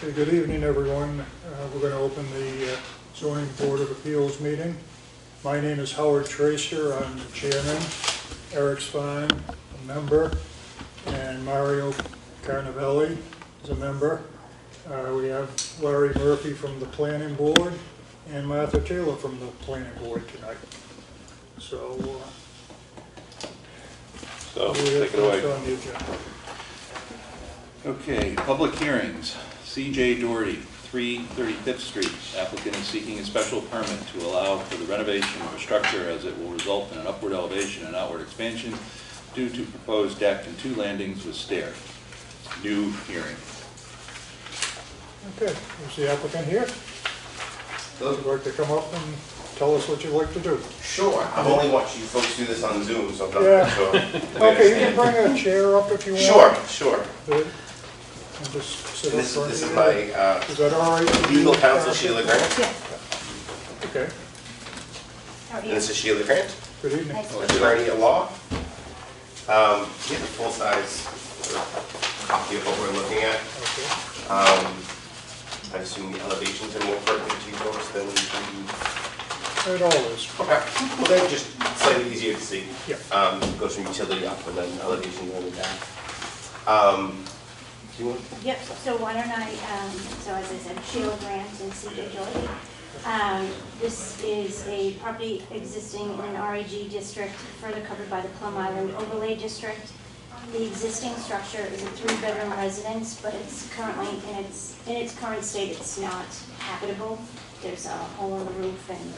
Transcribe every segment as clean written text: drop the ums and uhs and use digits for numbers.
Okay, good evening, everyone. We're going to open the Zoning Board of Appeals meeting. My name is Howard Tracer. I'm the chairman. Eric Spahn, a member, and Mario Carnavelli is a member. We have Larry Murphy from the Planning Board and Martha Taylor from the Planning Board tonight. So take it away. On the agenda. Okay, public hearings. C.J. Doherty, 335th Street. Applicant is seeking a special permit to allow for the renovation of a structure as it will result in an upward elevation and outward expansion due to proposed deck and 2 landings with stair. New hearing. Okay, is the applicant here? Would you like to come up and tell us what you'd like to do? Sure. I've only watched you folks do this on Zoom, so I'm not Yeah. sure. Okay, you can bring a chair up if you want. Sure. Good. And just sit up This front is here. my Is that all right? legal counsel, Sheila Grant. Yeah. Okay, How are And you? this is Sheila Grant, good evening. Nice to meet attorney at law. Here's a full-size copy of what we're looking at. Okay. I assume the elevations are more pertinent to you folks than the... It all is. Okay. Well, they're just slightly easier to see. Yeah. Goes from utility up and then elevation on the back. Do you want? Yep, so why don't I, so as I said, Sheila Grant and C.J. Doherty. This is a property existing in an REG district, further covered by the Plum Island Overlay District. The existing structure is a 3-bedroom residence, but it's currently, in its current state, it's not habitable. There's a hole in the roof and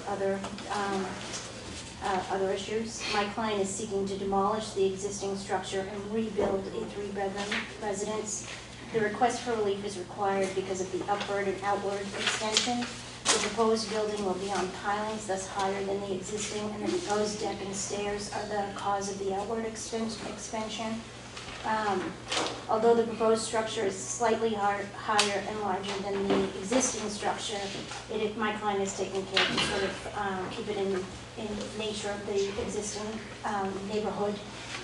other issues. My client is seeking to demolish the existing structure and rebuild a 3-bedroom residence. The request for relief is required because of the upward and outward extension. The proposed building will be on pilings, thus higher than the existing, and the proposed deck and stairs are the cause of the outward expansion. Although the proposed structure is slightly higher and larger than the existing structure, my client is taking care to sort of keep it in nature of the existing neighborhood,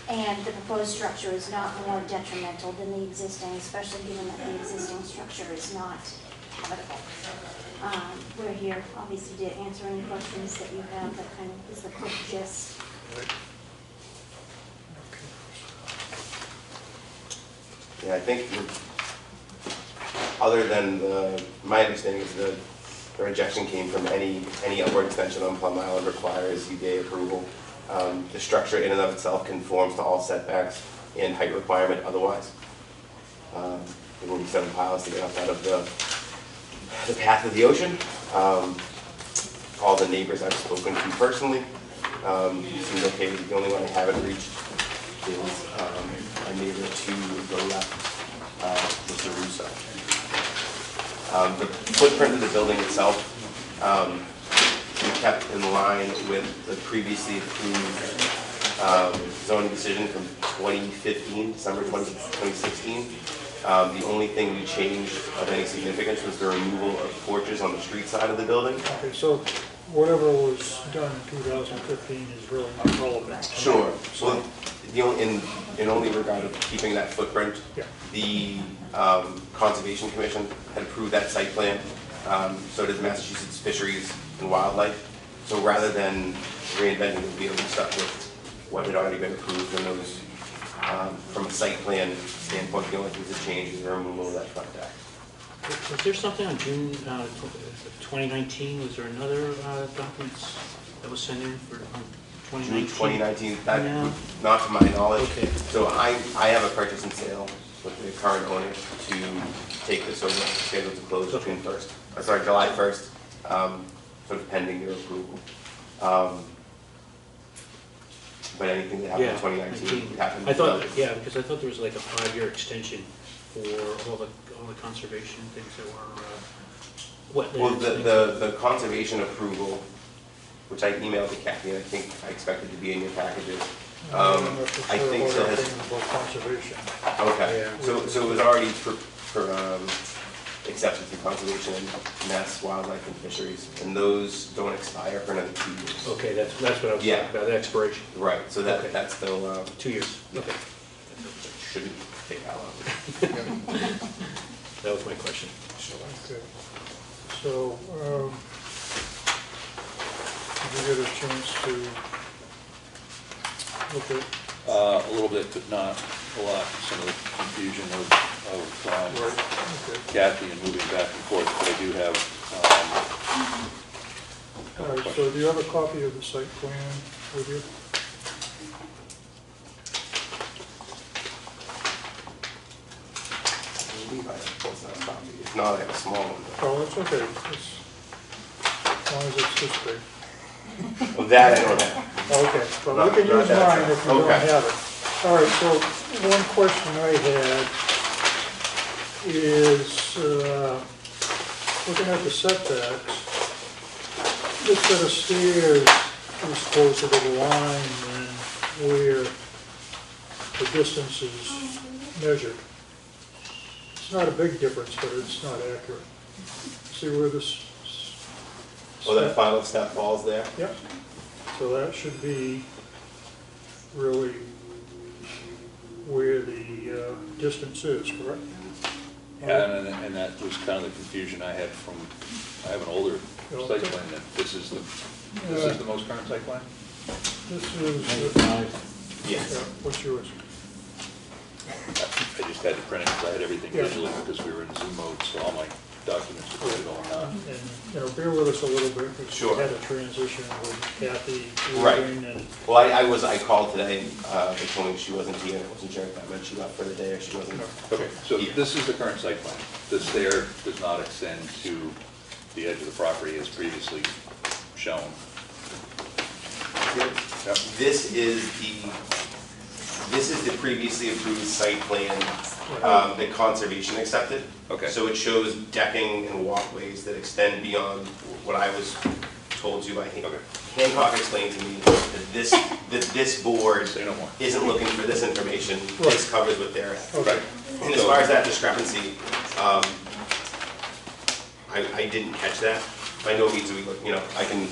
and the proposed structure is not more detrimental than the existing, especially given that the existing structure is not habitable. We're here, obviously, to answer any questions that you have. That kind of is the quick gist. Yeah, I think, other than my understanding is the rejection came from any upward extension on Plum Island requires UDA approval. The structure in and of itself conforms to all setbacks and height requirement otherwise. There will be 7 piles to get up out of the path of the ocean. All the neighbors I've spoken to personally seem okay. The only one I haven't reached is a neighbor to the left, Mr. Russo. The footprint of the building itself we kept in line with the previously approved zoning decision from 2015, December 2016. The only thing we changed of any significance was the removal of porches on the street side of the building. Okay, so whatever was done in 2015 is really not relevant. Sure. So in only regard of keeping that footprint, Yeah. the Conservation Commission had approved that site plan. So did Massachusetts Fisheries and Wildlife. So rather than reinventing the wheel, we stuck with what had already been approved, and those, from a site plan standpoint, the only thing to change is the removal of that front deck. Was there something on June 2019? Was there another document that was sent in for 2019? June 2019, that, No. not to my knowledge. Okay. So I have a purchase and sale with the current owner to take this over, scheduled to close June 1st. Sorry, July 1st, sort of pending your approval. But anything that happened in 2019 happened. I thought, yeah, because I thought there was like a 5-year extension for all the conservation things that were wetlands. Well, the conservation approval, which I emailed to Kathy, and I think I expected to be in your packages. I think so. About conservation. Okay, Yeah. so it was already accepted through conservation and Mass Wildlife and Fisheries, and those don't expire for another 2 years. Okay, that's what I was Yeah. talking about, the expiration. Right, so that Okay. that's still 2 years. Okay. shouldn't take that long. That was my question. Sure. Okay. So, did you get a chance to look at? A little bit, but not a lot. Some of the confusion of Right, okay. Kathy and moving back and forth, but I do have, All right, so do you have a copy of the site plan with you? I believe I have both that copy. If not, I have a small one. Oh, it's okay. As long as it's this big. Well, that I don't have. Okay, well, we Not- can not use that mine if you size. don't Okay. have it. All right, so one question I had is, looking at the setbacks, this set of stairs is closer to the line than where the distance is measured. It's not a big difference, but it's not accurate. See where this? Well, that final step falls there. Yep, so that should be really where the distance is, correct? and that was kind of the confusion I had from, I have an older Oh, site okay. plan, that this is the most current site plan? This is, Yes. yeah, what's yours? I just had to print it because I had everything Yeah. digitally because we were in Zoom mode, so all my documents were digital now. And, you know, bear with us a little bit, because Sure. we had a transition with Kathy Right. leaving, and, Well, I called today, and they told me she wasn't here, and I wasn't sure if that meant she left for the day or she wasn't. Okay, so here. this is the current site plan. The stair does not extend to the edge of the property as previously shown. Yep. This is the previously approved site plan that conservation accepted. Okay. So it shows decking and walkways that extend beyond what I was told to by Hancock. Hancock explained to me that this board Say no more. isn't looking for this information. Right. This covers what they're at. okay, And as far as that discrepancy, I didn't catch that. By no means do we look, I can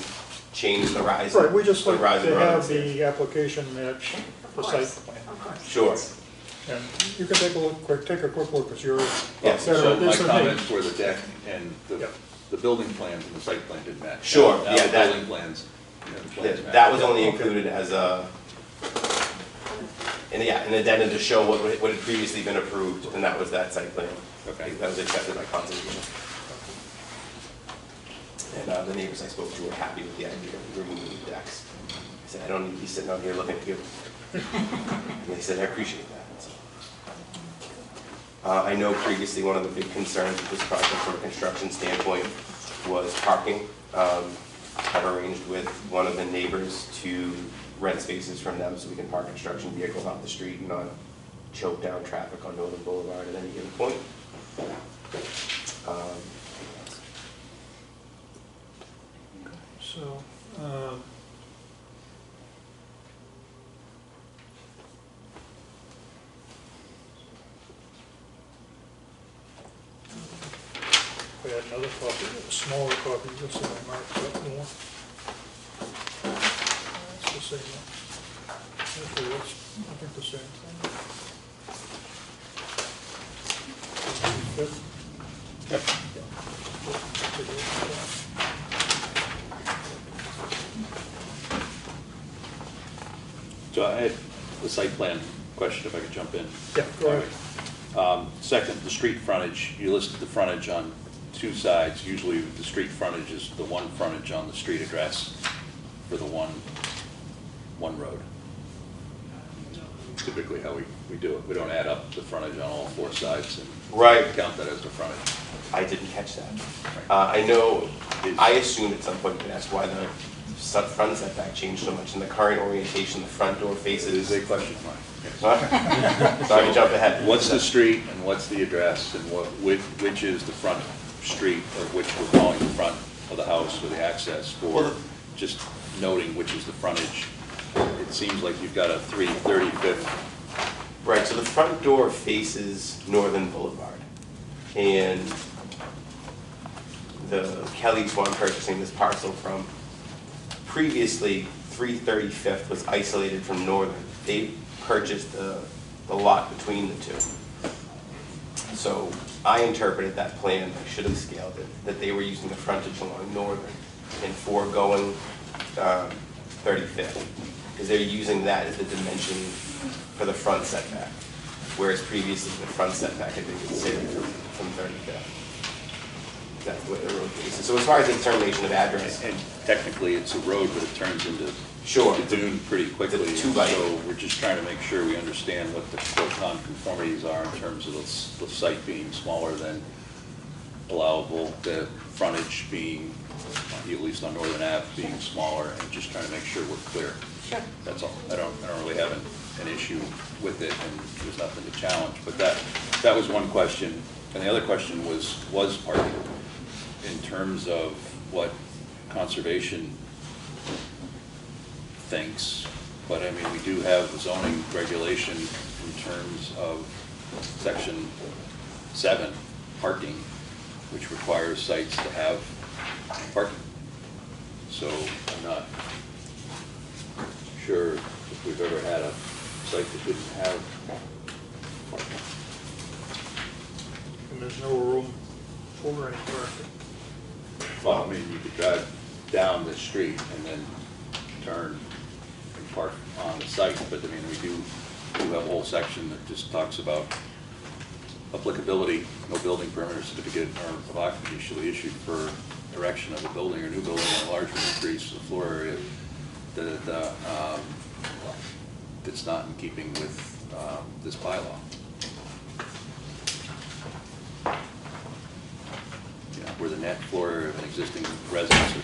change the rise. right, we just the like rise and to run have upstairs. the application match the site plan. Of course. Sure. And you can take a quick look, because you're Yes, better So at my this than me. comments were the deck and Yep. the building plans and the site plan didn't match. Sure, Now yeah, the that- building plans, the plans match. That was only Okay. included as a, an addendum to show what had previously been approved, and that was that site plan. Okay. That was accepted by conservation. And the neighbors I spoke to were happy with the idea of removing the decks. I said, I don't need to be sitting out here looking at you. And they said, I appreciate that. So, I know previously one of the big concerns with this project from a construction standpoint was parking. I've arranged with one of the neighbors to rent spaces from them so we can park construction vehicles off the street and not choke down traffic on Northern Boulevard at any given point. So, we had another copy, a smaller copy, just so I marked up more. That's the same one. Actually, that's, I think, the same thing. Fifth? Yep. Take a look at that. So I had the site plan question, if I could jump in. Yeah, go ahead. Second, the street frontage, you listed the frontage on two sides. Usually the street frontage is the one frontage on the street address for the one road. Typically how we do it. We don't add up the frontage on all four sides and Right. count that as the frontage. I didn't catch that. I know, I assumed at some point you asked why the front setback changed so much. In the current orientation, the front door It is faces. a question mark. Yes. Sorry to jump ahead. What's the street and what's the address and which is the front street or which we're calling the front of the house or the access, or just noting which is the frontage? It seems like you've got a 335th. Right, so the front door faces Northern Boulevard. And the Kellys, who I'm purchasing this parcel from, previously 335th was isolated from Northern. They purchased the lot between the two. So I interpreted that plan, I should have scaled it, that they were using the frontage along Northern and foregoing 35th, because they're using that as the dimension for the front setback, whereas previously the front setback had been considered from 35th. That's the way the road faces. So as far as the determination of address, And technically, it's a road, but it turns into sure, the dune pretty quickly. It's a 2x8. So we're just trying to make sure we understand what the non-conformities are in terms of the site being smaller than allowable, the frontage being, at least on Northern Ave, being smaller, and just trying to make sure we're clear. Sure. That's all. I don't really have an issue with it, and there's nothing to challenge. But that was one question. And the other question was parking in terms of what conservation thinks. But I mean, we do have zoning regulation in terms of section 7, parking, which requires sites to have parking. So I'm not sure if we've ever had a site that didn't have parking. And there's no room for any parking. Well, I mean, you could drive down the street and then turn and park on the site, but I mean, we do have a whole section that just talks about applicability. No building permit or certificate of occupancy shall be issued for erection of a building or new building or enlargement, increase of floor area that's not in keeping with this bylaw. Where the net floor area of an existing residence or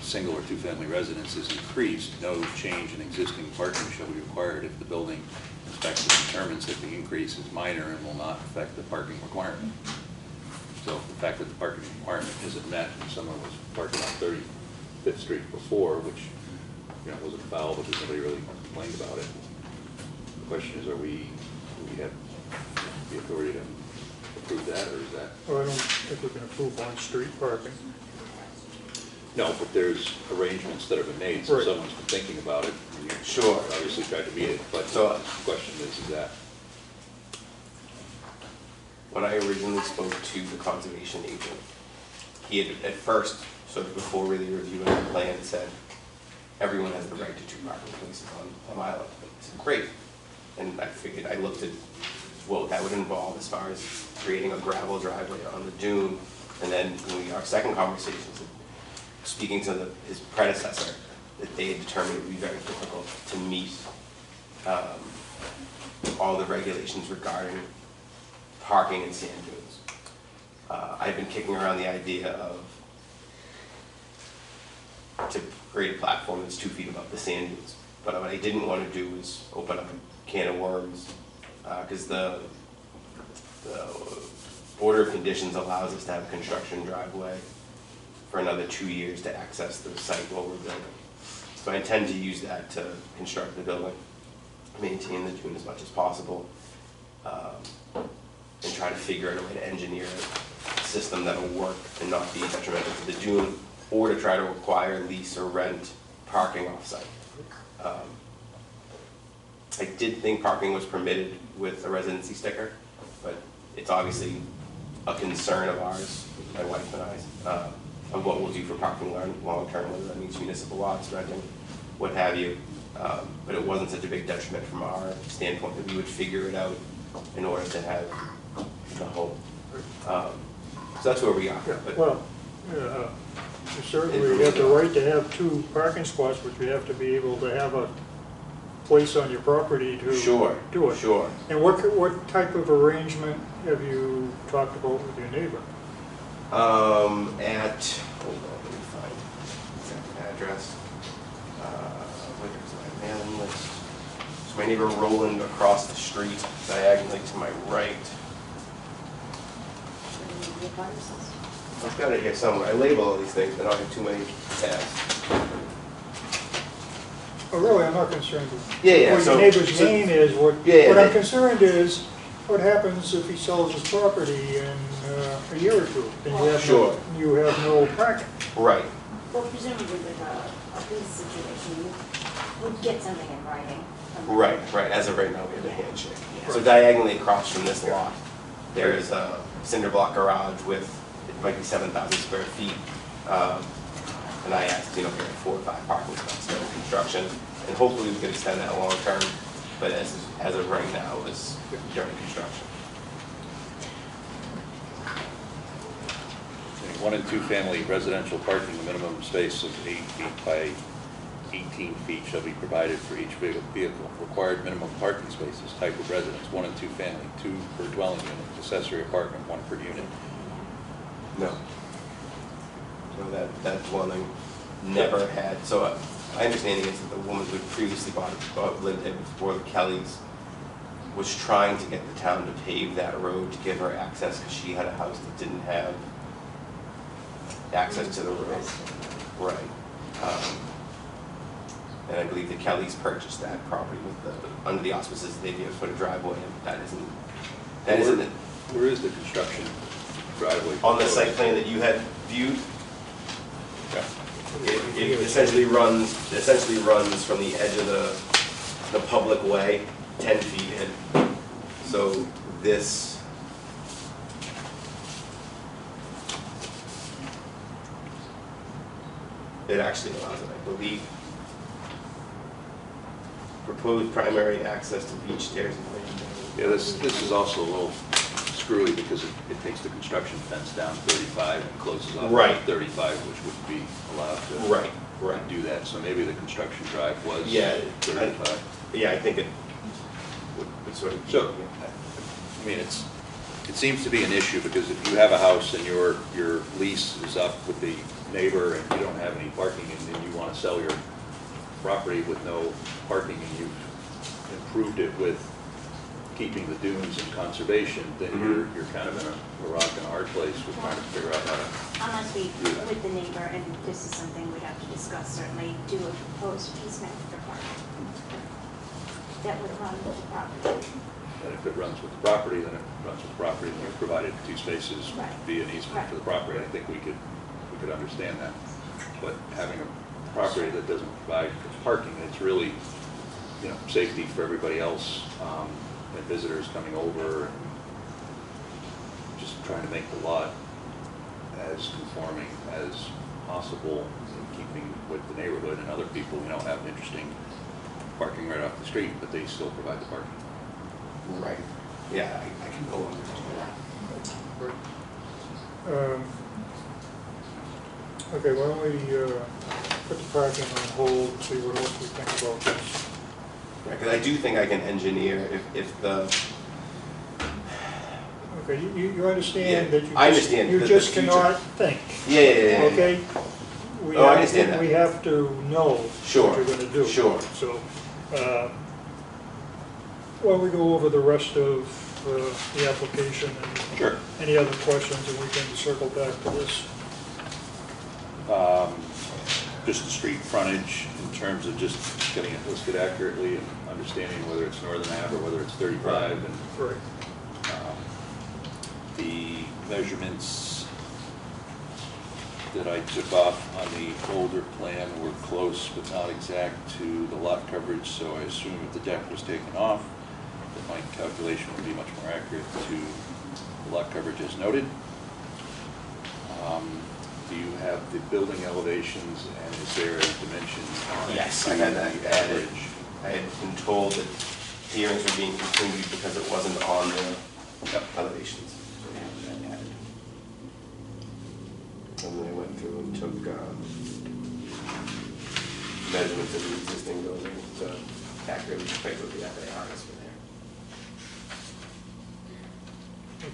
single or two-family residence is increased, no change in existing parking shall be required if the building inspector determines that the increase is minor and will not affect the parking requirement. So the fact that the parking requirement isn't met when someone was parking on 35th Street before, which wasn't foul because nobody really complained about it. The question is, do we have the authority to approve that, or is that? Well, I don't think we can approve on-street parking. No, but there's arrangements that have been made, so Right. someone's been thinking about it. And you Sure. Obviously tried to meet it, but So- the question is that? when I originally spoke to the conservation agent, he had at first, sort of before really reviewing the plan, said, everyone has the right to 2 parking places on Plum Island. I said, great. And I figured, I looked at what that would involve as far as creating a gravel driveway on the dune. And then our second conversation, speaking to his predecessor, that they had determined it would be very difficult to meet all the regulations regarding parking in sand dunes. I've been kicking around the idea to create a platform that's 2 feet above the sand dunes. But what I didn't want to do was open up a can of worms, because the order of conditions allows us to have a construction driveway for another 2 years to access the site while we're building. So I intend to use that to construct the building, maintain the dune as much as possible, and try to figure out a way to engineer a system that will work and not be detrimental to the dune, or to try to require lease or rent parking off-site. I did think parking was permitted with a residency sticker, but it's obviously a concern of ours, my wife and I, of what we'll do for parking long-term, whether that means municipal lots, renting, what have you. But it wasn't such a big detriment from our standpoint that we would figure it out in order to have the home. So that's where we are. Yeah, But well, you certainly have the right to have 2 parking spots, but you have to be able to have a place on your property to Sure, do it. sure. And what type of arrangement have you talked about with your neighbor? Hold on, let me find the exact address. Where's my mailing list? So my neighbor Roland across the street, diagonally to my right. I've got it here somewhere. I label all these things, but I don't have too many tabs. Oh, really, I'm not concerned with Yeah, what your neighbor's name is. What Yeah, I'm concerned is, what happens if he sells his property in a year or two? Then Sure. You have no parking. Right. Well, presumably with a lease situation, you would get something in writing. Right. As of right now, we have a handshake. So diagonally across from this lot, there is cinder block garage with, it might be 7,000 square feet. And I asked, you know, 4 or 5 parking spots during construction, and hopefully we could extend that long term, but as of right now, it's during construction. A 1- and 2-family residential parking, the minimum space of 8 feet by 18 feet shall be provided for each vehicle. Required minimum parking spaces, type of residence, 1- and 2-family, 2 per dwelling unit, accessory apartment, 1 per unit. No. So that dwelling never had, so my understanding is that the woman who previously lived there before the Kellys was trying to get the town to pave that road to give her access because she had a house that didn't have access to the road. Right. And I believe the Kellys purchased that property with under the auspices they did put a driveway in. That isn't it. Where is the construction driveway? On the site plan that you had viewed, Okay. it essentially runs from the edge of the public way 10 feet in. So this it actually allows it, I believe. Proposed primary access to beach stairs and landing. Yeah, this is also a little screwy because it takes the construction fence down 35 and closes off Right. 35, which would be allowed to Right. do that. So maybe the construction drive was Yeah, 35. Yeah, I think it would sort of. So, I mean, it seems to be an issue because if you have a house and your lease is up with the neighbor and you don't have any parking and then you want to sell your property with no parking and you've improved it with keeping the dunes and conservation, then you're kind of in a rock and a hard place with trying to figure out how to. Unless we, with the neighbor, and this is something we'd have to discuss, certainly do a proposed easement for parking. That would run with the property. And if it runs with the property, then it runs with the property, and we've provided 2 spaces Right. via an easement for the property. I think we could understand that. But having a property that doesn't provide parking, it's really, you know, safety for everybody else, and visitors coming over, and just trying to make the lot as conforming as possible in keeping with the neighborhood, and other people, you know, have interesting parking right off the street, but they still provide the parking. Right. Yeah, I can go on. Okay, why don't we put the parking on hold, see what else we think about this. Right, because I do think I can engineer if the. Okay, you understand Yeah, that I understand you the just future. cannot think, Yeah. okay? Oh, I understand that. We have to know Sure, what you're gonna do. sure. So, well, we go over the rest of the application and Sure. any other questions, and we can circle back to this. Just the street frontage in terms of just getting it listed accurately and understanding whether it's Northern Ave or whether it's 35. And Right. the measurements that I took off on the older plan were close but not exact to the lot coverage, so I assume if the deck was taken off, that my calculation would be much more accurate to the lot coverage as noted. Do you have the building elevations, and is there a dimension on Yes, I had that the average? I had been told that hearings were being continued because it wasn't on the elevations. So we had that added. And then I went through and took measurements of the existing building to accurately depict what the FARs were there.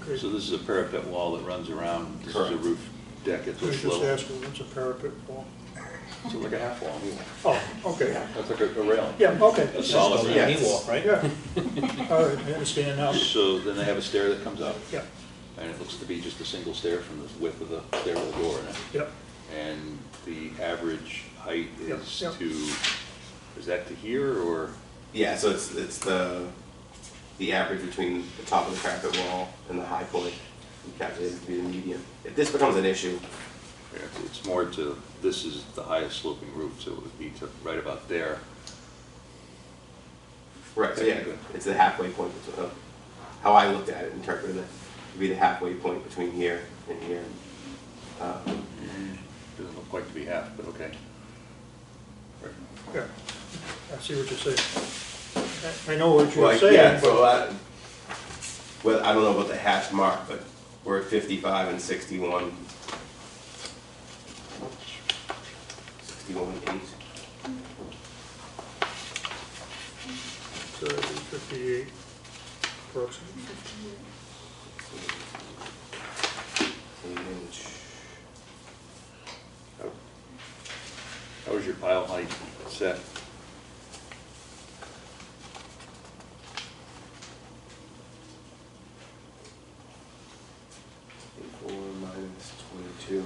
Okay. So this is a parapet wall that runs around, this is a Correct. roof deck at I this just level. asked you, what's a parapet wall? So like a half wall. Oh, okay. That's like a railing. Yeah, okay. A solid Yeah. railing. Knee wall, right? Yeah. All right, I understand now. So then they have a stair that comes up, Yeah, and it looks to be just a single stair from the width of the stair to the door in it. yeah. And the average height Yeah, is yeah. is that to here, or? Yeah, so it's the average between the top of the parapet wall and the high point. We calculated it to be the median. If this becomes an issue, It's more to, this is the highest sloping roof, so it would be to right about there. right, so yeah, it's the halfway point between how I looked at it, interpreted it. It'd be the halfway point between here and here. Doesn't look quite to be half, but okay. Right. Yeah, I see what you're saying. I know what you're Well, saying, yeah, but so well, I don't know about the hash mark, but we're at 55 and 61. 61 and 8. so it'd be 58 approximately. 8-inch. How was your pile height set? 4 minus 22.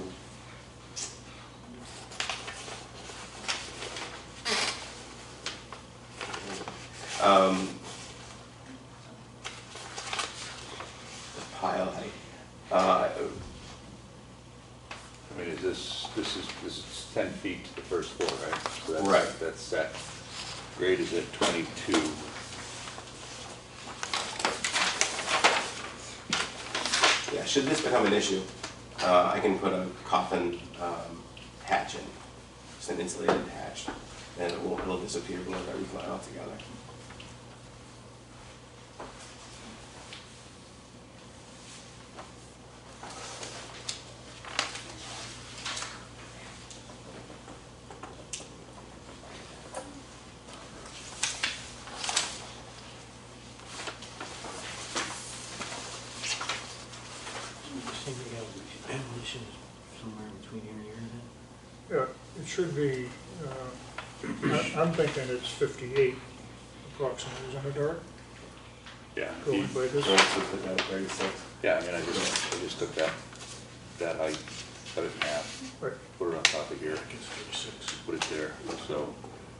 The pile height. I mean, this is 10 feet to the first floor, right? So that's, Right. That's set. Grade is at 22. Yeah, should this become an issue, I can put a coffin hatch in, just an insulated hatch, and it'll disappear below that roof line altogether. Ventilation is somewhere between here and here, then? Yeah, it should be, I'm thinking it's 58 approximately, isn't it, Art? Yeah. Going by this? So let's put that at 36. Yeah, I mean, I just took that height, cut it in half, Right. put it on top of here, I guess 36. put it there, so.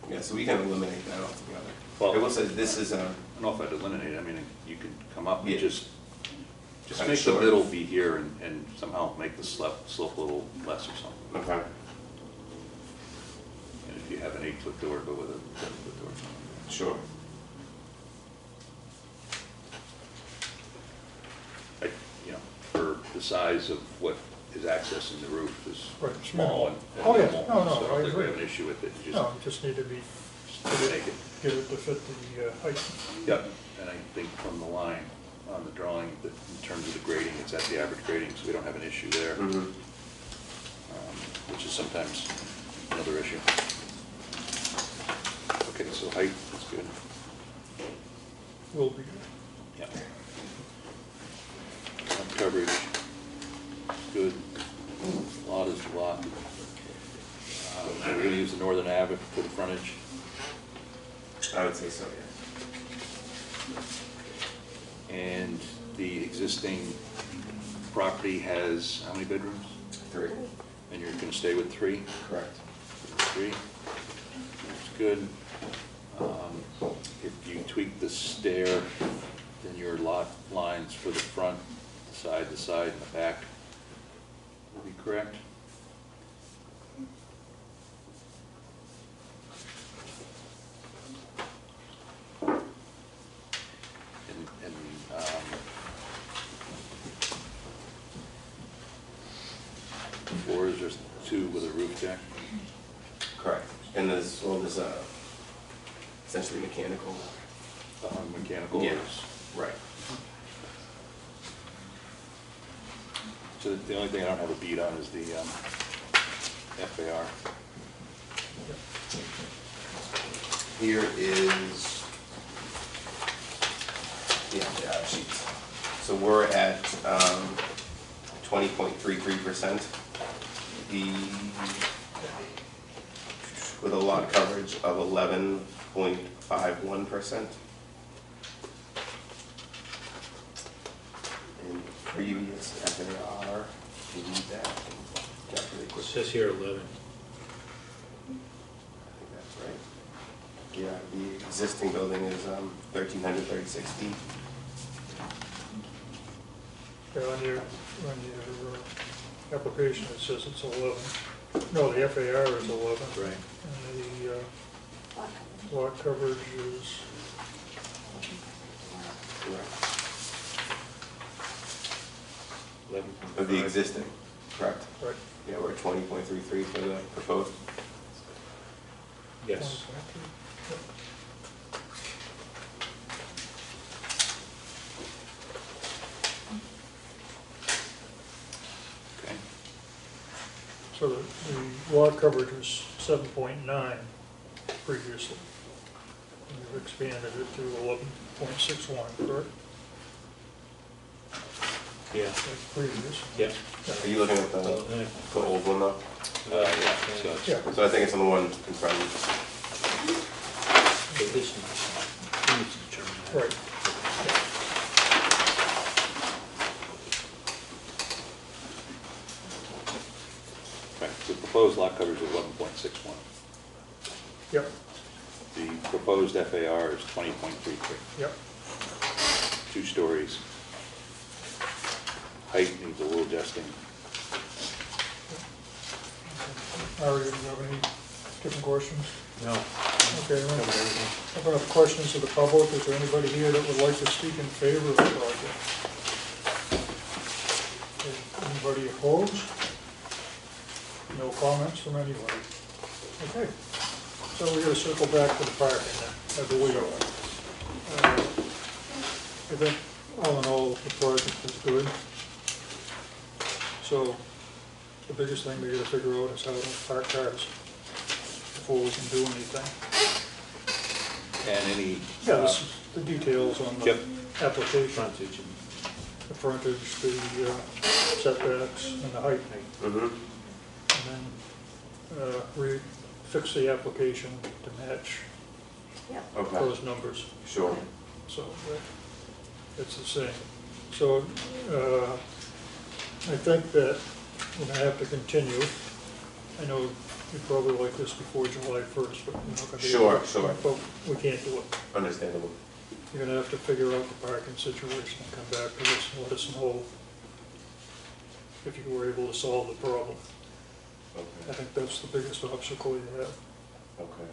Yeah, so we can eliminate that altogether. Well- I will say this is I don't know if I'd eliminate it, I mean, you could come up and Yeah. just Kinda make short. the middle be here and somehow make the slope a little less or something. okay. And if you have an 8-foot door, go with a 10-foot door. Sure. For the size of what is accessing the roof is Right, it's small minimal. and Oh, yeah. minimal, No, no, so I I don't think we agree. have an issue with it. You No, just need to be, just make it. get it to fit the height. Yep, and I think from the line on the drawing, that in terms of the grading, it's at the average grading, so we don't have an issue there, Mm-hmm. which is sometimes another issue. Okay, so height is good. Will be. Yep. Coverage, good. Lot is a lot. We're going to use the northern avenue for the frontage. I would say so, yeah. And the existing property has how many bedrooms? 3. And you're going to stay with 3? Correct. 3. That's good. If you tweak the stair, then your lot lines for the front, the side, and the back will be correct. And floors, there's 2 with a roof deck. Correct. And there's essentially mechanical. Mechanical Yeah. is. Right. So the only thing I don't have a beat on is the FAR. Here is the FAR sheet. So we're at 20.33%. With a lot coverage of 11.51%. And previous FAR, you need that, calculate It quickly. says here 11. I think that's right. Yeah, the existing building is 1,336 feet. Yeah, on your application, it says it's 11. No, the FAR is 11. Right. And the lot coverage is, Correct. Of the existing, correct? Right. Yeah, we're at 20.33 for the proposed. Yes. Okay. So the lot coverage was 7.9 previously. And you've expanded it to 11.61, correct? Yeah. That's previous. Yeah. Are you looking at the old one though? Yeah, so it's, Yeah, So I think it's on the one in front of So this one, we need to determine that. right. right, the proposed lot coverage is 11.61. Yep, The proposed FAR is 20.33, yep. 2 stories. Height needs a little adjusting. Ari, do you have any different questions? No. Okay, Covered everything. open up questions to the public. Is there anybody here that would like to speak in favor of the project? Okay, anybody opposed? No comments from anybody? Okay, so we're gonna circle back to the parking then, I believe. I think all in all, the project is good. So the biggest thing we gotta figure out is how to park cars before we can do anything. And any, Yeah, this is the details on the Yep. application, Frontage and the frontage, the setbacks, and the height. you. Mm-hmm. And then fix the application to match Yep. Okay, those numbers, sure. so it's the same. So I think that we're gonna have to continue. I know you'd probably like this before July 1st, but you're not gonna be able Sure, to. sure. But we can't do it. Understandable. You're gonna have to figure out the parking situation and come back to us and let us know if you were able to solve the problem. I Okay, think that's the biggest obstacle you have. okay.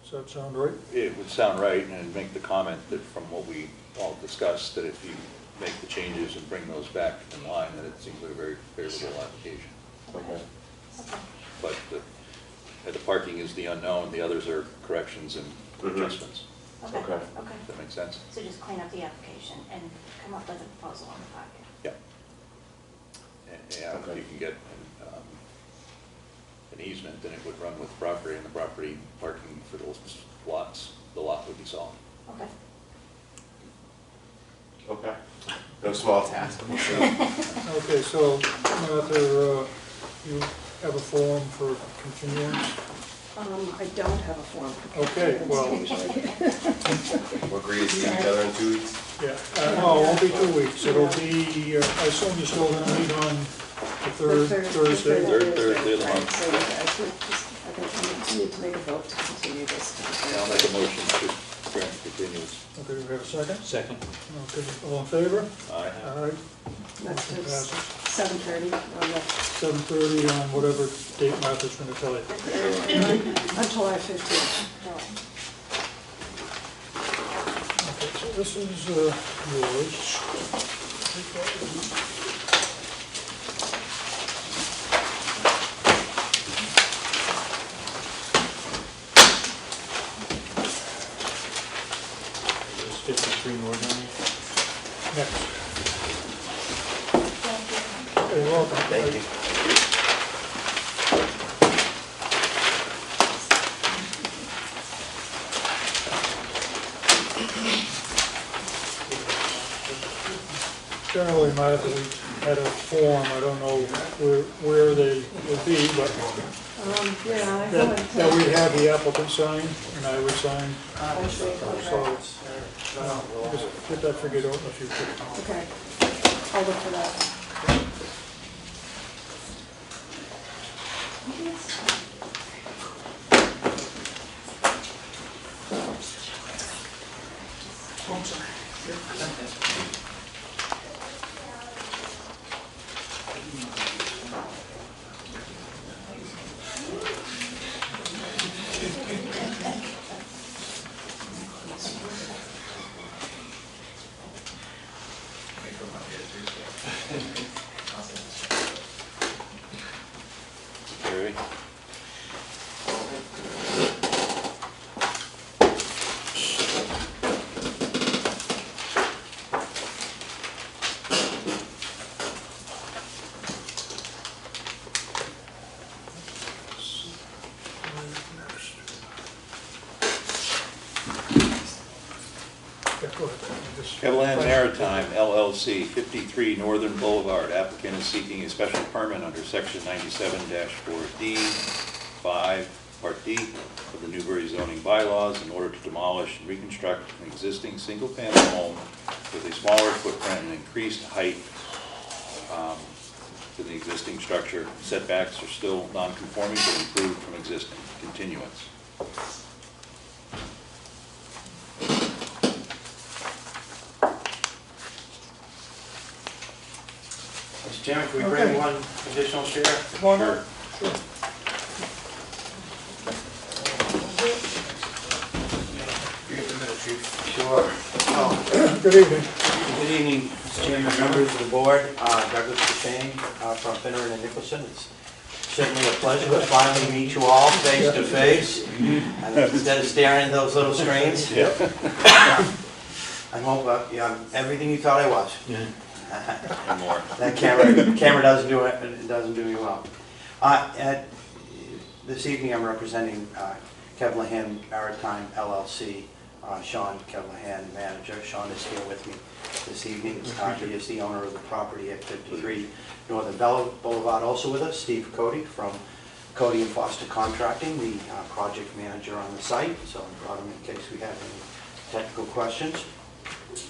Does that sound right? it would sound right, and make the comment that from what we all discussed, that if you make the changes and bring those back in line, that it seems like a very favorable application. Okay. But the parking is the unknown, the others are corrections and Mhm. adjustments. Okay, Okay. okay. Does that make sense? So just clean up the application and come up with a proposal on the parking. Yeah. Yeah, if Okay. you can get an easement, then it would run with the property, and the property parking for those lots, the lot would be solved. Okay. Okay. No small task. Okay, so Martha, you have a form for continuance? I don't have a form. Okay, well, We'll agree to see each other in 2 weeks. yeah, no, it won't be 2 weeks. It'll be, I assume you're still gonna meet on the third Thursday? Third Thursday of the month. Right, so I think we need to make a vote to continue this. And I'll make a motion to grant continuance. Okay, we have a second? second. Okay, all in favor? Aye. All right, That's motion passes. 7:30 on 7:30 on whatever date Martha's gonna tell you. on July 15th. Okay, so this is yours. There's 53 more down there. Next. You're welcome. Thank you. Generally, Martha, we had a form, I don't know where they would be, but Yeah, I go that we'd have the applicant sign, and I would sign, into, so just get that figured out in the future. okay, I'll look for that. Go ahead. Just- Kevland Maritime LLC, 53 Northern Boulevard. Applicant is seeking a special permit under section 97-4D, 5, Part D of the Newbury zoning bylaws in order to demolish and reconstruct an existing single-family home with a smaller footprint and increased height to the existing structure. Setbacks are still non-conforming but improved from existing. Continuance. Mr. Chairman, can we bring Okay. one additional chair? Come on up. Sure. You get the minute, Chief. Sure. Oh, Good evening. good evening, Mr. Chairman, members of the board. Douglas Duchesne from Finner and Nicholson. It's certainly a pleasure to finally meet you all face to face instead of staring at those little screens. Yep. I hope I'm everything you thought I was. Yeah. And more. That camera doesn't do it. It doesn't do me well. This evening, I'm representing Kevland Maritime LLC. Sean Kevland, manager. Sean is here with me this evening. He is the owner of the property at 53 Northern Boulevard. Also with us, Steve Cody from Cody and Foster Contracting, the project manager on the site. So I brought him in case we had any technical questions.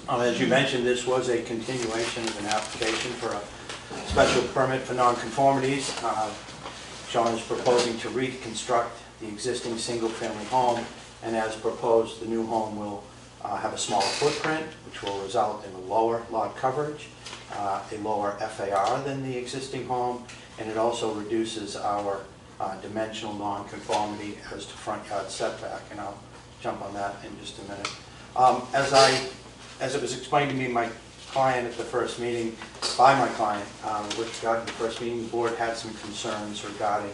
As you mentioned, this was a continuation of an application for a special permit for nonconformities. Sean is proposing to reconstruct the existing single-family home, and as proposed, the new home will have a smaller footprint, which will result in a lower lot coverage, a lower FAR than the existing home, and it also reduces our dimensional nonconformity as to front yard setback, and I'll jump on that in just a minute. As it was explained to me, my client at the first meeting, by my client, with regard to the first meeting, the board had some concerns regarding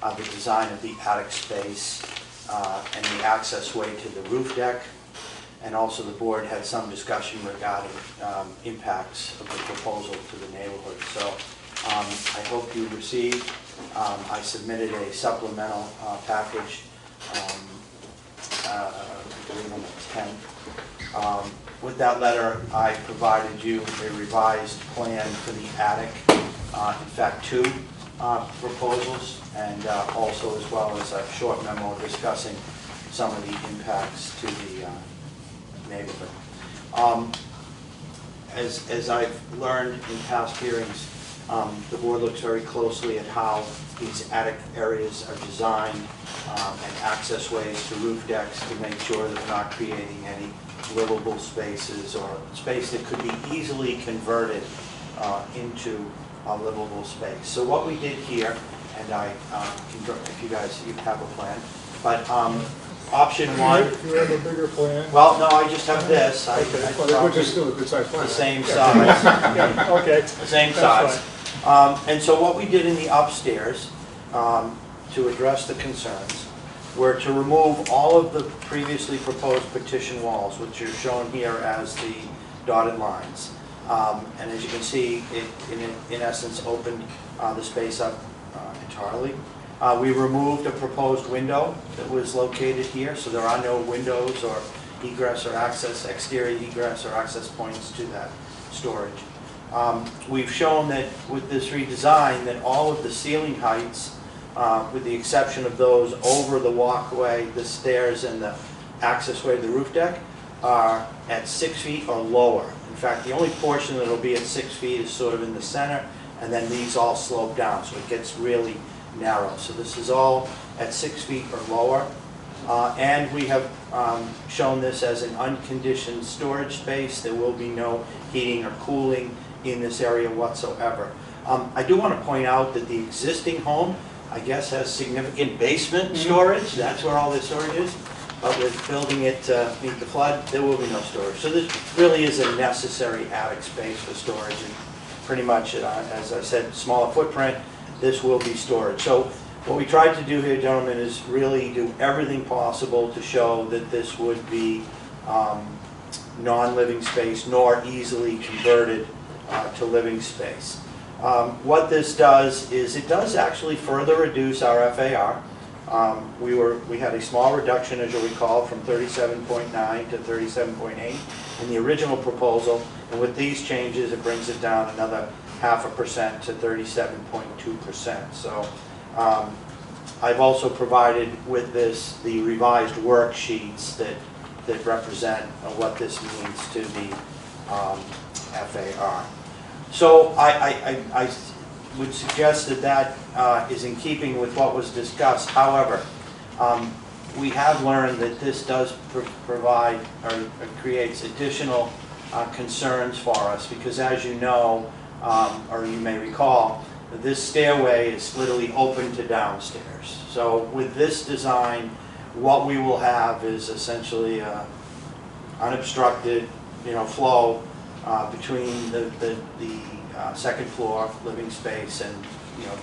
the design of the attic space and the access way to the roof deck, and also the board had some discussion regarding impacts of the proposal to the neighborhood. So I hope you received, I submitted a supplemental package, I believe on the 10th. With that letter, I provided you a revised plan for the attic, in fact 2 proposals, and also as well as a short memo discussing some of the impacts to the neighborhood. As I've learned in past hearings, the board looks very closely at how these attic areas are designed and access ways to roof decks to make sure that we're not creating any livable spaces or space that could be easily converted into a livable space. So what we did here, and if you guys have a plan, but option 1. You have a bigger plan? Well, no, I just have this. Well, just do a good size plan. The same size. Yeah, okay. The same That's size. And so what we did in the upstairs to address the concerns were to remove all of the previously proposed partition walls, which are shown here as the dotted lines. And as you can see, it in essence opened the space up entirely. We removed a proposed window that was located here, so there are no windows or egress or access, exterior egress or access points to that storage. We've shown that with this redesign that all of the ceiling heights, with the exception of those over the walkway, the stairs, and the accessway to the roof deck, are at 6 feet or lower. In fact, the only portion that will be at 6 feet is sort of in the center, and then these all slope down, so it gets really narrow. So this is all at 6 feet or lower. And we have shown this as an unconditioned storage space. There will be no heating or cooling in this area whatsoever. I do want to point out that the existing home, I guess, has significant basement storage. That's where all the storage is. But with building it to meet the flood, there will be no storage. So this really is a necessary attic space for storage. And pretty much, as I said, smaller footprint, this will be storage. So what we tried to do here, gentlemen, is really do everything possible to show that this would be non-living space nor easily converted to living space. What this does is it does actually further reduce our FAR. We had a small reduction, as you'll recall, from 37.9 to 37.8 in the original proposal, and with these changes, it brings it down another 0.5% to 37.2%. So I've also provided with this the revised worksheets that represent what this means to the FAR. So I would suggest that is in keeping with what was discussed. However, we have learned that this does provide or creates additional concerns for us, because as you know, or you may recall, this stairway is literally open to downstairs. So with this design, what we will have is essentially unobstructed, flow between the second floor living space and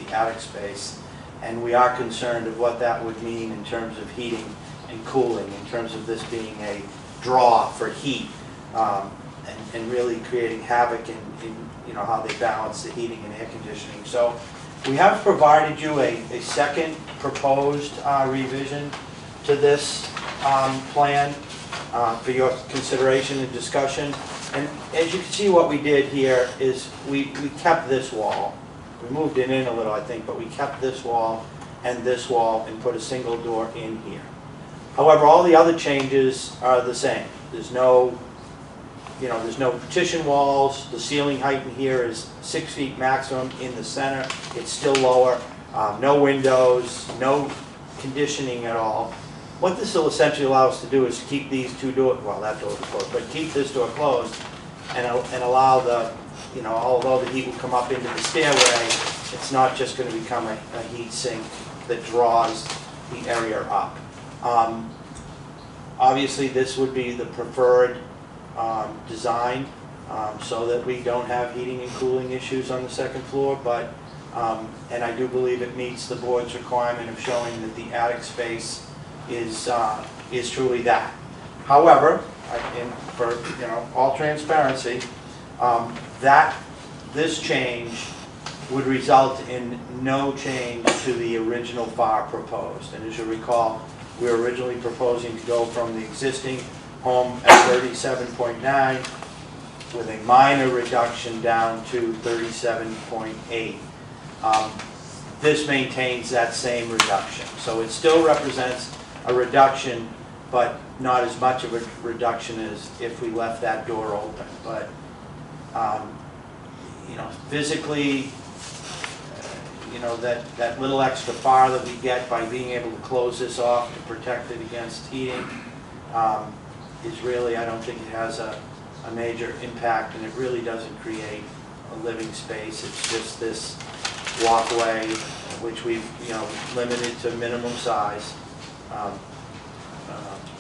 the attic space, and we are concerned of what that would mean in terms of heating and cooling, in terms of this being a draw for heat, and really creating havoc in how they balance the heating and air conditioning. So we have provided you a second proposed revision to this plan for your consideration and discussion. And as you can see, what we did here is we kept this wall. We moved it in a little, I think, but we kept this wall and put a single door in here. However, all the other changes are the same. There's no partition walls. The ceiling height in here is 6 feet maximum in the center. It's still lower. No windows, no conditioning at all. What this will essentially allow us to do is keep these two doors, well, that door is closed, but keep this door closed and allow the, although the heat will come up into the stairway, it's not just going to become a heat sink that draws the area up. Obviously, this would be the preferred design so that we don't have heating and cooling issues on the second floor, but and I do believe it meets the board's requirement of showing that the attic space is truly that. However, for all transparency, this change would result in no change to the original FAR proposed. And as you recall, we were originally proposing to go from the existing home at 37.9 with a minor reduction down to 37.8. This maintains that same reduction. So it still represents a reduction, but not as much of a reduction as if we left that door open. But physically, that little extra FAR that we get by being able to close this off to protect it against heating is really, I don't think it has a major impact, and it really doesn't create a living space. It's just this walkway, which we've limited to minimum size.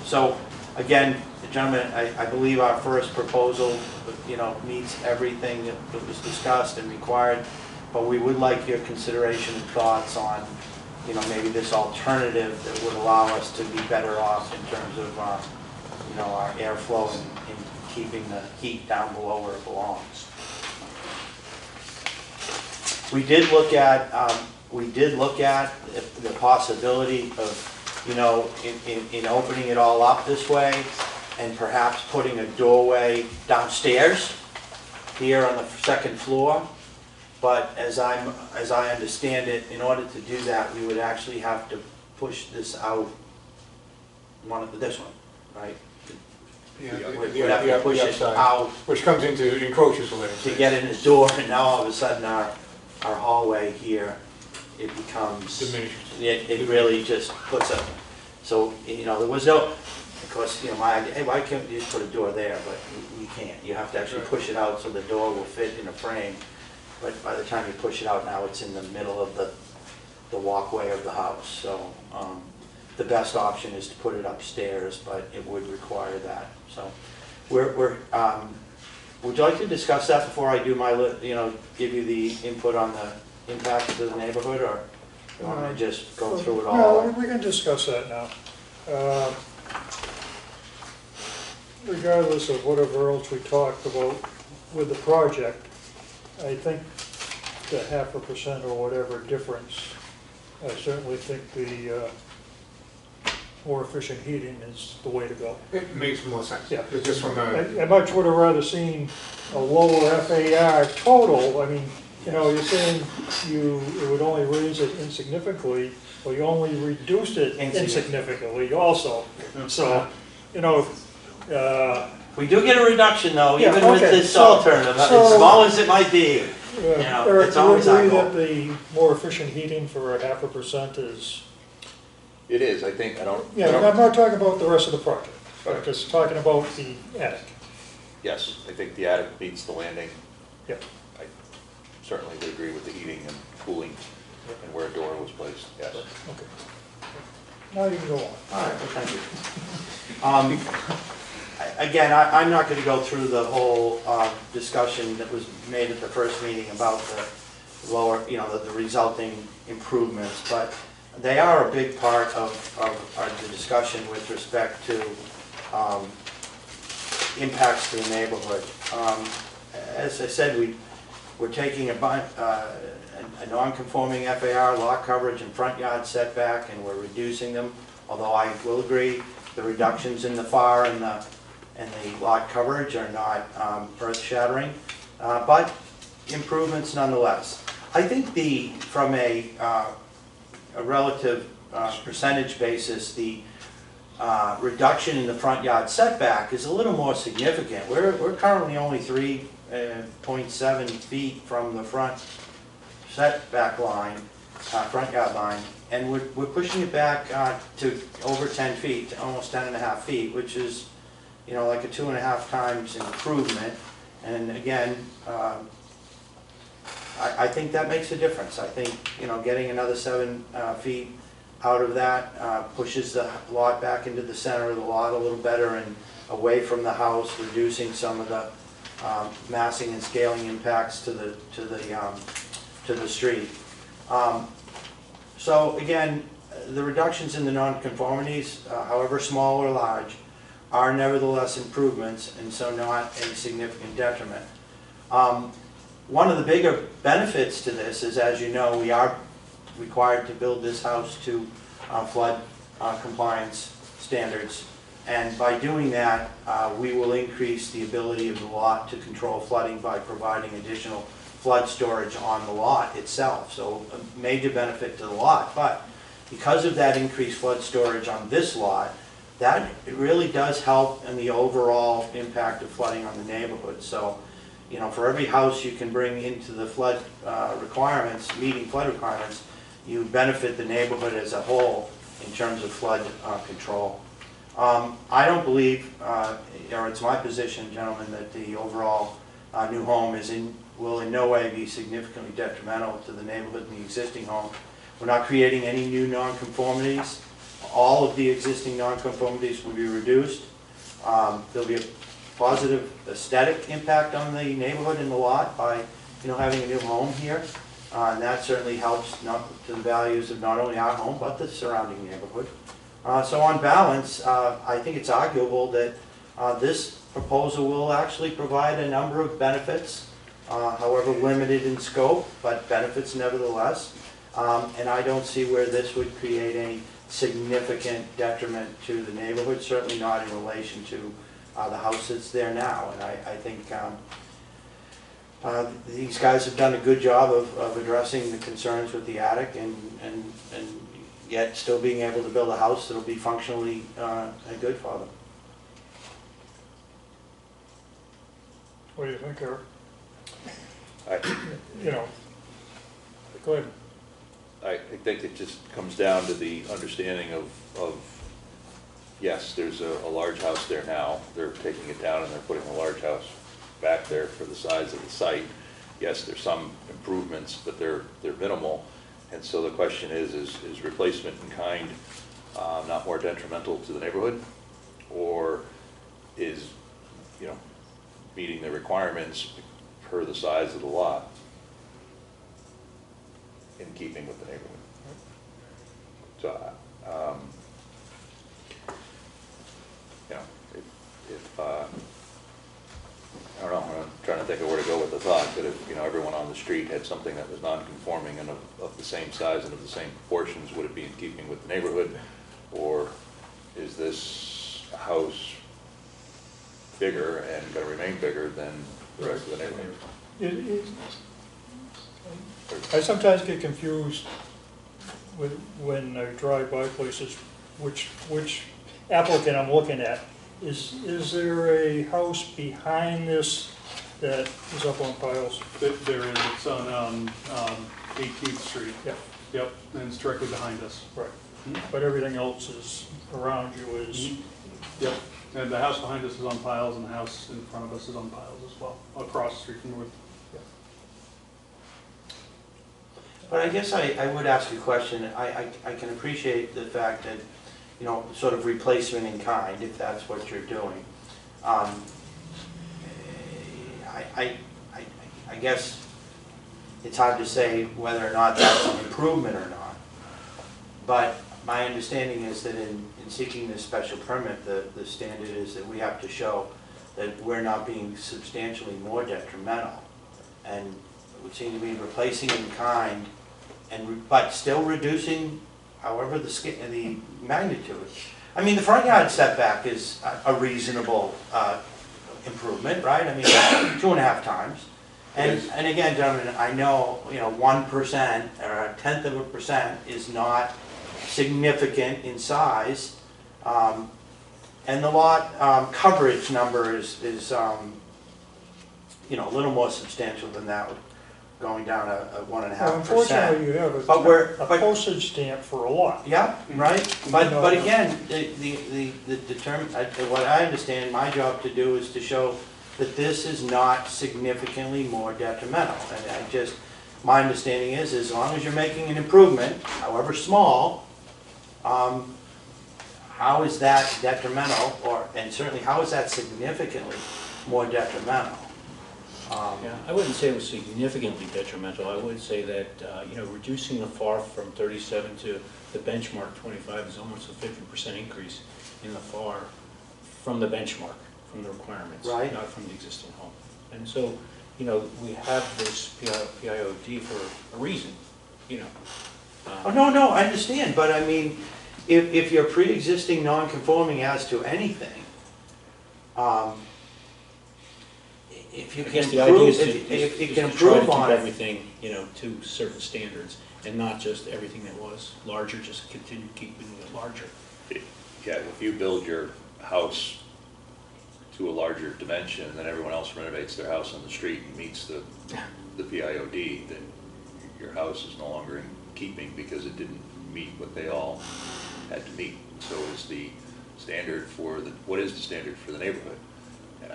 So again, gentlemen, I believe our first proposal meets everything that was discussed and required, but we would like your consideration and thoughts on maybe this alternative that would allow us to be better off in terms of our airflow and keeping the heat down below where it belongs. We did look at the possibility of in opening it all up this way and perhaps putting a doorway downstairs here on the second floor. But as I understand it, in order to do that, we would actually have to push this out, this one, right? Yeah, We'd have to push it out which comes into encroaches a little. to get in the door, and now all of a sudden our hallway here, it becomes Diminishes. it really just puts a, so there was no, of course, my idea, hey, why can't you just put a door there? But you can't. You have to actually push it out so the door will fit in a frame. But by the time you push it out, now it's in the middle of the walkway of the house. So the best option is to put it upstairs, but it would require that. So would you like to discuss that before I do my, give you the input on the impact to the neighborhood, or you want me to just go through it all? No, we can discuss that now. Regardless of whatever else we talked about with the project, I think the 0.5% or whatever difference, I certainly think the more efficient heating is the way to go. It makes more sense. Yeah. It's just from a, I much would have rather seen a lower FAR total. I mean, you know, you're saying it would only raise it insignificantly, well, you only reduced it insignificantly also. So, you know, We do get a reduction though, Yeah, even with okay, this so- alternative, as so- small as it might be. know, Eric, it's do you always our agree goal. that the more efficient heating for a 0.5% is, It is, I think, I don't. yeah, I'm not talking about the rest of the project, Right. I'm just talking about the attic. Yes, I think the attic meets the landing. Yep. I certainly would agree with the heating and cooling and where a door was placed, yes. Okay. Now you can go on. All right, well, thank you. Again, I'm not going to go through the whole discussion that was made at the first meeting about the lower, you know, the resulting improvements, but they are a big part of the discussion with respect to impacts to the neighborhood. As I said, we're taking a non-conforming FAR lot coverage and front yard setback, and we're reducing them, although I will agree the reductions in the FAR and the lot coverage are not earth-shattering, but improvements nonetheless. I think from a relative percentage basis, the reduction in the front yard setback is a little more significant. We're currently only 3.7 feet from the front setback line, front yard line, and we're pushing it back to over 10 feet, to almost 10.5 feet, which is, you know, like a 2.5 times improvement. And again, I think that makes a difference. I think, you know, getting another 7 feet out of that pushes the lot back into the center of the lot a little better and away from the house, reducing some of the massing and scaling impacts to the street. So again, the reductions in the nonconformities, however small or large, are nevertheless improvements, and so not a significant detriment. One of the bigger benefits to this is, as you know, we are required to build this house to flood compliance standards, and by doing that, we will increase the ability of the lot to control flooding by providing additional flood storage on the lot itself. So a major benefit to the lot, but because of that increased flood storage on this lot, that it really does help in the overall impact of flooding on the neighborhood. So, you know, for every house you can bring into the flood requirements, meeting flood requirements, you benefit the neighborhood as a whole in terms of flood control. I don't believe, or it's my position, gentlemen, that the overall new home will in no way be significantly detrimental to the neighborhood in the existing home. We're not creating any new nonconformities. All of the existing nonconformities will be reduced. There'll be a positive aesthetic impact on the neighborhood and the lot by, you know, having a new home here. And that certainly helps to the values of not only our home, but the surrounding neighborhood. So on balance, I think it's arguable that this proposal will actually provide a number of benefits, however limited in scope, but benefits nevertheless. And I don't see where this would create any significant detriment to the neighborhood, certainly not in relation to the house that's there now. And I think these guys have done a good job of addressing the concerns with the attic and yet still being able to build a house that'll be functionally good for them. What do you think, Eric? I You know, go ahead. I think it just comes down to the understanding of yes, there's a large house there now. They're taking it down and they're putting a large house back there for the size of the site. Yes, there's some improvements, but they're minimal. And so the question is replacement in kind not more detrimental to the neighborhood, or is, you know, meeting the requirements per the size of the lot in keeping with the neighborhood? So, you know, if I don't know, I'm trying to think of where to go with the thought, but if, you know, everyone on the street had something that was non-conforming and of the same size and of the same proportions, would it be in keeping with the neighborhood? Or is this house bigger and gonna remain bigger than the rest of the neighborhood? I sometimes get confused when I drive by places, which applicant I'm looking at. Is there a house behind this that is up on piles? There is, it's on 18th Street. Yep. Yep, and it's directly behind us. Right. But everything else is around you is, Yep, and the house behind us is on piles, and the house in front of us is on piles as well, across the street from north. But I guess I would ask a question. I can appreciate the fact that, you know, sort of replacement in kind, if that's what you're doing. I guess it's hard to say whether or not that's an improvement or not. But my understanding is that in seeking this special permit, the standard is that we have to show that we're not being substantially more detrimental. And it would seem to be replacing in kind, but still reducing, however, the magnitude. I mean, the front yard setback is a reasonable improvement, right? I mean, 2.5 times. And again, gentlemen, I know, 1% or 0.1% is not significant in size. And the lot coverage number is a little more substantial than that, going down a 1.5%. well, unfortunately, you have a postage stamp for a lot. Yeah, right. But again, what I understand, my job to do is to show that this is not significantly more detrimental. And my understanding is, as long as you're making an improvement, however small, how is that detrimental, and certainly how is that significantly more detrimental? Yeah, I wouldn't say it was significantly detrimental. I would say that, reducing the FAR from 37 to the benchmark 25 is almost a 50% increase in the FAR from the benchmark, from the requirements, Right. not from the existing home. And so, we have this PIOD for a reason, Oh, no, I understand, but I mean, if you're pre-existing non-conforming as to anything, if you I can guess the idea improve, is if you to can try to improve keep on it. everything, to certain standards, and not just everything that was larger, just continue keeping it larger. Yeah, if you build your house to a larger dimension, and then everyone else renovates their house on the street and meets the PIOD, then your house is no longer in keeping because it didn't meet what they all had to meet. So is the standard for what is the standard for the neighborhood? And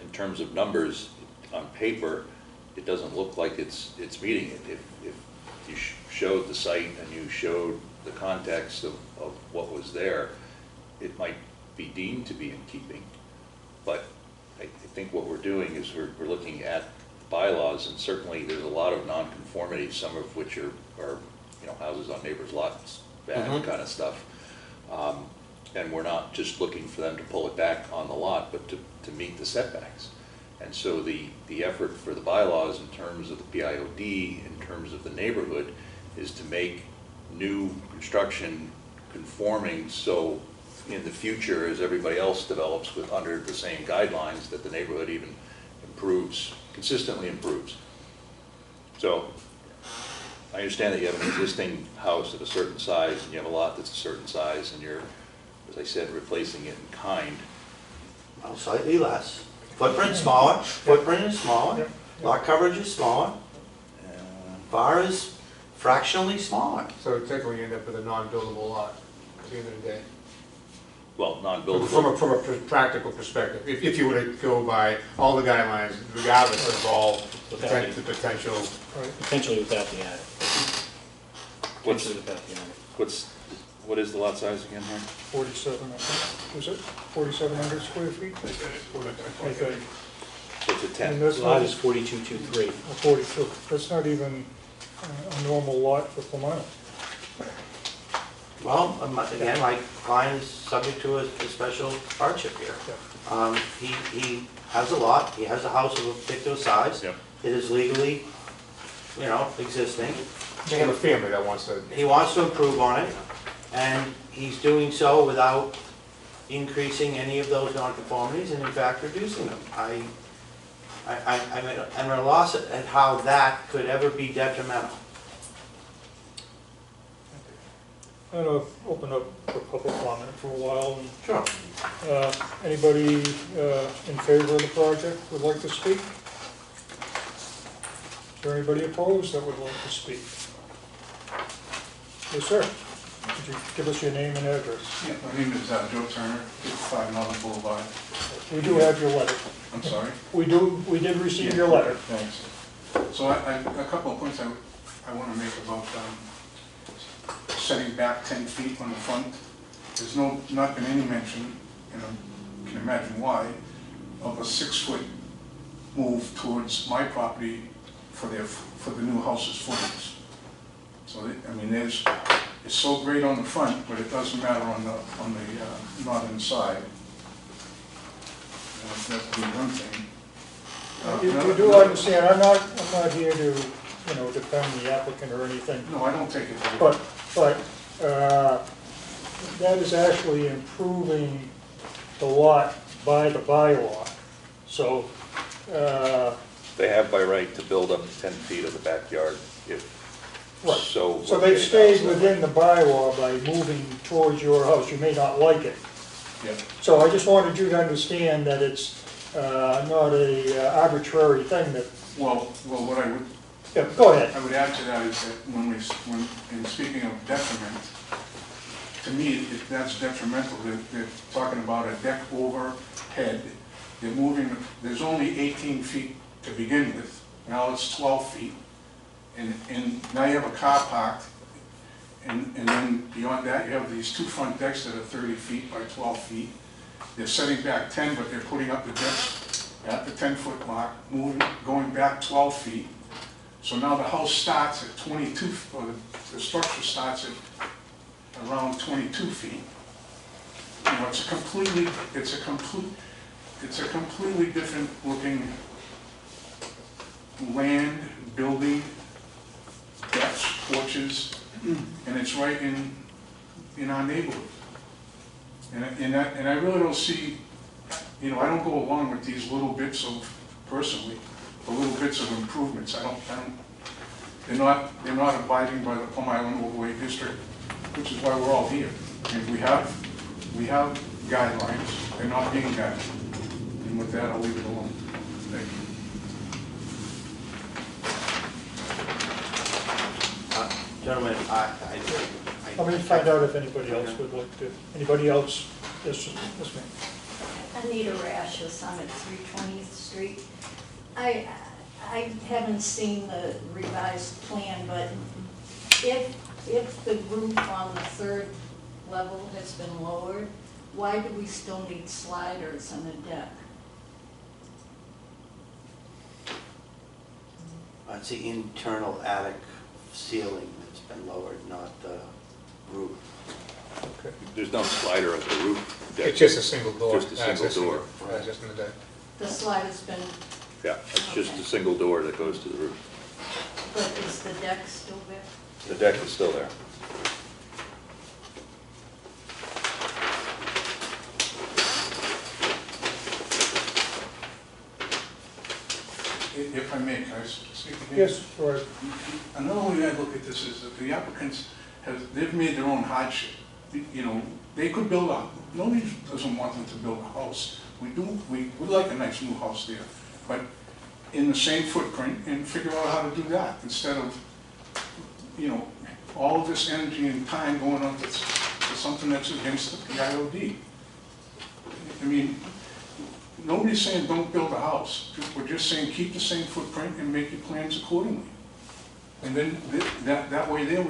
in terms of numbers, on paper, it doesn't look like it's meeting it. If you showed the site and you showed the context of what was there, it might be deemed to be in keeping. But I think what we're doing is we're looking at bylaws, and certainly there's a lot of nonconformities, some of which are houses on neighbors' lots, bad kind of stuff. And we're not just looking for them to pull it back on the lot, but to meet the setbacks. And so the effort for the bylaws in terms of the PIOD, in terms of the neighborhood, is to make new construction conforming, so in the future, as everybody else develops under the same guidelines, that the neighborhood even improves, consistently improves. So I understand that you have an existing house of a certain size, and you have a lot that's a certain size, and you're, as I said, replacing it in kind. Well, slightly less. Footprint is smaller, Yep. lot coverage is smaller, FAR is fractionally smaller. So technically you end up with a non-buildable lot at the end of the day. Well, non-buildable. From a practical perspective, if you were to go by all the guidelines, regardless of all the potential. Right. Potentially without the attic. What's- Potentially without the attic. What is the lot size again here? 47, I think. Was it 4,700 square feet? I think. So it's a And 10. that's The lot not, is 4223. 42, that's not even a normal lot for Plymouth. Well, again, my client is subject to a special hardship here. He has a lot, he has a house of a particular size. Yep. It is legally, existing. They have a family that wants to. He wants to improve on it. And he's doing so without increasing any of those nonconformities, and in fact reducing them. I'm at a loss at how that could ever be detrimental. I'm going to open up for public comment for a while. Sure. Anybody in favor of the project would like to speak? Is there anybody opposed that would like to speak? Yes, sir. Could you give us your name and address? Yeah, my name is Joe Turner, 55 Northern Boulevard. We do have your letter. I'm sorry? We did receive your letter. Thanks. So a couple of points I want to make about setting back 10 feet on the front. There's not been any mention, and I can imagine why, of a 6-foot move towards my property for the new house's footings. So, I mean, it's so great on the front, but it doesn't matter on the northern side. That's the one thing. You do understand, I'm not here to, defend the applicant or anything. No, I don't take it. But that is actually improving the lot by the bylaw. So, They have by right to build up to 10 feet of the backyard if right. so. So they've stayed within the bylaw by moving towards your house. You may not like it. Yeah. So I just wanted you to understand that it's not a arbitrary thing that, Well, what I would yeah, go ahead. I would add to that is that when in speaking of detriment, to me, that's detrimental. They're talking about a deck overhead. They're moving, there's only 18 feet to begin with. Now it's 12 feet. And now you have a car parked. And then beyond that, you have these 2 front decks that are 30 feet by 12 feet. They're setting back 10, but they're putting up the decks at the 10-foot mark, going back 12 feet. So now the house starts at 22, or the structure starts at around 22 feet. You know, it's a completely different looking land, building, decks, porches, and it's right in our neighborhood. And I really don't see, I don't go along with these little bits of, personally, the little bits of improvements. They're not abiding by the Plum Island Overlay District, which is why we're all here. And we have guidelines, they're not being met. And with that, I'll leave it alone. Thank you. Gentlemen, Let me find out if anybody else would like to, anybody else? Yes, ma'am. Anita Rashes, I'm at 320th Street. I haven't seen the revised plan, but if the roof on the 3rd level has been lowered, why do we still need sliders on the deck? It's the internal attic ceiling that's been lowered, not the roof. Okay. There's no slider at the roof deck. It's just a single door. Just a single door. Just in the deck. The slide has been, Yeah, it's just a single door that goes to the roof. but is the deck still there? The deck is still there. If I may, can I speak again? Yes, go ahead. Another way I look at this is that the applicants they've made their own hardship. They could build nobody doesn't want them to build a house. We would like a nice new house there, but in the same footprint, and figure out how to do that instead of, all of this energy and time going on to something that's against the PIOD. I mean, nobody's saying don't build a house. We're just saying keep the same footprint and make your plans accordingly. And then that way there,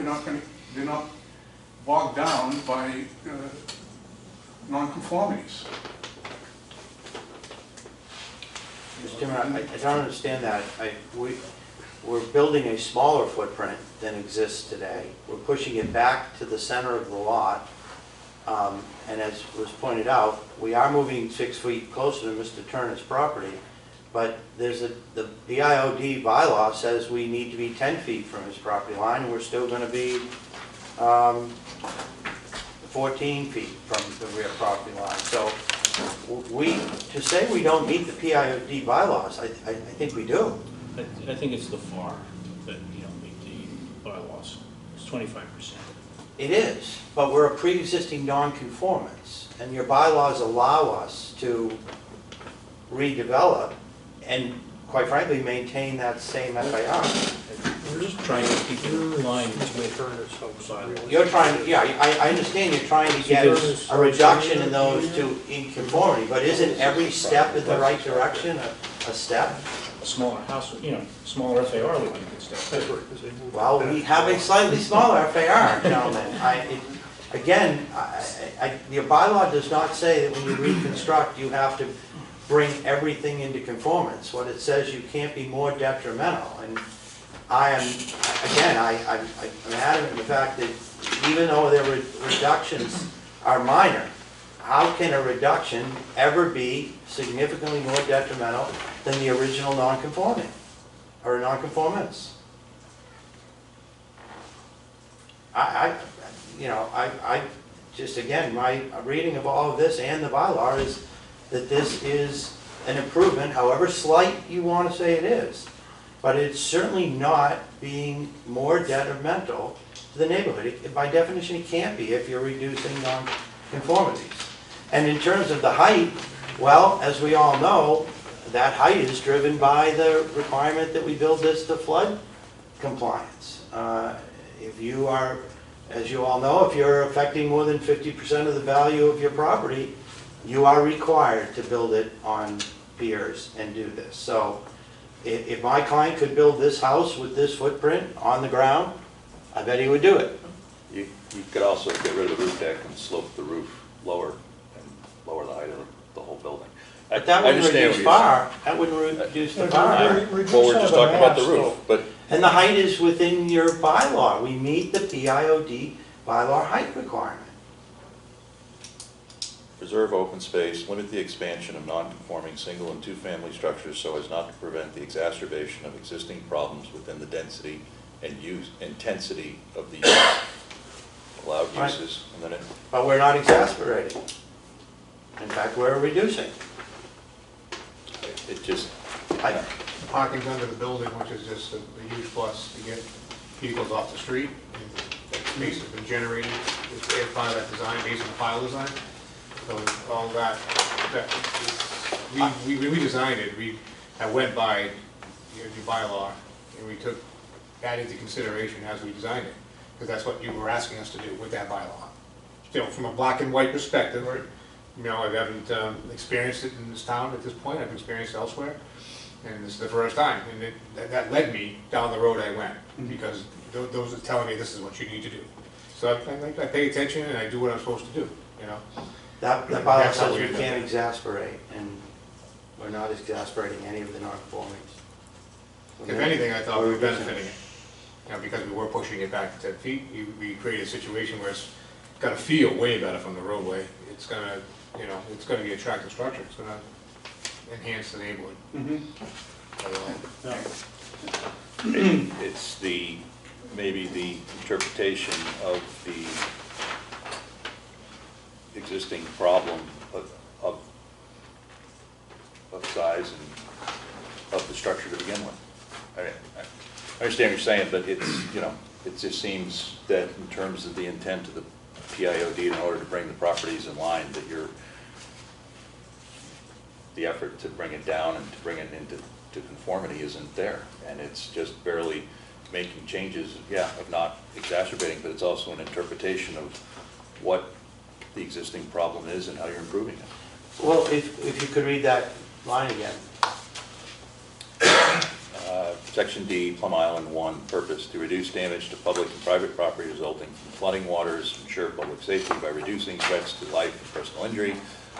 they're not bogged down by nonconformities. Mr. Chairman, I don't understand that. We're building a smaller footprint than exists today. We're pushing it back to the center of the lot. And as was pointed out, we are moving 6 feet closer to Mr. Turner's property, but the BIOD bylaw says we need to be 10 feet from his property line, and we're still going to be 14 feet from the rear property line. So to say we don't meet the PIOD bylaws, I think we do. I think it's the FAR that you don't meet the bylaws. It's 25%. It is, but we're a pre-existing non-conformance, and your bylaws allow us to redevelop and, quite frankly, maintain that same FAR. We're just trying to keep in line with bylaws. You're trying to, yeah, I understand you're trying to get a reduction in those to in conformity, but isn't every step in the right direction a step? A smaller house, smaller FAR would be a good step. Well, we have a slightly smaller FAR, gentlemen. Again, your bylaw does not say that when you reconstruct, you have to bring everything into conformance. What it says, you can't be more detrimental. And I'm adamant in the fact that even though their reductions are minor, how can a reduction ever be significantly more detrimental than the original non-conforming or non-conformance? I just, again, my reading of all of this and the bylaw is that this is an improvement, however slight you want to say it is. But it's certainly not being more detrimental to the neighborhood. By definition, it can't be if you're reducing non-conformities. And in terms of the height, well, as we all know, that height is driven by the requirement that we build this to flood compliance. If you are, as you all know, if you're affecting more than 50% of the value of your property, you are required to build it on piers and do this. So if my client could build this house with this footprint on the ground, I bet he would do it. You could also get rid of the roof deck and slope the roof lower and lower the height of the whole building. But that wouldn't reduce FAR. That wouldn't reduce the FAR. Well, we're just talking about the roof, but. And the height is within your bylaw. We meet the PIOD bylaw height requirement. Preserve open space, limit the expansion of non-conforming single and two-family structures so as not to prevent the exacerbation of existing problems within the density and intensity of the use. Allowed uses, and then it. But we're not exacerbating. In fact, we're reducing. It just. Parking's under the building, which is just a huge plus to get vehicles off the street. And that space has been generated as part of that design, based on the file design. So all that we redesigned it. I went by your bylaw, and we took that into consideration as we designed it, because that's what you were asking us to do with that bylaw. Still, from a black and white perspective, I haven't experienced it in this town at this point. I've experienced it elsewhere, and this is the first time. And that led me down the road I went, because those are telling me this is what you need to do. So I pay attention and I do what I'm supposed to do. That bylaw says you can't exasperate, and we're not exasperating any of the non-conformings. If anything, I thought we were benefiting it. Because we were pushing it back to 10 feet, we created a situation where it's got to feel way better from the roadway. It's gonna, it's gonna be an attractive structure. It's gonna enhance the neighborhood. It's maybe the interpretation of the existing problem of size and of the structure to begin with. I understand what you're saying, but it's, it just seems that in terms of the intent of the PIOD, in order to bring the properties in line, that the effort to bring it down and to bring it into conformity isn't there. And it's just barely making changes, of not exacerbating, but it's also an interpretation of what the existing problem is and how you're improving it. Well, if you could read that line again. Section D, Plum Island 1, purpose, to reduce damage to public and private property resulting from flooding waters, ensure public safety by reducing threats to life and personal injury,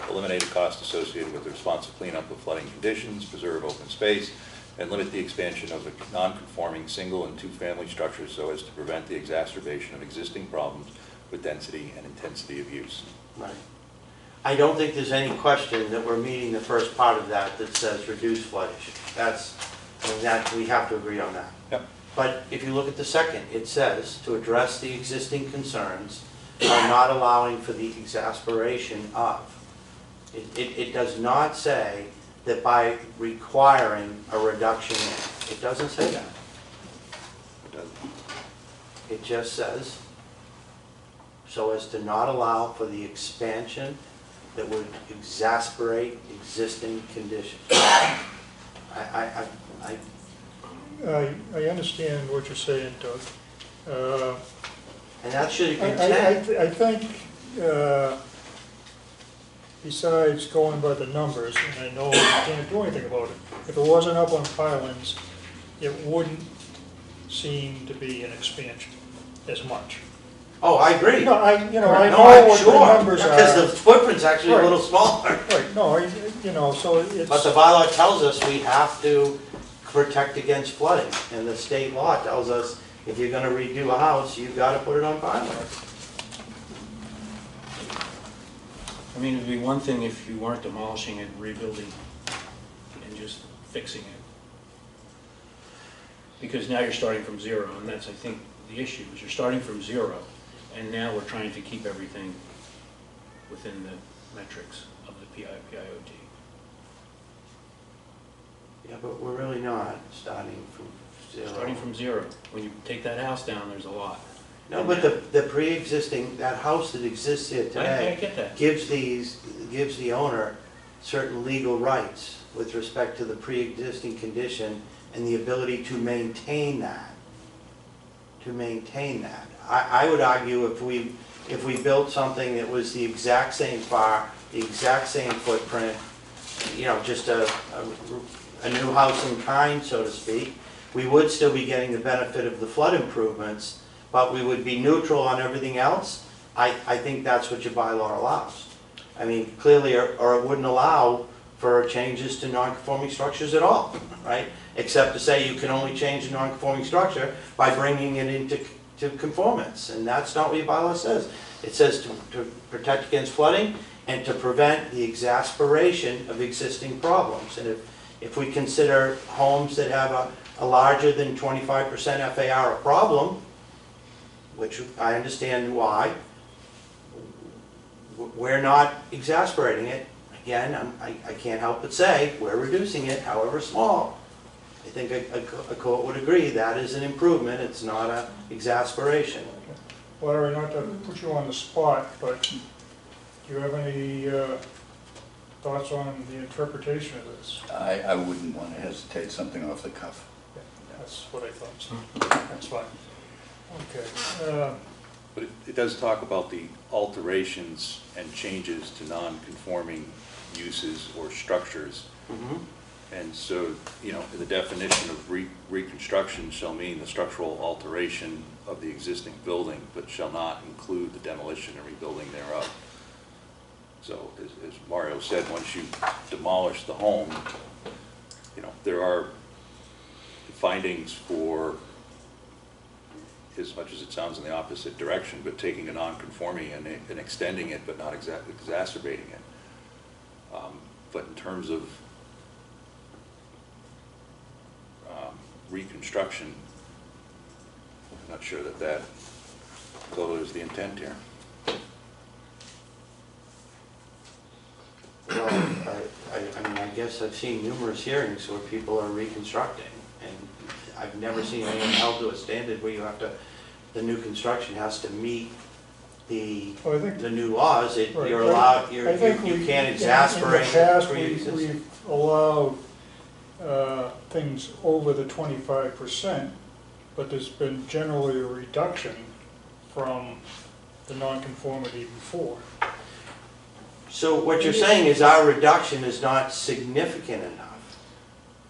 eliminate the cost associated with the responsive cleanup of flooding conditions, preserve open space, and limit the expansion of the non-conforming single and two-family structures so as to prevent the exacerbation of existing problems with density and intensity of use. Right. I don't think there's any question that we're meeting the first part of that says reduce flood issue. We have to agree on that. Yep. But if you look at the second, it says to address the existing concerns are not allowing for the exasperation of. It does not say that by requiring a reduction, it doesn't say that. It just says, so as to not allow for the expansion that would exasperate existing conditions. I I understand what you're saying, Doug. and that should I intent. think, besides going by the numbers, and I know we can't do anything about it, if it wasn't up on pilings, it wouldn't seem to be an expansion as much. Oh, I agree. You know, I No, know I'm what the sure, numbers are. because the footprint's actually a Right. little smaller. Right, no, you know, so it's. But the bylaw tells us we have to protect against flooding, and the state law tells us if you're gonna redo a house, you've gotta put it on piling. I mean, it'd be one thing if you weren't demolishing it, rebuilding, and just fixing it. Because now you're starting from zero, and that's, I think, the issue, is you're starting from zero, and now we're trying to keep everything within the metrics of the PIOT. Yeah, but we're really not starting from zero. Starting from zero. When you take that house down, there's a lot. No, but the pre-existing, that house that exists here I today get that. gives the owner certain legal rights with respect to the pre-existing condition and the ability to maintain that. I would argue if we built something that was the exact same FAR, the exact same footprint, you know, just a new house in kind, so to speak, we would still be getting the benefit of the flood improvements, but we would be neutral on everything else. I think that's what your bylaw allows. I mean, clearly, or it wouldn't allow for changes to non-conforming structures at all, right? Except to say you can only change a non-conforming structure by bringing it into conformance, and that's not what your bylaw says. It says to protect against flooding and to prevent the exasperation of existing problems. And if we consider homes that have a larger than 25% FAR a problem, which I understand why, we're not exasperating it. Again, I can't help but say, we're reducing it, however small. I think a court would agree that is an improvement, it's not an exasperation. Larry, not to put you on the spot, but do you have any thoughts on the interpretation of this? I wouldn't want to hesitate something off the cuff. Yeah, that's what I thought, so that's fine. Okay. But it does talk about the alterations and changes to non-conforming uses or structures. Mm-hmm. And so, you know, the definition of reconstruction shall mean the structural alteration of the existing building, but shall not include the demolition and rebuilding thereof. So, as Mario said, once you demolish the home, you know, there are findings for, as much as it sounds in the opposite direction, but taking a non-conforming and extending it, but not exacerbating it. But in terms of reconstruction, I'm not sure that is the intent here. Well, I mean, I guess I've seen numerous hearings where people are reconstructing, and I've never seen anyone held to a standard where you have to, the new construction has to meet the new laws. Right. You're allowed, you I think can't exasperate. In the past, pre-existing. we've allowed things over the 25%, but there's been generally a reduction from the nonconformity before. So what you're saying is our reduction is not significant enough.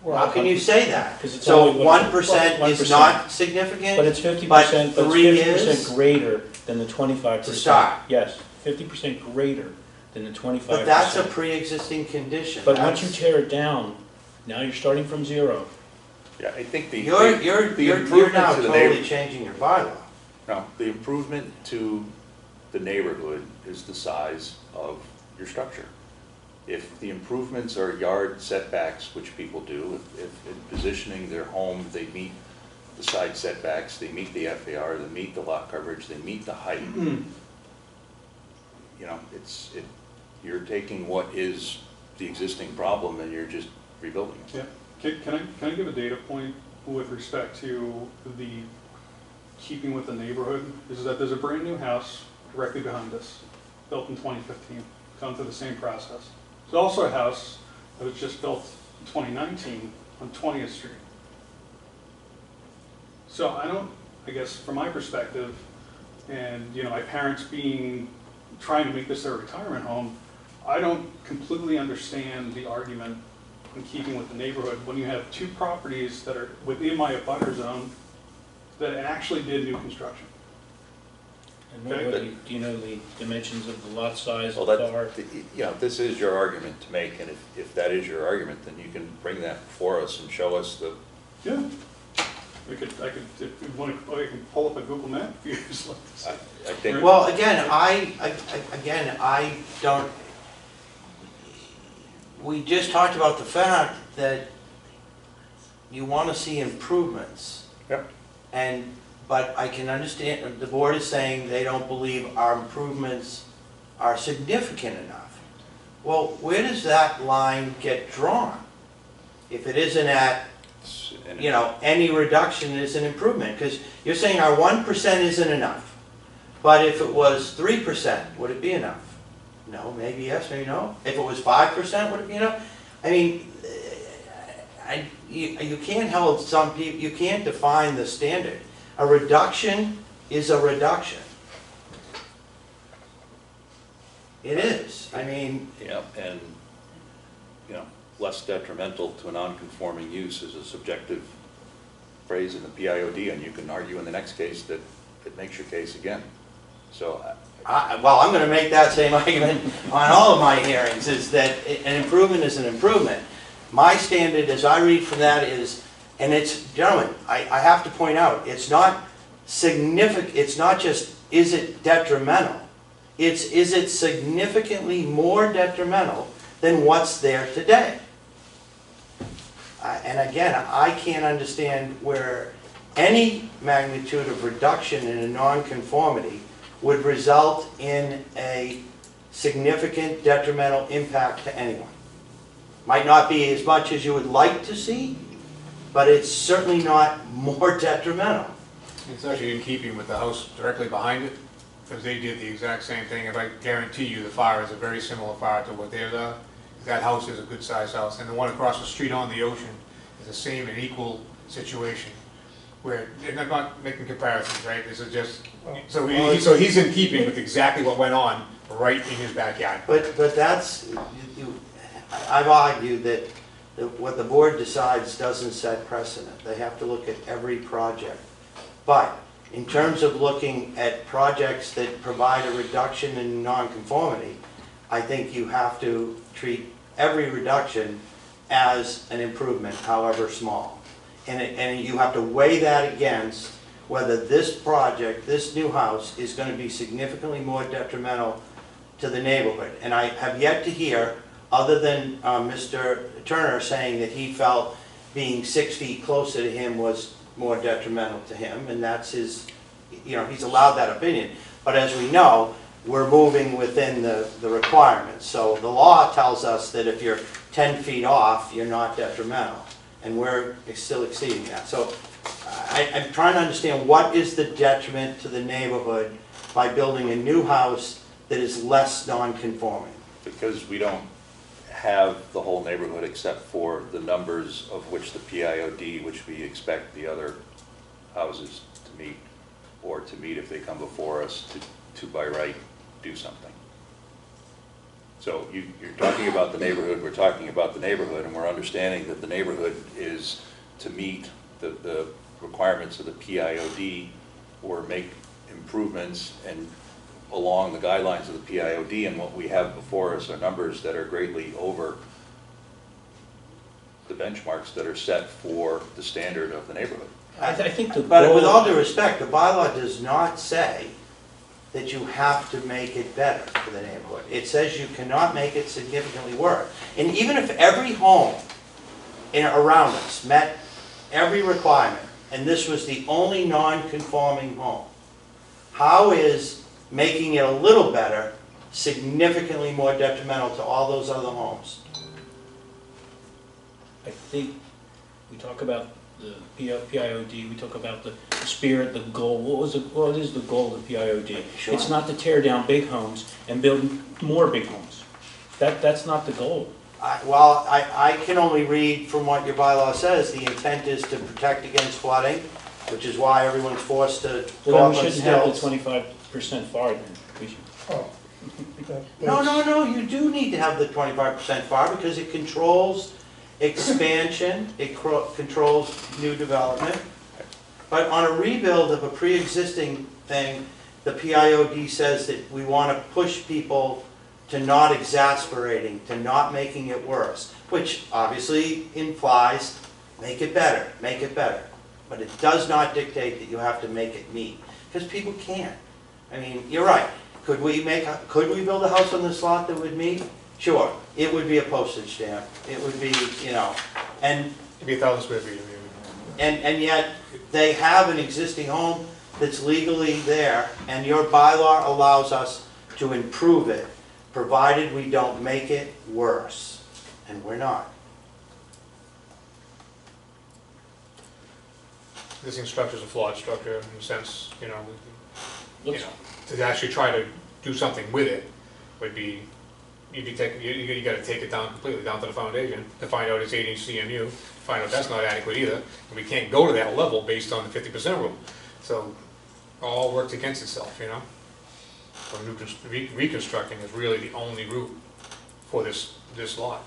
Well, How can you say that? 'Cause it's So only 1% is 1%. not significant? But it's 50%, but three it's 50% is? greater than the 25%. To start. Yes, 50% greater than the 25%. But that's a pre-existing condition. But once you That's- tear it down, now you're starting from zero. Yeah, I think the You're improvement now to the totally changing your bylaw. No, the improvement to the neighborhood is the size of your structure. If the improvements are yard setbacks, which people do, if in positioning their home, they meet the side setbacks, they meet the FAR, they meet the lot coverage, they meet the height, you know, you're taking what is the existing problem and you're just rebuilding it. Yeah. Can I give a data point with respect to the keeping with the neighborhood? Is that there's a brand new house directly behind us, built in 2015, gone through the same process. There's also a house that was just built in 2019 on 20th Street. So I guess from my perspective, and you know, my parents trying to make this their retirement home, I don't completely understand the argument in keeping with the neighborhood when you have two properties that are within my abutter zone that actually did new construction. And do you know the dimensions of the lot size, Well, the car? you know, this is your argument to make, and if that is your argument, then you can bring that before us and show us the. Yeah. I could, if you want to, I can pull up a Google map if you just like to see. I think. Well, again, I don't, we just talked about the fact that you want to see improvements. Yep. But I can understand, the board is saying they don't believe our improvements are significant enough. Well, where does that line get drawn? If it isn't at, you know, any reduction is an improvement, because you're saying our 1% isn't enough. But if it was 3%, would it be enough? No, maybe yes, maybe no. If it was 5%, would it be enough? I mean, you can't hold some people, you can't define the standard. A reduction is a reduction. It is. I mean. Yeah, and, you know, less detrimental to a non-conforming use is a subjective phrase in the PIOD, and you can argue in the next case that it makes your case again. So. Well, I'm going to make that same argument on all of my hearings, is that an improvement is an improvement. My standard, as I read from that, is, and it's, gentlemen, I have to point out, it's not significant, it's not just, is it detrimental? It's, is it significantly more detrimental than what's there today? And again, I can't understand where any magnitude of reduction in a nonconformity would result in a significant detrimental impact to anyone. Might not be as much as you would like to see, but it's certainly not more detrimental. It's actually in keeping with the house directly behind it, because they did the exact same thing. If I guarantee you the fire is a very similar fire to what theirs are. That house is a good sized house, and the one across the street on the ocean is the same and equal situation. Where, and I'm not making comparisons, right? This is just, so he's in keeping with exactly what went on right in his backyard. But that's, I've argued that what the board decides doesn't set precedent. They have to look at every project. But in terms of looking at projects that provide a reduction in nonconformity, I think you have to treat every reduction as an improvement, however small. And you have to weigh that against whether this project, this new house, is going to be significantly more detrimental to the neighborhood. And I have yet to hear, other than Mr. Turner saying that he felt being 6 feet closer to him was more detrimental to him, and that's his, you know, he's allowed that opinion. But as we know, we're moving within the requirements. So the law tells us that if you're 10 feet off, you're not detrimental. And we're still exceeding that. So I'm trying to understand what is the detriment to the neighborhood by building a new house that is less non-conforming? Because we don't have the whole neighborhood except for the numbers of which the PIOD, which we expect the other houses to meet, or to meet if they come before us to by right do something. So you're talking about the neighborhood, we're talking about the neighborhood, and we're understanding that the neighborhood is to meet the requirements of the PIOD or make improvements and along the guidelines of the PIOD, and what we have before us are numbers that are greatly over the benchmarks that are set for the standard of the neighborhood. I think the But goal, with all due respect, the bylaw does not say that you have to make it better for the neighborhood. It says you cannot make it significantly worse. And even if every home around us met every requirement, and this was the only non-conforming home, how is making it a little better significantly more detrimental to all those other homes. I think we talk about the PIOD, we talk about the spirit, the goal. What is the goal of the PIOD? Sure. It's not to tear down big homes and build more big homes. That's not the goal. I can only read from what your bylaw says. The intent is to protect against flooding, which is why everyone's forced to go Well, up then on we shouldn't have the stilts. 25% FAR then. We should. Oh. No, you do need to have the 25% FAR because it controls expansion, it controls new development. But on a rebuild of a pre-existing thing, the PIOD says that we want to push people to not exasperating, to not making it worse, which obviously implies make it better, make it better. But it does not dictate that you have to make it meet, because people can't. I mean, you're right. Could we build a house on this lot that would meet? Sure. It would be a postage stamp. It would be, and It'd be 1,000 square feet. and yet they have an existing home that's legally there, and your bylaw allows us to improve it, provided we don't make it worse, and we're not. Existing structure's a flawed structure in the sense, Looks- to actually try to do something with it would be, you gotta take it down completely, down to the foundation, to find out it's 8-inch CMU, find out that's not adequate either, and we can't go to that level based on the 50% rule. So, all works against itself, So reconstructing is really the only route for this lot.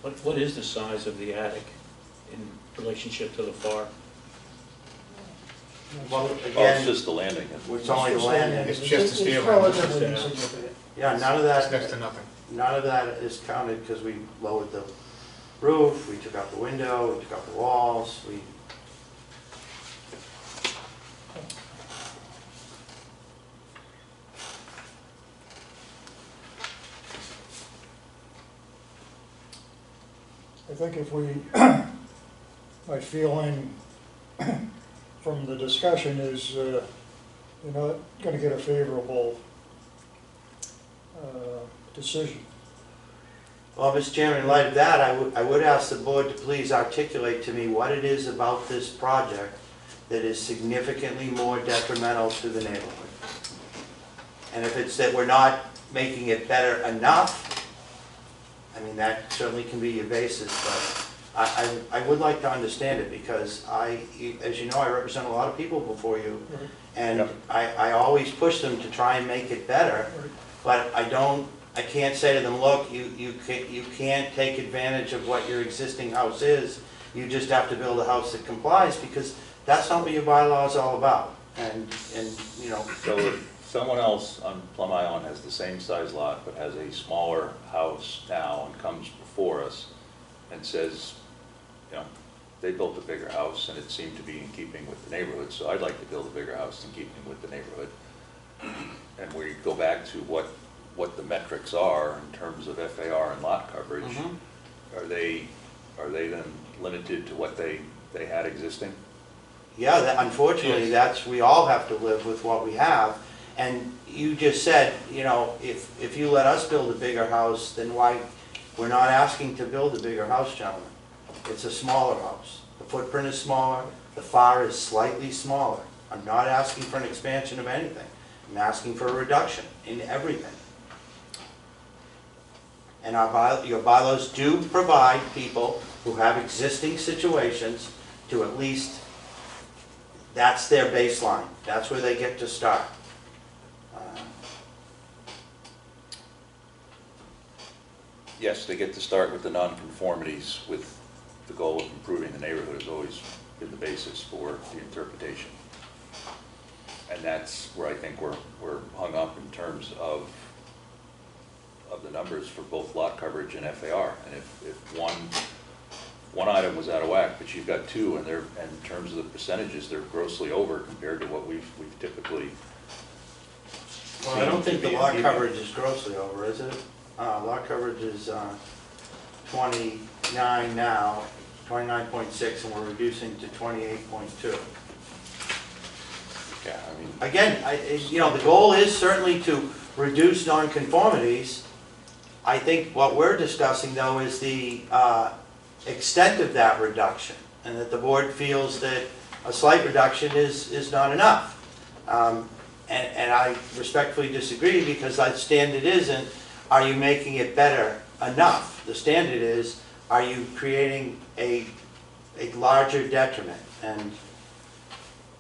What is the size of the attic in relationship to the FAR? Well, Oh, it's again, just the landing. it's only the landing. It's just a stairway. relatively insignificant. Yeah, none of It's that. next to nothing. None of that is counted because we lowered the roof, we took out the window, we took out the walls, I think if we, my feeling from the discussion is you're not going to get a favorable decision. Well, Mr. Chairman, in light of that, I would ask the board to please articulate to me what it is about this project that is significantly more detrimental to the neighborhood. And if it's that we're not making it better enough, I mean, that certainly can be your basis, but I would like to understand it because as you know, I represent a lot of people before you, and Yep. I always push them to try and make it better, but I can't say to them, look, you can't take advantage of what your existing house is, you just have to build a house that complies, because that's not what your bylaw is all about, and So if someone else on Plum Island has the same size lot, but has a smaller house now and comes before us and says, they built a bigger house and it seemed to be in keeping with the neighborhood, so I'd like to build a bigger house in keeping with the neighborhood. And we go back to what the metrics are in terms of FAR and lot coverage. Mhm. Are they then limited to what they had existing? yeah, unfortunately, we all have to live with what we have. And you just said, if you let us build a bigger house, then why, we're not asking to build a bigger house, gentlemen. It's a smaller house. The footprint is smaller, the FAR is slightly smaller. I'm not asking for an expansion of anything. I'm asking for a reduction in everything. And your bylaws do provide people who have existing situations to at least, that's their baseline. That's where they get to start. Yes, they get to start with the nonconformities, with the goal of improving the neighborhood has always been the basis for the interpretation. And that's where I think we're hung up in terms of the numbers for both lot coverage and FAR. And if one item was out of whack, but you've got two, and in terms of the percentages, they're grossly over compared to what we've typically Well, I don't think the lot coverage is grossly over, is it? Lot coverage is 29 now, 29.6, and we're reducing to 28.2. Yeah, I mean, Again, the goal is certainly to reduce nonconformities. I think what we're discussing, though, is the extent of that reduction, and that the board feels that a slight reduction is not enough. And I respectfully disagree, because that standard isn't, are you making it better enough? The standard is, are you creating a larger detriment? And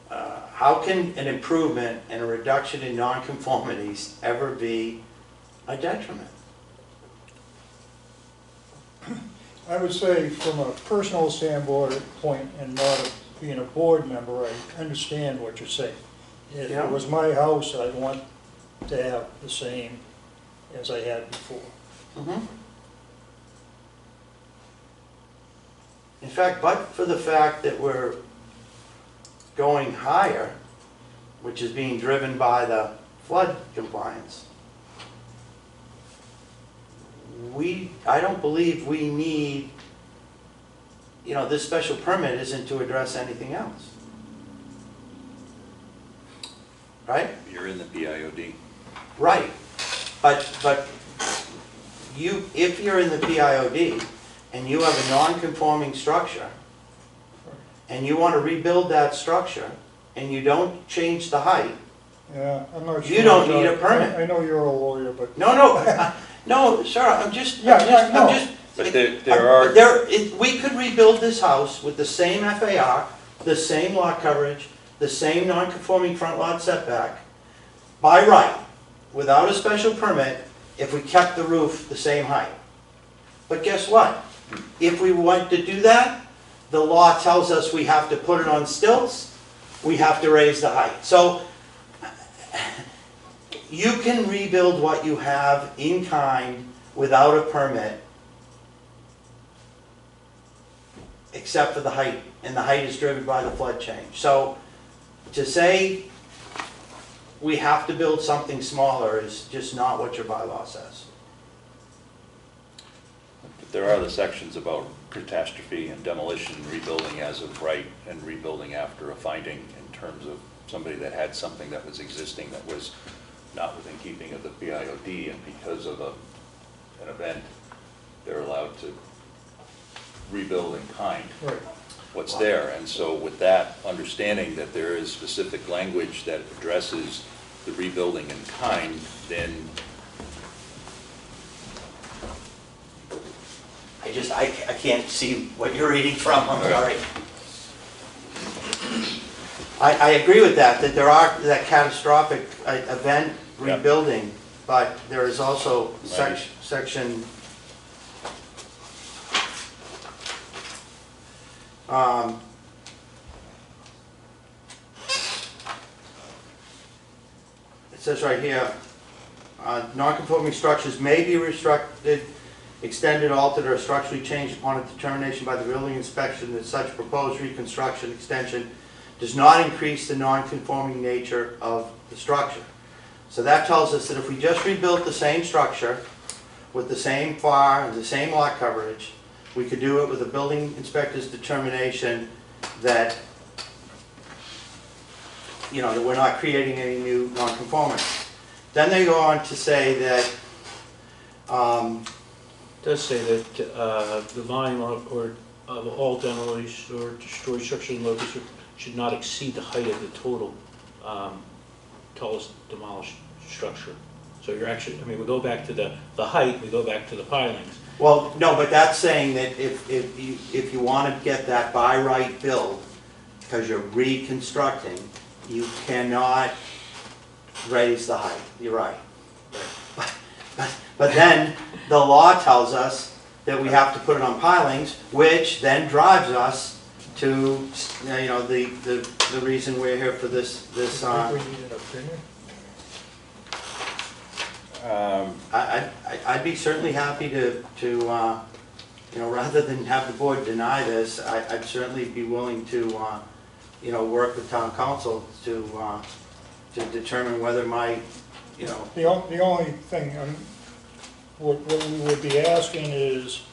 how can an improvement and a reduction in nonconformities ever be a detriment? I would say from a personal standpoint and not being a board member, I understand what you're saying. If Yeah. it was my house, I'd want to have the same as I had before. In fact, but for the fact that we're going higher, which is being driven by the flood compliance, I don't believe we need, this special permit isn't to address anything else. Right? you're in the PIOD. Right. But if you're in the PIOD and you have a non-conforming structure, and you want to rebuild that structure, and you don't change the height, Yeah, I'm not sure. you don't need a permit. I know you're a lawyer, but. No, sir, I'm just, But there are, we could rebuild this house with the same FAR, the same lot coverage, the same non-conforming front lot setback, by right, without a special permit, if we kept the roof the same height. But guess what? If we want to do that, the law tells us we have to put it on stilts, we have to raise the height. So, you can rebuild what you have in kind without a permit, except for the height, and the height is driven by the flood change. So, to say we have to build something smaller is just not what your bylaw says. but there are the sections about catastrophe and demolition, rebuilding as of right, and rebuilding after a finding, in terms of somebody that had something that was existing that was not within keeping of the PIOD, and because of an event, they're allowed to rebuild in kind Right. what's there. And so with that understanding that there is specific language that addresses the rebuilding in kind, then I can't see what you're reading from, I'm sorry. I agree with that there are that catastrophic event rebuilding, but there is also section, it says right here, non-conforming structures may be restricted, extended, altered, or structurally changed upon a determination by the building inspection that such proposed reconstruction extension does not increase the non-conforming nature of the structure. So that tells us that if we just rebuilt the same structure with the same FAR and the same lot coverage, we could do it with a building inspector's determination that, that we're not creating any new non-conformity. Then they go on to say that It does say that the volume of all demolished or destroyed structures and locus should not exceed the height of the total tallest demolished structure. So you're actually, we go back to the height, we go back to the pilings. well, no, but that's saying that if you want to get that by right build, because you're reconstructing, you cannot raise the height. You're right. But then the law tells us that we have to put it on pilings, which then drives us to, the reason we're here for this. Do you think we need an opinion? I'd be certainly happy to rather than have the board deny this, I'd certainly be willing to, work with town council to determine whether my, The only thing, what we would be asking is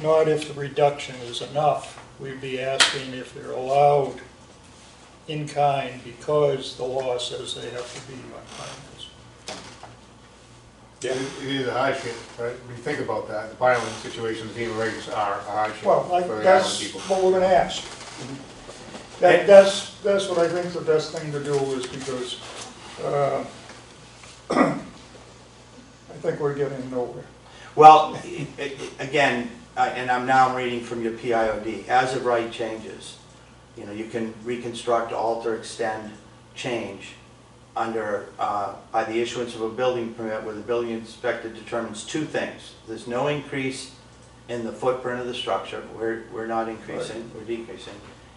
not if the reduction is enough. We'd be asking if they're allowed in kind because the law says they have to be on pilings. It is a hardship, right? When you think about that, the piling situations, FEMA regs are a hardship Well, for the island that's people. what we're gonna ask. That's what I think the best thing to do is because, I think we're getting nowhere. Well, again, and I'm now reading from your PIOD, as of right changes. You know, you can reconstruct, alter, extend, change under, by the issuance of a building permit where the building inspector determines two things. There's no increase in the footprint of the structure, we're not increasing, we're decreasing.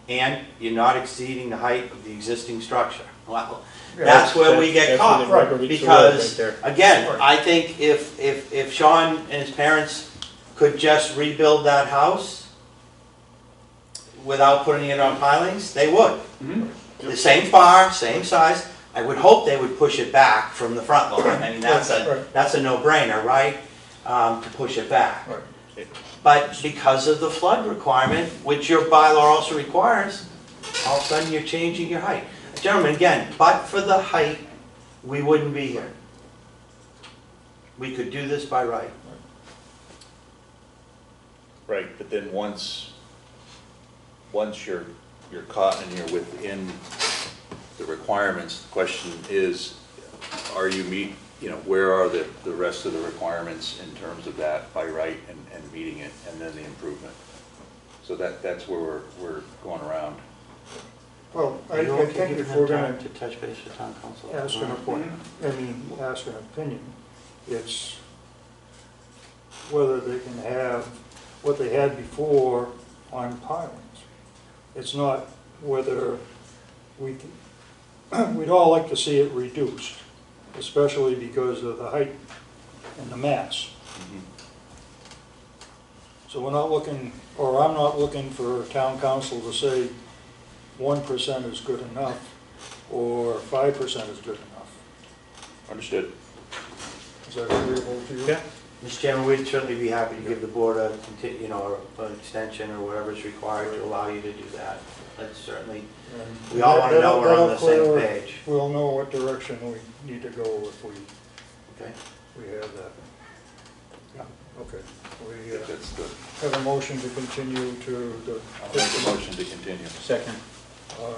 And you're not exceeding the height of the existing structure. Well, that's where we get caught, because, again, I think if Sean and his parents could just rebuild that house without putting it on pilings, they would. The same FAR, same size. I would hope they would push it back from the front lawn. I mean, that's a no-brainer, right? To push it back. But because of the flood requirement, which your bylaw also requires, all of a sudden you're changing your height. Gentlemen, again, but for the height, we wouldn't be here. We could do this by right. Right, but then once you're caught and you're within the requirements, the question is, are you where are the rest of the requirements in terms of that by right and meeting it, and then the improvement? So that's where we're going around. Well, I think if we're gonna to touch base with town council, ask an opinion, it's whether they can have what they had before on pilings. It's not whether we'd all like to see it reduced, especially because of the height and the mass. So we're not looking, or I'm not looking for town council to say 1% is good enough, or 5% is good enough. Understood. Is that agreeable to you? Yeah. Mr. Chairman, we'd certainly be happy to give the board an extension or whatever is required to allow you to do that. That's certainly, we all want to know we're on the same page. We'll know what direction we need to go if we have that. Yeah, okay. We That's the, have a motion to continue to the... I'll make a motion to continue. Second. All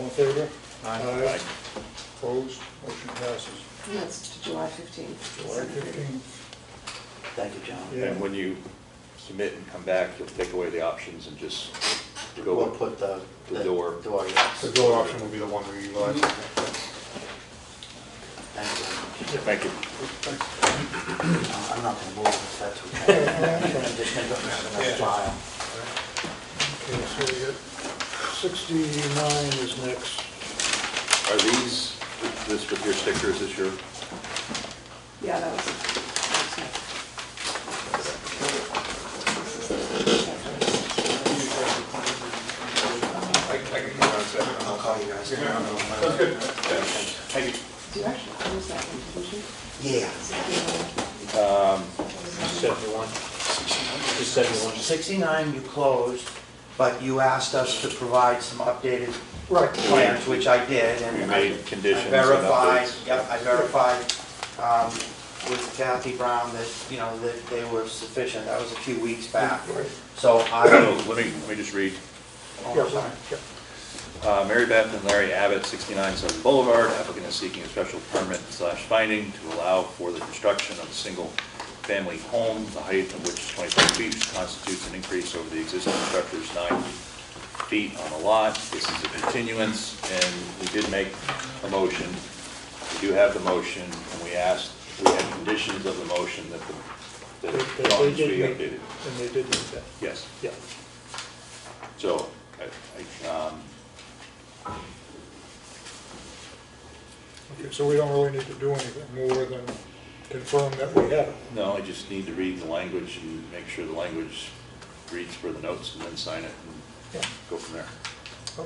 in favor? Aye. Opposed? Motion passes. And that's to July 15th. July 15th. Thank you, John. Yeah. And when you submit and come back, you'll take away the options and just We'll go put the door. yes. The door option will be the one we utilize. Thank you. Thank you. I'm not going to move if that's okay. I'm just going to grab another file. Okay, so we got 69 is next. Are these, this with your sticker, is this your? Yeah, that was it. I'll call you guys. That's good. Thank you. Do you actually close that one, did you? Yeah. 71. Just 71. 69 you closed, but you asked us to provide some updated Right. plans, which I did, and We I made conditions and verified, updates. yep, I verified with Kathy Brown that, that they were sufficient. That was a few weeks back. So I, Let me just read. Yeah, sorry. yeah. Mary Beth and Larry Abbott, 69 Southern Boulevard. Applicant is seeking a special permit / finding to allow for the construction of a single-family home, the height of which is 25 feet, which constitutes an increase over the existing structure's 9 feet on the lot. This is a continuance, and we did make a motion. We do have the motion, and we had conditions of the motion that the drawings be updated. And they did make that. Yes. Yeah. So, Okay, so we don't really need to do anything more than confirm that we have it. no, I just need to read the language and make sure the language reads for the notes, and then sign it and go from there.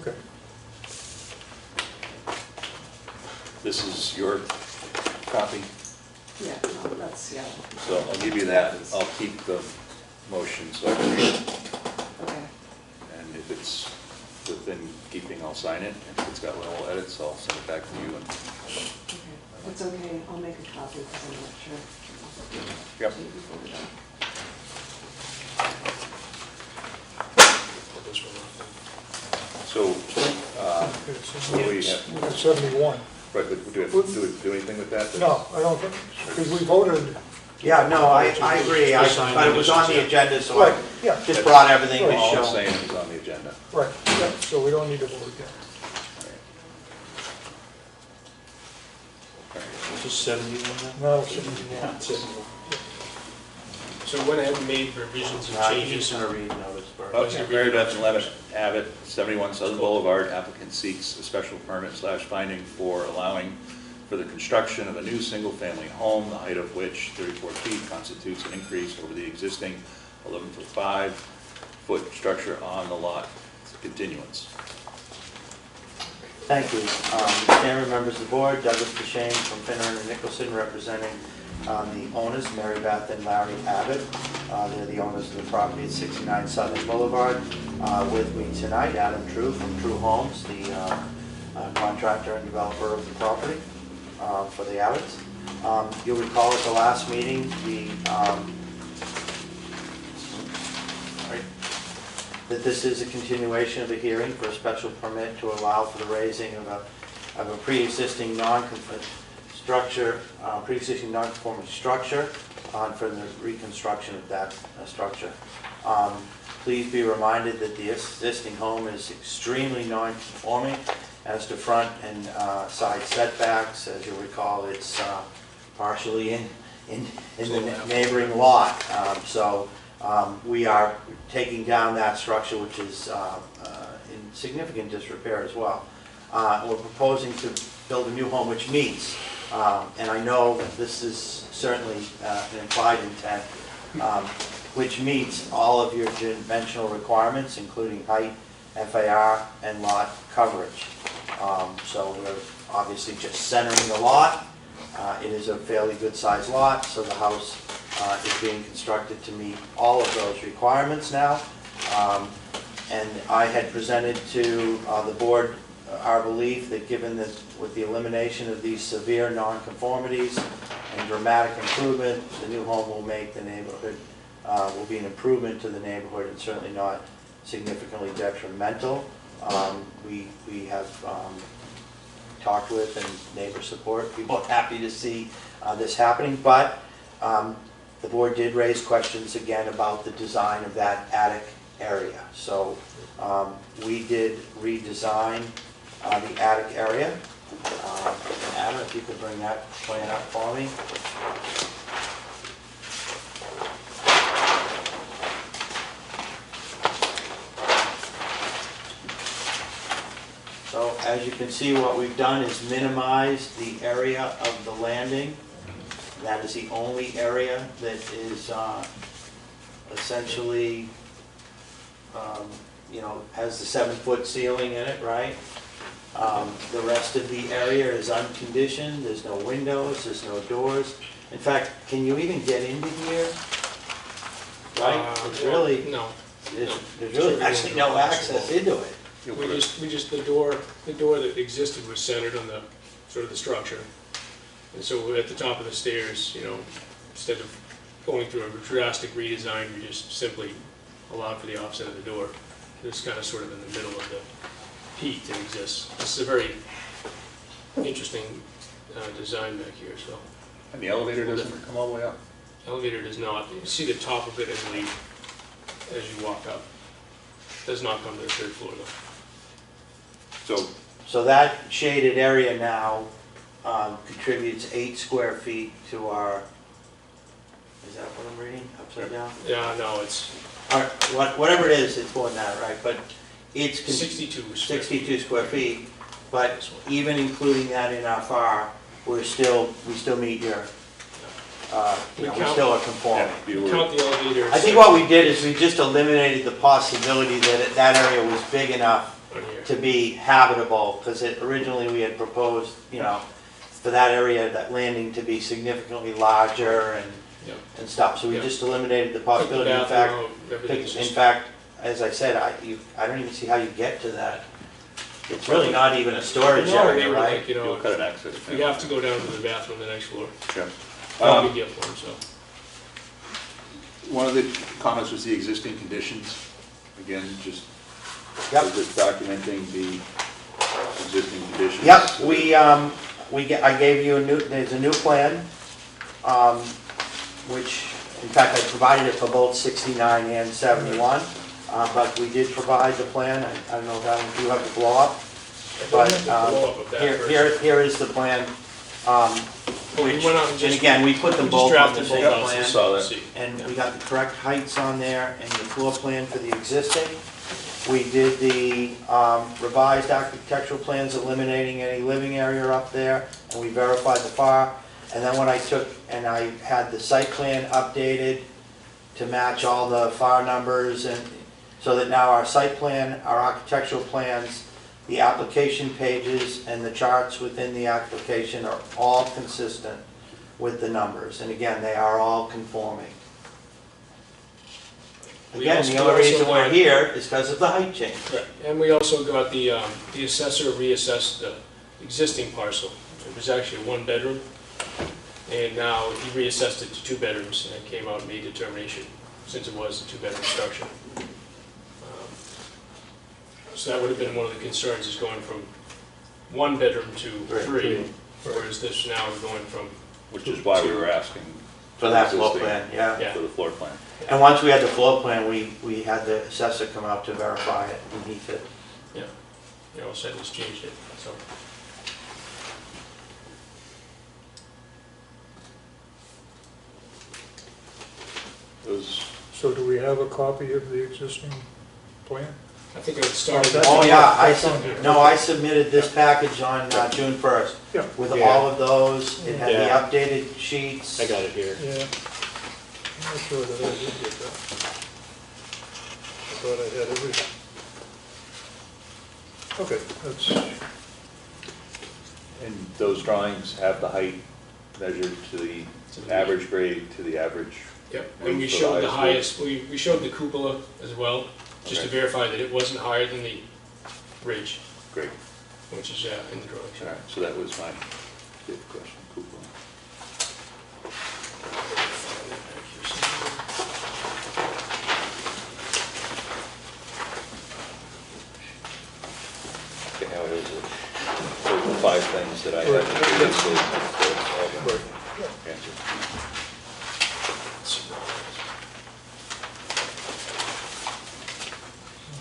Okay. This is your copy, Yeah, no, that's, yeah. so I'll give you that. I'll keep the motion so I can read it, Okay. and if it's within keeping, I'll sign it. If it's got little edits, I'll send it back to you. And Okay, that's okay, I'll make a copy because I'm not sure. Yep. So you can vote it out. So, Okay, so what do we have? we got 71. Right, but do we have to do anything with that? No, I don't think, because we voted, Yeah, no, I agree, but it was on the agenda, so I right, yeah, just brought everything to All I'm show. saying is on the agenda. right, yeah, so we don't need to vote again. Just 71 No, 71. So went ahead and made revisions and He's changes. gonna read notice first. Okay, Mary Beth and Levitt Abbott, 71 Southern Boulevard, applicant seeks a special permit / finding for allowing for the construction of a new single-family home, the height of which, 34 feet, constitutes an increase over the existing 11-foot 5-foot structure on the lot. It's a continuance. Thank you. Mr. Chairman, members of the board, Douglas Duchesne from Finner and Nicholson, representing the owners, Mary Beth and Larry Abbott. They're the owners of the property at 69 Southern Boulevard. With me tonight, Adam True from True Homes, the contractor and developer of the property for the Abbotts. You'll recall at the last meeting, that this is a continuation of a hearing for a special permit to allow for the raising of a pre-existing non-conforming structure for the reconstruction of that structure. Please be reminded that the existing home is extremely non-conforming as to front and side setbacks. As you'll recall, it's partially in the neighboring lot. We are taking down that structure, which is in significant disrepair as well. We're proposing to build a new home which meets, and I know this is certainly an implied intent, which meets all of your dimensional requirements, including height, FAR, and lot coverage. So we're obviously just centering the lot. It is a fairly good-sized lot, so the house is being constructed to meet all of those requirements now. And I had presented to the board our belief that given that with the elimination of these severe nonconformities and dramatic improvement, the new home will make the neighborhood, will be an improvement to the neighborhood and certainly not significantly detrimental. We have talked with and neighbor support. We're both happy to see this happening, but the board did raise questions again about the design of that attic area. So we did redesign the attic area. Adam, if you could bring that plan up for me. So as you can see, what we've done is minimize the area of the landing. That is the only area that is essentially, has the 7-foot ceiling in it, right? The rest of the area is unconditioned. There's no windows, there's no doors. In fact, can you even get into here? Right? It's really, No. there's really actually no access into it. We just, the door that existed was centered on the, sort of the structure. And so we're at the top of the stairs, instead of going through a drastic redesign, we just simply allowed for the offset of the door. It's kind of sort of in the middle of the peak that exists. This is a very interesting design back here, so. And the elevator doesn't come all the way up? Elevator does not. You see the top of it as you walk up. Does not come to the 3rd floor though. So that shaded area now contributes 8 square feet to our, is that what I'm reading, upside down? Yeah, no, it's Whatever it is, it's more than that, right? But it's 62 square feet, but even including that in our FAR, we still meet your, we still are conforming. You count the elevator. I think what we did is we just eliminated the possibility that that area was big enough to be habitable, because originally we had proposed, for that area, that landing to be significantly larger and stuff. So we just eliminated the possibility. In fact, as I said, I don't even see how you get to that. It's really not even a storage No, they area, were right? like, you know, You'll cut an access. you have to go down to the bathroom on the next floor. Sure. No big deal for them, so. One of the comments was the existing conditions. Again, just Yep. just documenting the existing conditions. Yep, I gave you there's a new plan, which, in fact, I provided it for both 69 and 71, but we did provide the plan. I don't know if you have the blow up, but here is the plan. We went out and And just, again, we put them we just both on the drafted same both out, so plan. you Saw that. see. And we got the correct heights on there and the floor plan for the existing. We did the revised architectural plans eliminating any living area up there, and we verified the FAR. And then when I took, and I had the site plan updated to match all the FAR numbers, and so that now our site plan, our architectural plans, the application pages, and the charts within the application are all consistent with the numbers. And again, they are all conforming. Again, the only reason we're here is because of the height change. Right. And we also got the assessor reassessed the existing parcel. It was actually a one-bedroom, and now he reassessed it to 2 bedrooms, and it came out and made a determination, since it was a 2-bedroom structure. So that would have been one of the concerns, is going from 1 bedroom to 3, whereas this now we're going from... Which is why we were asking. For that floor existing- plan, yeah. For the floor plan. And once we had the floor plan, we had the assessor come out to verify it beneath it. Yeah, you know, said it's changed it, so... Those, So do we have a copy of the existing plan? I think it would start... That's Oh, a- yeah, that's on here. I submitted this package on June 1st. Yeah. With Yeah. all of those, it had the Yeah. updated sheets. I got it here. Yeah. I'm not sure that I did get that. I thought I had everything. Okay, that's, and those drawings have the height measured to the average grade, to the average. Yep, and we roof of showed the highest highest, we showed the cupola as well, just to Okay. verify that it wasn't higher than the ridge, Great. which is in the drawings. All right, so that was my fifth question. Cupola. Okay, how is it? Those are the 5 things that I had previously. All been answered.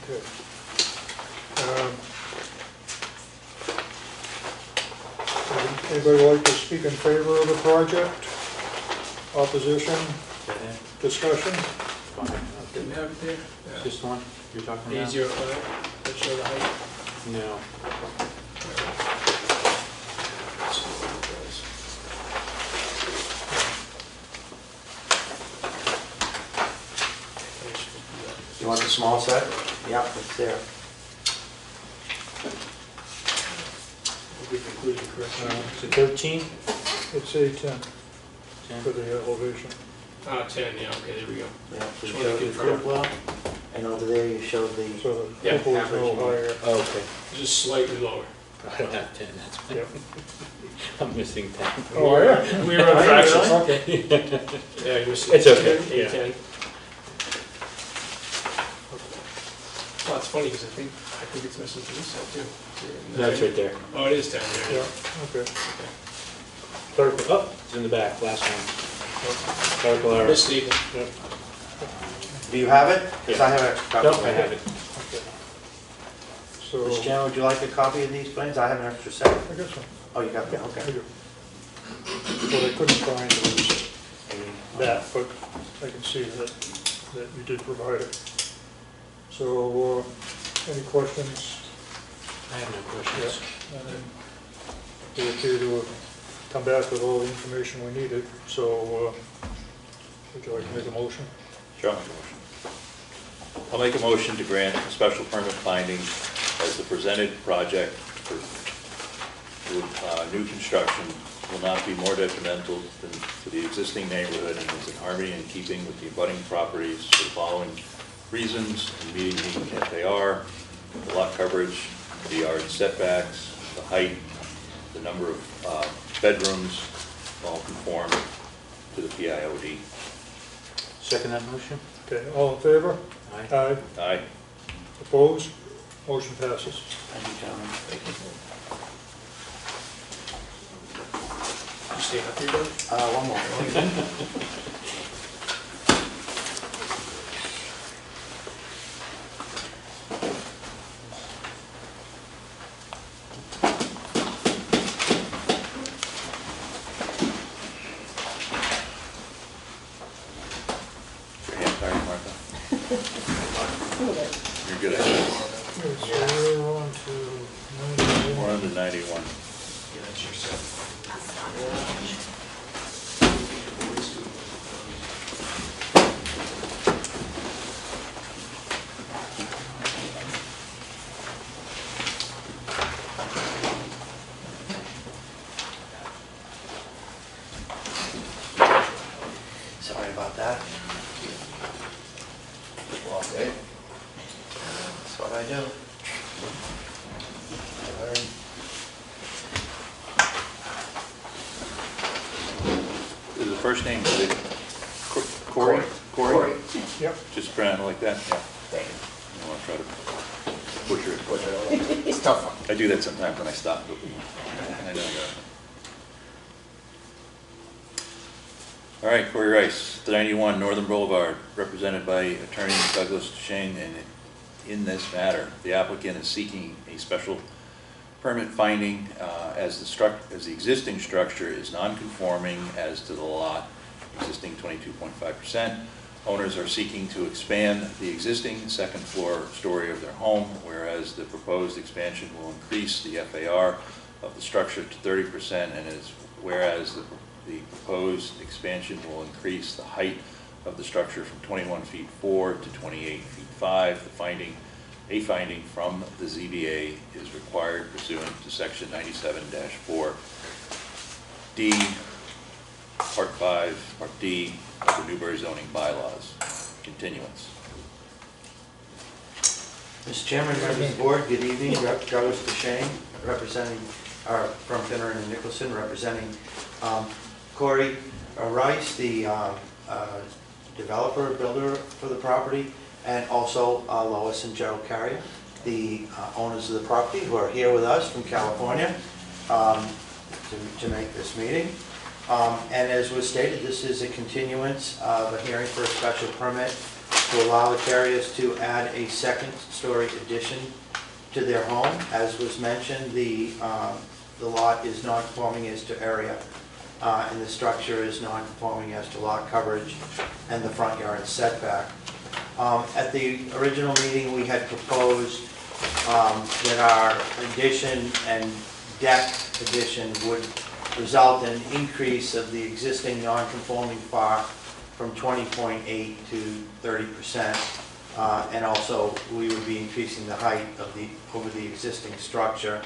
okay. Anybody like to speak in favor of the project? Opposition? Discussion? Didn't have it there? This one you're talking about? A05, that show the height. No. Let's see what it does. You want the small set? Yeah, it's there. We've included the correct number. Is it 13? It's A10 10? for the elevation. 10, yeah, okay, there we go. Yeah, so you Just wanted showed to the confirm. cupola, and over there you showed the, So the Yeah, cupola is no average. higher. Oh, okay. Just slightly lower. I don't have 10, that's fine. Yep. I'm missing 10. Oh, yeah? We were on fractions. Okay. Yeah, you missed. It's okay, yeah. 10. Well, it's funny because I think it's missing from this side too. No, it's right there. Oh, it is 10 there. Yeah, okay. Clerical, oh, it's in the back, last one. Clerical error. Misstatement. do you have it? Because I have an extra copy. Nope, I have it. So, Mr. Chairman, would you like a copy of these plans? I have an extra set. I guess so. Oh, you got them, I okay. do. What I couldn't find was that, but I can see that you did provide it. So, any questions? I have no questions. And we appear to have come back with all the information we needed, so would you like to make a motion? Sure. I'll make a motion to grant a special permit finding as the presented project for new construction will not be more detrimental than to the existing neighborhood and is in harmony and keeping with the abutting properties for the following reasons, meeting the FAR, the lot coverage, the yard setbacks, the height, the number of bedrooms, all conform to the PIOD. Second that motion? Okay, all in favor? Aye. Aye. Aye. Opposed? Motion passes. Thank you, gentlemen. You stay up here, Doug? One more. Your hand tired, Martha? You're good at it. Okay, so we're on to 91. We're on to 91. Yeah, that's your set. Sorry about that. Okay. That's what I do. Is the first name Corey? Corey? Yep. Just pronounce it like that? Yeah. Thank you. I don't want to try to butcher it. It's a tough one. I do that sometimes when I stop. I know I got it. All right, Corey Rice, 91 Northern Boulevard, represented by Attorney Douglas Shane, and in this matter, the applicant is seeking a special permit finding as the existing structure is non-conforming as to the lot, existing 22.5%. Owners are seeking to expand the existing second floor story of their home, whereas the proposed expansion will increase the FAR of the structure to 30%, and whereas the proposed expansion will increase the height of the structure from 21 feet 4 to 28 feet 5. A finding from the ZBA is required pursuant to section 97-4D, part 5, part D of the Newbury zoning bylaws. Continuance. Mr. Chairman, members of the board, good evening. Douglas DeShane, representing, from Finner and Nicholson, representing Corey Rice, the developer, builder for the property, and also Lois and Gerald Carrier, the owners of the property, who are here with us from California to make this meeting. And as was stated, this is a continuance of a hearing for a special permit to allow the Carriers to add a second-story addition to their home. As was mentioned, the lot is non-conforming as to area, and the structure is non-conforming as to lot coverage and the front yard setback. At the original meeting, we had proposed that our addition and deck addition would result in an increase of the existing non-conforming FAR from 20.8 to 30%, and also we would be increasing the height of over the existing structure.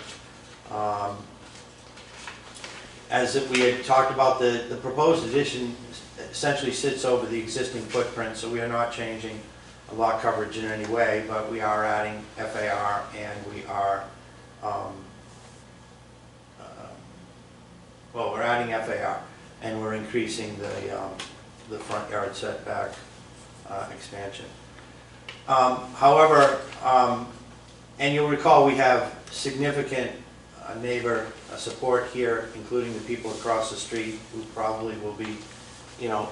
As if we had talked about, the proposed addition essentially sits over the existing footprint, so we are not changing lot coverage in any way, but we are adding FAR, and we are, well, we're adding FAR, and we're increasing the front yard setback expansion. However, and you'll recall we have significant neighbor support here, including the people across the street who probably will be,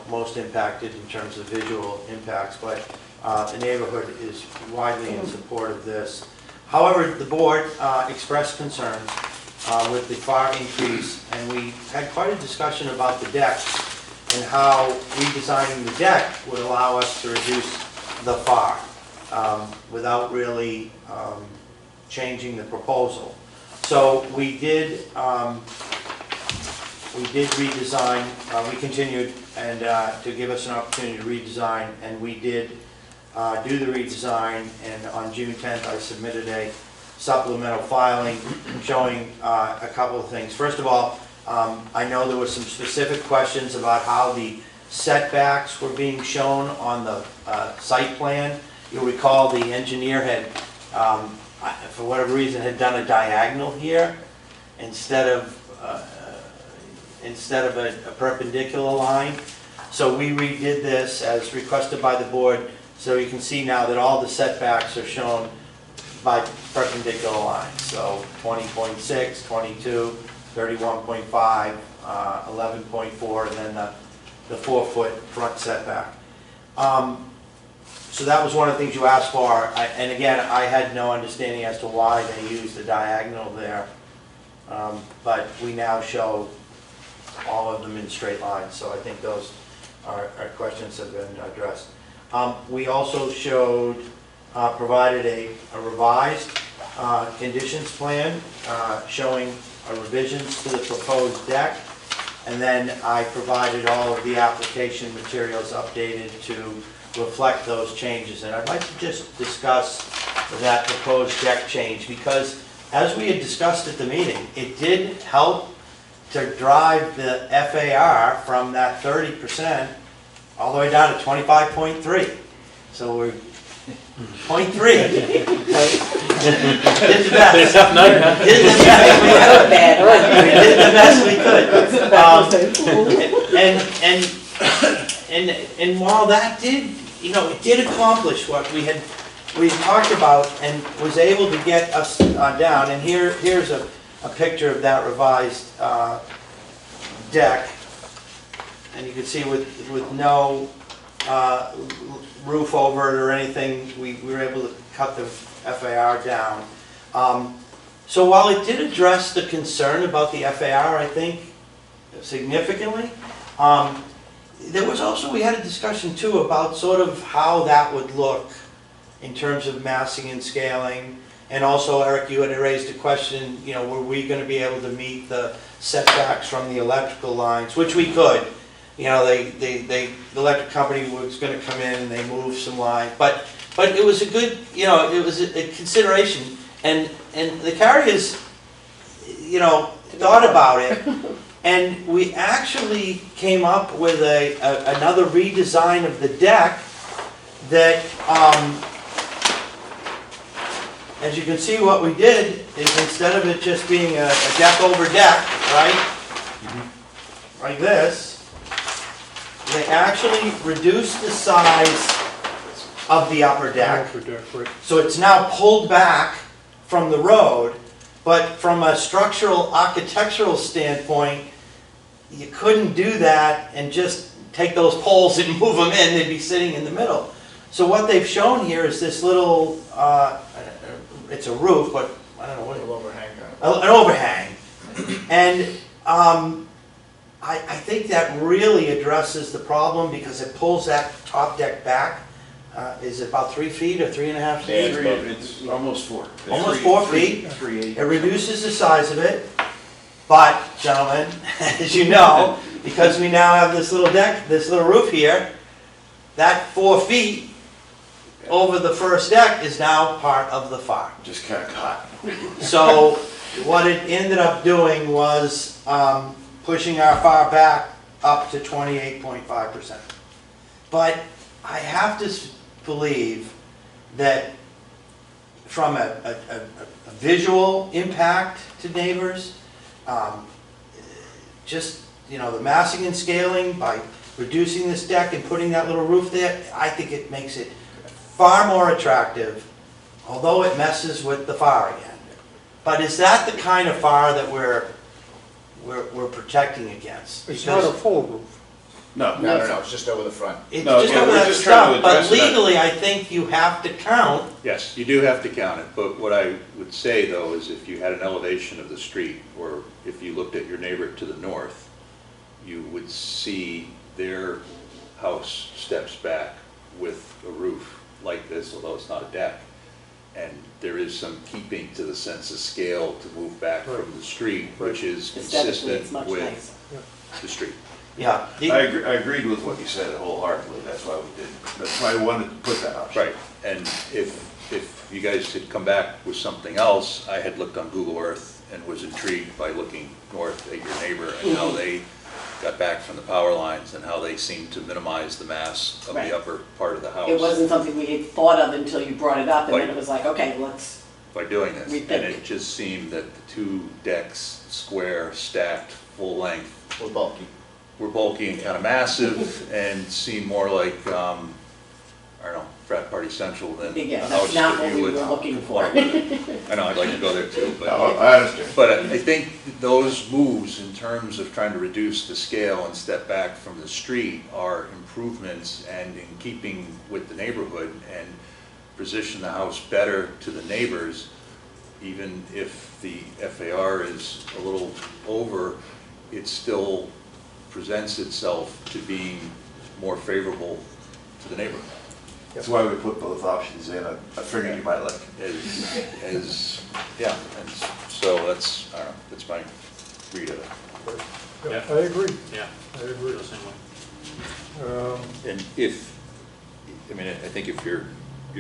most impacted in terms of visual impacts, but the neighborhood is widely in support of this. However, the board expressed concerns with the FAR increase, and we had quite a discussion about the deck and how redesigning the deck would allow us to reduce the FAR without really changing the proposal. So we did redesign, we continued and to give us an opportunity to redesign, and we did do the redesign, and on June 10th I submitted a supplemental filing showing a couple of things. First of all, I know there were some specific questions about how the setbacks were being shown on the site plan, you'll recall the engineer had, for whatever reason, had done a diagonal here instead of a perpendicular line. So we redid this as requested by the board, so you can see now that all the setbacks are shown by perpendicular lines. So 20.6, 22, 31.5, 11.4, and then the 4-foot front setback. So that was one of the things you asked for, and again, I had no understanding as to why they used the diagonal there. But we now show all of them in straight lines, so I think those our questions have been addressed. We also showed, provided a revised conditions plan showing revisions to the proposed deck, and then I provided all of the application materials updated to reflect those changes. And I'd like to just discuss that proposed deck change, because as we had discussed at the meeting, it did help to drive the FAR from that 30% all the way down to 25.3. So we're 0.3. Did the best. Did the best we could. We did the best we could. And while that did, it did accomplish what we talked about and was able to get us down. And here's a picture of that revised deck, and you can see with no roof over it or anything, we were able to cut the FAR down. So while it did address the concern about the FAR, I think, significantly, there was also, we had a discussion too about sort of how that would look in terms of massing and scaling. And also, Eric, you had raised a question, were we going to be able to meet the setbacks from the electrical lines, which we could. The electric company was going to come in and they moved some lines, but it was a good, it was a consideration, and the carriers, thought about it, and we actually came up with another redesign of the deck that, as you can see, what we did is instead of it just being a deck over deck, right, like this, they actually reduced the size of the upper deck. So it's now pulled back from the road, but from a structural architectural standpoint, you couldn't do that and just take those poles and move them in. They'd be sitting in the middle. So what they've shown here is this little, it's a roof, but I don't know what. An overhang. An overhang. And I think that really addresses the problem because it pulls that top deck back. Is it about 3 feet or 3.5 feet? It's almost 4. Almost 4 feet. It reduces the size of it. But, gentlemen, as you know, because we now have this little deck, this little roof here, that 4 feet over the first deck is now part of the FAR. Just kind of caught. So what it ended up doing was pushing our FAR back up to 28.5%. But I have to believe that from a visual impact to neighbors, just, the massing and scaling by reducing this deck and putting that little roof there, I think it makes it far more attractive, although it messes with the FAR again. But is that the kind of FAR that we're protecting against? It's not a full roof. No, it's just over the front. It's No, just yeah, over we're that just trying to stuff, but address that. legally, I think you have to count. Yes, you do have to count it, but what I would say though is if you had an elevation of the street, or if you looked at your neighbor to the north, you would see their house steps back with a roof like this, although it's not a deck. And there is some keeping to the sense of scale to move back from the street, which is Aesthetically, it's consistent much with nicer. the street. Yeah. I agreed with what you said wholeheartedly, that's why we did, that's why I wanted to put that option. Right, and if you guys had come back with something else, I had looked on Google Earth and was intrigued by looking north at your neighbor and how they got back from the power lines and how they seemed to minimize the mass of Right. the upper part of the house. It wasn't something we had thought of until you brought it up, and then Right. it was like, okay, let's, By doing this. Rethink. And it just seemed that the two decks, square, stacked, full length, We're bulky. were bulky and kind of massive and seemed more like, I don't know, frat party central than a yeah, house that's not that what you we would were looking for. want to live in. I know, I'd like to go there too, but. I understand. But I think those moves in terms of trying to reduce the scale and step back from the street are improvements and in keeping with the neighborhood and position the house better to the neighbors, even if the FAR is a little over, it still presents itself to being more favorable to the neighborhood. That's why we put both options in. I figured you might like it. Yeah, and so that's, I don't know, that's my read of it. Yeah, Yeah. I agree, Yeah, I agree. the same way. And if, I mean, I think if you're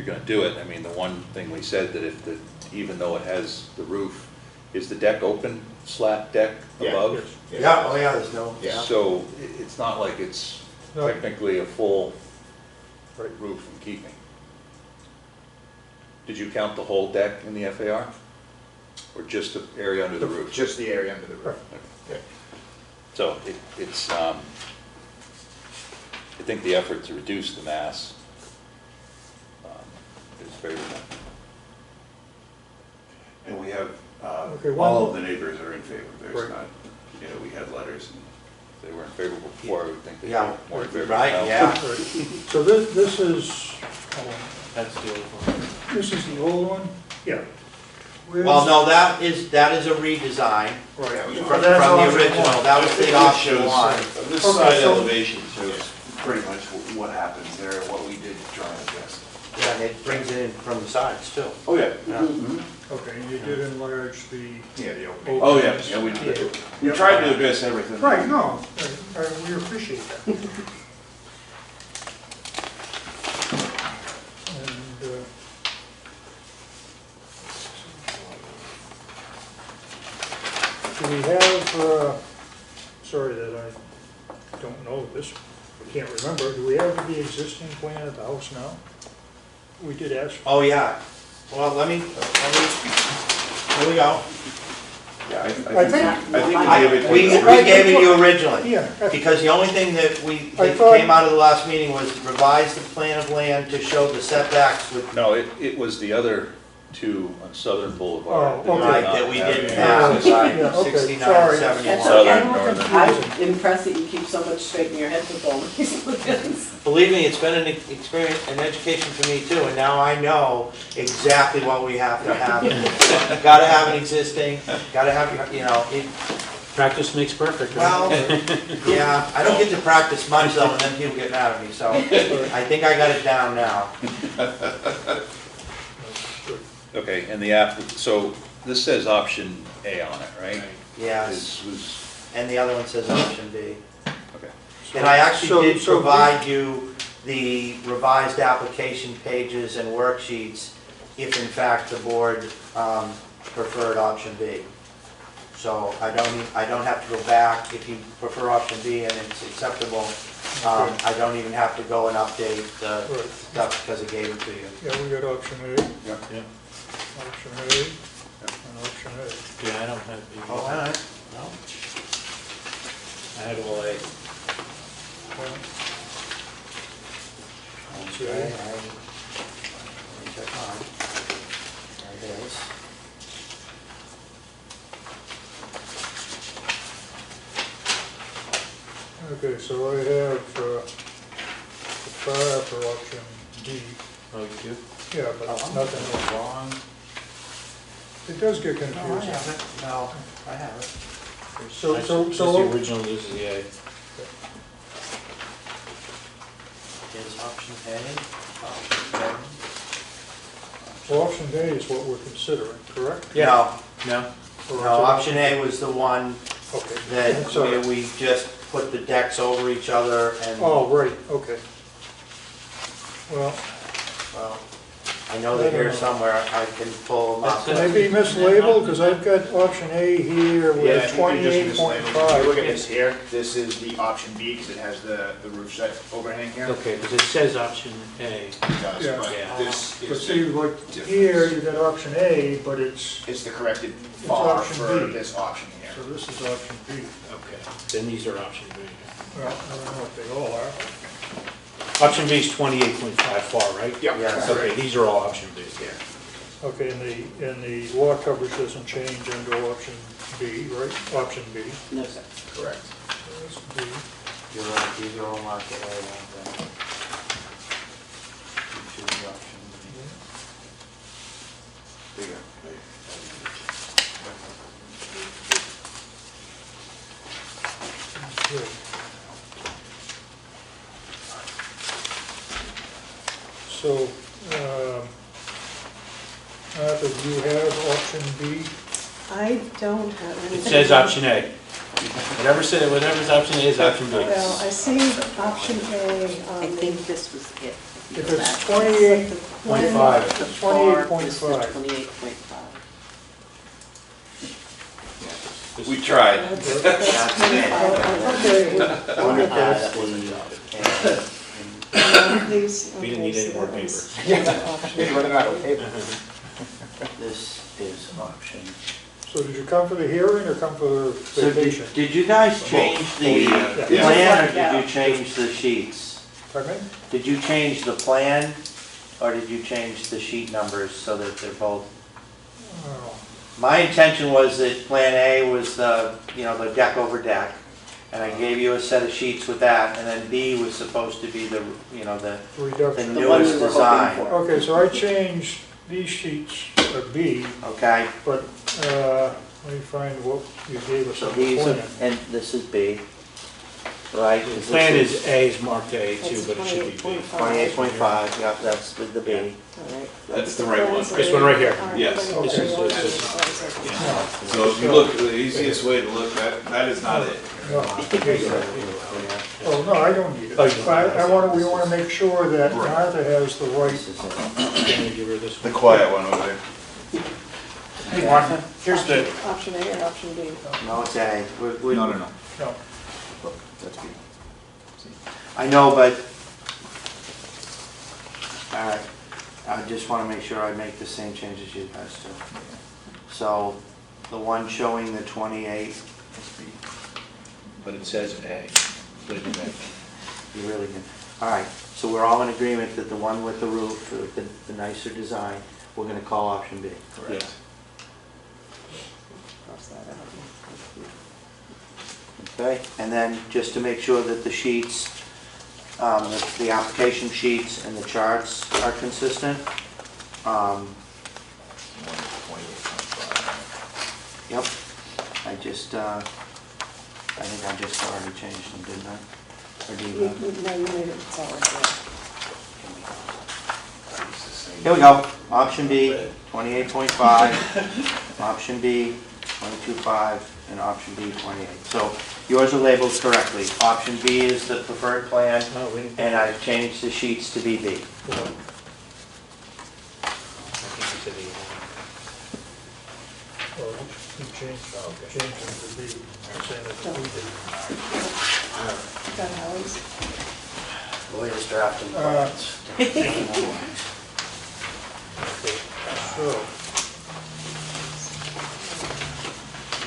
gonna do it, I mean, the one thing we said that if even though it has the roof, is the deck open, slat deck Yeah. above? Yeah, oh yeah, there's no, yeah. So it's not like it's No. technically a full Right. roof in keeping. Did you count the whole deck in the FAR? Or just the area under the roof? Just the area under the roof. So it's, I think the effort to reduce the mass is favorable. And we have, Okay, all one- of the neighbors are in favor. Right. There's not, we had letters and If they weren't favorable before, I would think they'd Yeah, be more in favor right, now. yeah. Right. So this is, That's the old one. this is the old one? Yeah. Where's- Well, no, that is a redesign Right. from That's the option original, one. that was the option one. This Okay, side so- elevation shows pretty much what happens there, what we did to try and adjust. Yeah, and it brings it in from the sides too. Oh, yeah. Yeah. Okay, and you did enlarge the. Yeah, the opening. Oh, yeah, yeah, we did. We tried to address everything. Right, no, we appreciate that. And, do we have, sorry that I don't know this, I can't remember, do we have the existing plan of the house now? We did ask. Oh, yeah. Well, here we go. Yeah, I I think, think- I think we gave it. We gave it to you originally. Yeah. Because the only thing that I thought- came out of the last meeting was revise the plan of land to show the setbacks with, No, it was the other two on Southern Boulevard. Oh, okay. right, that we didn't Yeah, have, yeah, okay, 69, sorry. 71. That's Southern, okay. northern. I'm impressed that you keep so much straight in your head with all these plans. Believe me, it's been an experience, an education for me too, and now I know exactly what we have to have. Gotta have an existing, gotta have, Practice makes perfect, right? well, yeah, I don't get to practice much though, and then people get mad at me, so I think I got it down now. Okay, and so this says option A on it, right? Yes, This was, and the other one says option B. okay. And I actually did So- provide you the revised application pages and worksheets if in fact the board preferred option B. So I don't have to go back, if you prefer option B and it's acceptable, I don't even have to go and update the Right. stuff because it gave it to you. Yeah, we got option A, Yeah. Yeah, option A, and option A. yeah, I don't have, Oh, all right. No. I had all A. Okay, let me check mine. There it is. Okay, so I have the fire for option D. Oh, you do? Yeah, but Oh, nothing else. Wrong. It does get No, I confusing. have it. No, I have it. So, This so, is so, the original, this is the A. Here's option A. Option so option A is what we're considering, correct? No, No? Or is no, it- option A was the one Okay. that I'm sorry. where we just put the decks over each other and, Oh, right, okay. Well, well, I know they're here somewhere, I can pull them up. Can they be mislabeled? Because I've got option A here Yeah, with I think you're just mislabeled. If you look 28.5. at this here, this is the option B because it has the roof set overhang here. Okay, because it says option A. It does, Yeah. but Yeah. this But is, see, like here, you got option A, but it's, it's the corrected FAR option for B. this option here. so this is option B. Okay, then these are option B. Well, I don't know what they all are. Option B is 28.5 far, right? Yeah. Yes. Okay, these are all option B. Yeah. Okay, and the lot coverage doesn't change under option B, right? Option B. No, sir. Correct. So that's B. You're right, these are all marked A, aren't they? You choose the option B. Bigger. Okay. So, Arthur, do you have option B? I don't have anything. It says option A. Whatever's option A is option B. Well, I see option A on I think this was it. If it's 28.5, the it's FAR 28.5. 28.5. We tried. That's Okay, I wonder if that's the, These, We didn't okay, need any so more that paper. was option. You're running out of paper. this is option. so did you come for the hearing or come for So vacation? did you guys change the Yeah. plan or did you change the sheets? Pardon me? Did you change the plan or did you change the sheet numbers so that they're both? Oh, My intention was that Plan A was the, the deck over deck, and I gave you a set of sheets with that, and then B was supposed to be the, the reduction. The one we newest were hoping design, for. Okay, so I changed these sheets to B, okay? but let me find what you gave us So on the these are, plan. and this is B, right? The plan is A is marked A too, That's but it should be B. 28.5, yeah, that's with the B. All right. That's the right one. This one right here. All Yes. let me Okay. show you. So if you look, the easiest way to look, that is not it. No, oh, no, I don't need it. Oh, you don't. We want to make sure that Right. Martha has the right, This is it. Can we give her this The one? quiet one over there. Hey, Martha, here's the, Option A or option B? No, it's A. No. no. That's good. I know, but, all right, I just want to make sure I make the same changes you guys do. So, the one showing the 28, But it says A. Put it in there. you really can, all right, so we're all in agreement that the one with the roof, the nicer design, we're going to call option B. Correct. Cross that out. Okay, and then just to make sure that the sheets, the application sheets and the charts are consistent. Yep, I just, I think I just already changed them, didn't I? Or do you have? No, you made it, it's all right Here we go, option B, 28.5, option B, 22.5, and option B, 28. So yours are labeled correctly. Option B is the preferred plan, oh, we didn't. and I've changed the sheets to BB. I think we said the Well, you changed them to B, saying that we did. there. Got Howie's? Lawyers drafting plans. Okay, so,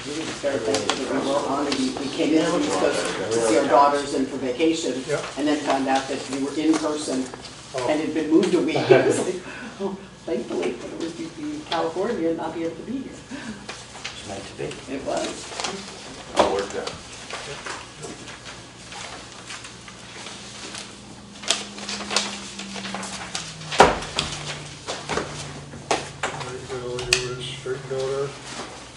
We didn't start that, but we were on, and we came in, we were supposed to see our daughters in for vacation, Yeah. and then found out that we were in person oh, and had been moved a week. It was like, oh, thankfully, but it was to be in California and not be able to be here. It's meant to be. It was. All worked out. all you do is straighten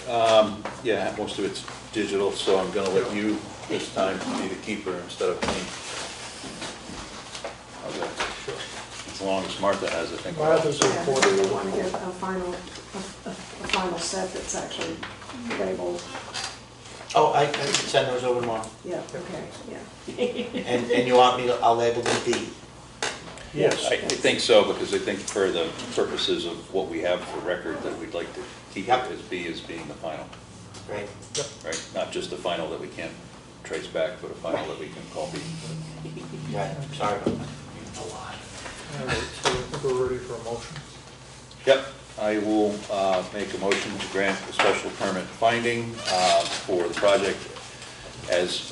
out Yeah, most of it's digital, so I'm gonna let you this time be the keeper instead of me. How's that? As long as Martha has it, I think. Martha's Yeah, report. so you want to get a final set that's actually labeled. Oh, I can send those over tomorrow. Yeah, okay, yeah. And you want me to, I'll label them B. Yes. I think so, because I think for the purposes of what we have for record, that we'd like to keep it Yep. as being the final, Great. right? Not just the final that we can't trace back, but a final that we can call B. Yeah, sorry about that. All right, so I think we're ready for a motion. Yep, I will make a motion to grant a special permit finding for the project as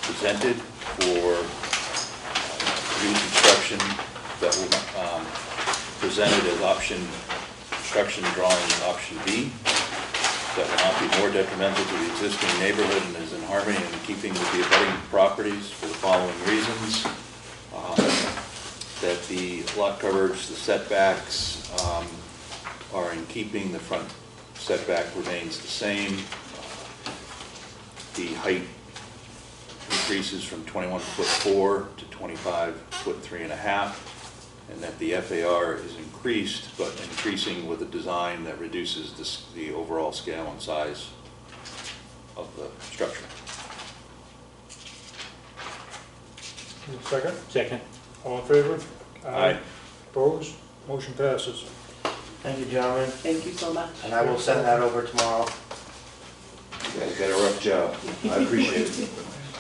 presented for new construction that will presented as construction drawing option B, that will not be more detrimental to the existing neighborhood and is in harmony and in keeping with the abutting properties for the following reasons. That the lot coverage, the setbacks are in keeping, the front setback remains the same. The height increases from 21'4" to 25'3½", and that the FAR is increased, but increasing with a design that reduces the overall scale and size of the structure. Second? Second. All in favor? Aye. Opposed? Motion passes. Thank you, gentlemen, Thank you so much. and I will send that over tomorrow. You guys got a rough job. I appreciate it.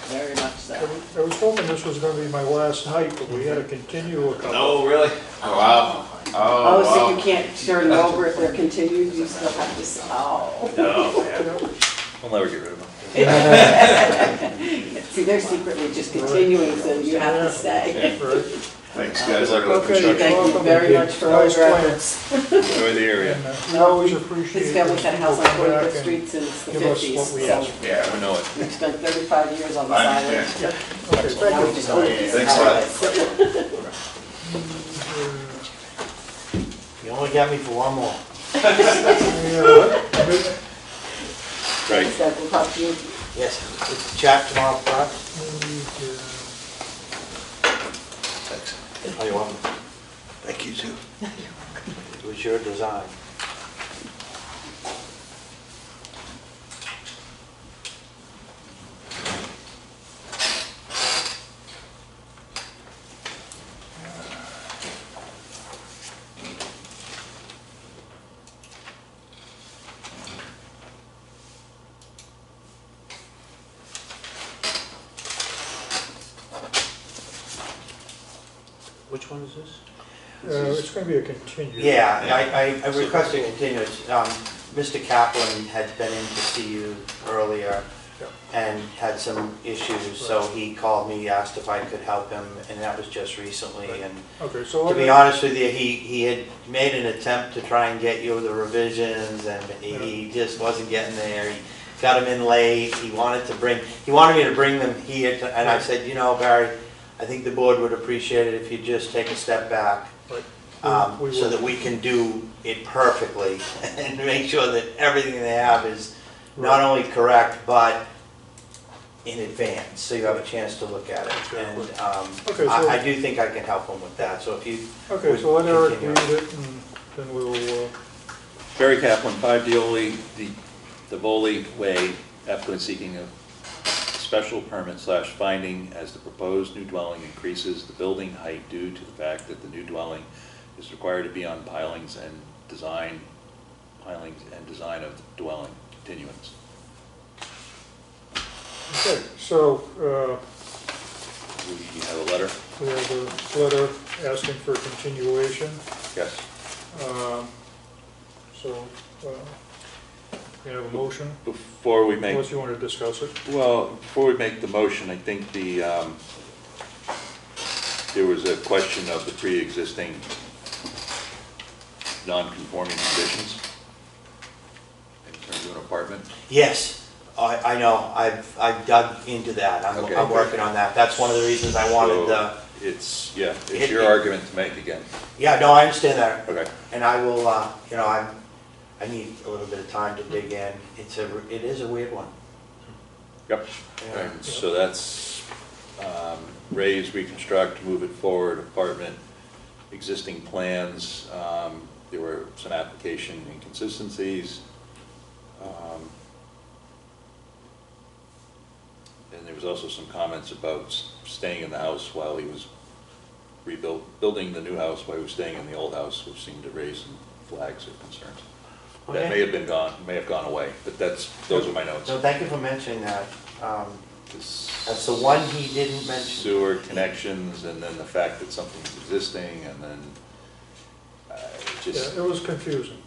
Very much so. I was hoping this was gonna be my last night, but we had to continue a couple. No, really? Oh, wow. Oh, so you wow. can't turn them over if they're continued, you still have to, oh. No, man. We'll never get rid of them. See, they're secretly just continuing, so you have to stay. Right. Thanks, guys. I Okay, construction. Thank you very much for all Nice your plan. efforts. Enjoy the area. And we always appreciate. His family's had a house on people come 45th back Street and since the give us 50s, what we so ask for. Yeah, we know it. we've spent 35 years on this I island. understand. Okay, thank Now we you. just own a piece of Thanks a lot. paradise. You only got me for one more. Right. Thanks, Doug, we'll talk to you. Yes, it's chat tomorrow, Clark. Thanks. Oh, you're welcome. Thank you, too. It was your design. Which one is this? It's gonna be a continued. Yeah, I requested continuance. Mr. Kaplan had been in to see you earlier Yeah. and had some issues, so he called me, asked if I could help him, and that was just recently. And Okay, so. to be honest with you, he had made an attempt to try and get you the revisions, and he just wasn't getting there. He got him in late. He wanted me to bring them here, and I said, you know, Barry, I think the board would appreciate it if you just take a step back, Right. We so will. that we can do it perfectly and make sure that everything they have is not only correct, but in advance, so you have a chance to look at it. And Okay, so- I do think I can help them with that, so if you Okay, so let Eric continue. read it and then we'll, Barry Kaplan, 5 the Voli Way, applicant seeking a special permit / finding as the proposed new dwelling increases the building height due to the fact that the new dwelling is required to be on pilings and design of the dwelling continuance. okay, so, We have a letter? we have a letter asking for continuation. Yes. So, we have a motion, Before we make, unless you want to discuss it. well, before we make the motion, I think there was a question of the pre-existing non-conforming conditions in terms of an apartment. Yes, I know, I've dug into that, Okay. I'm working on that. That's one of the reasons I wanted So it's your it- argument to make again. yeah, no, I understand that. Okay. And I will, I need a little bit of time to dig in. It is a weird one. Yep. Yeah. And so that's raise, reconstruct, move it forward, apartment, existing plans. There were some application inconsistencies. And there was also some comments about staying in the house while he was building the new house while we were staying in the old house, which seemed to raise some flags or concerns. Okay. That may have gone away, but those are my notes. So thank you for mentioning that. That's the one he didn't mention. Sewer connections, and then the fact that something's existing, and then just. Yeah, it was confusing,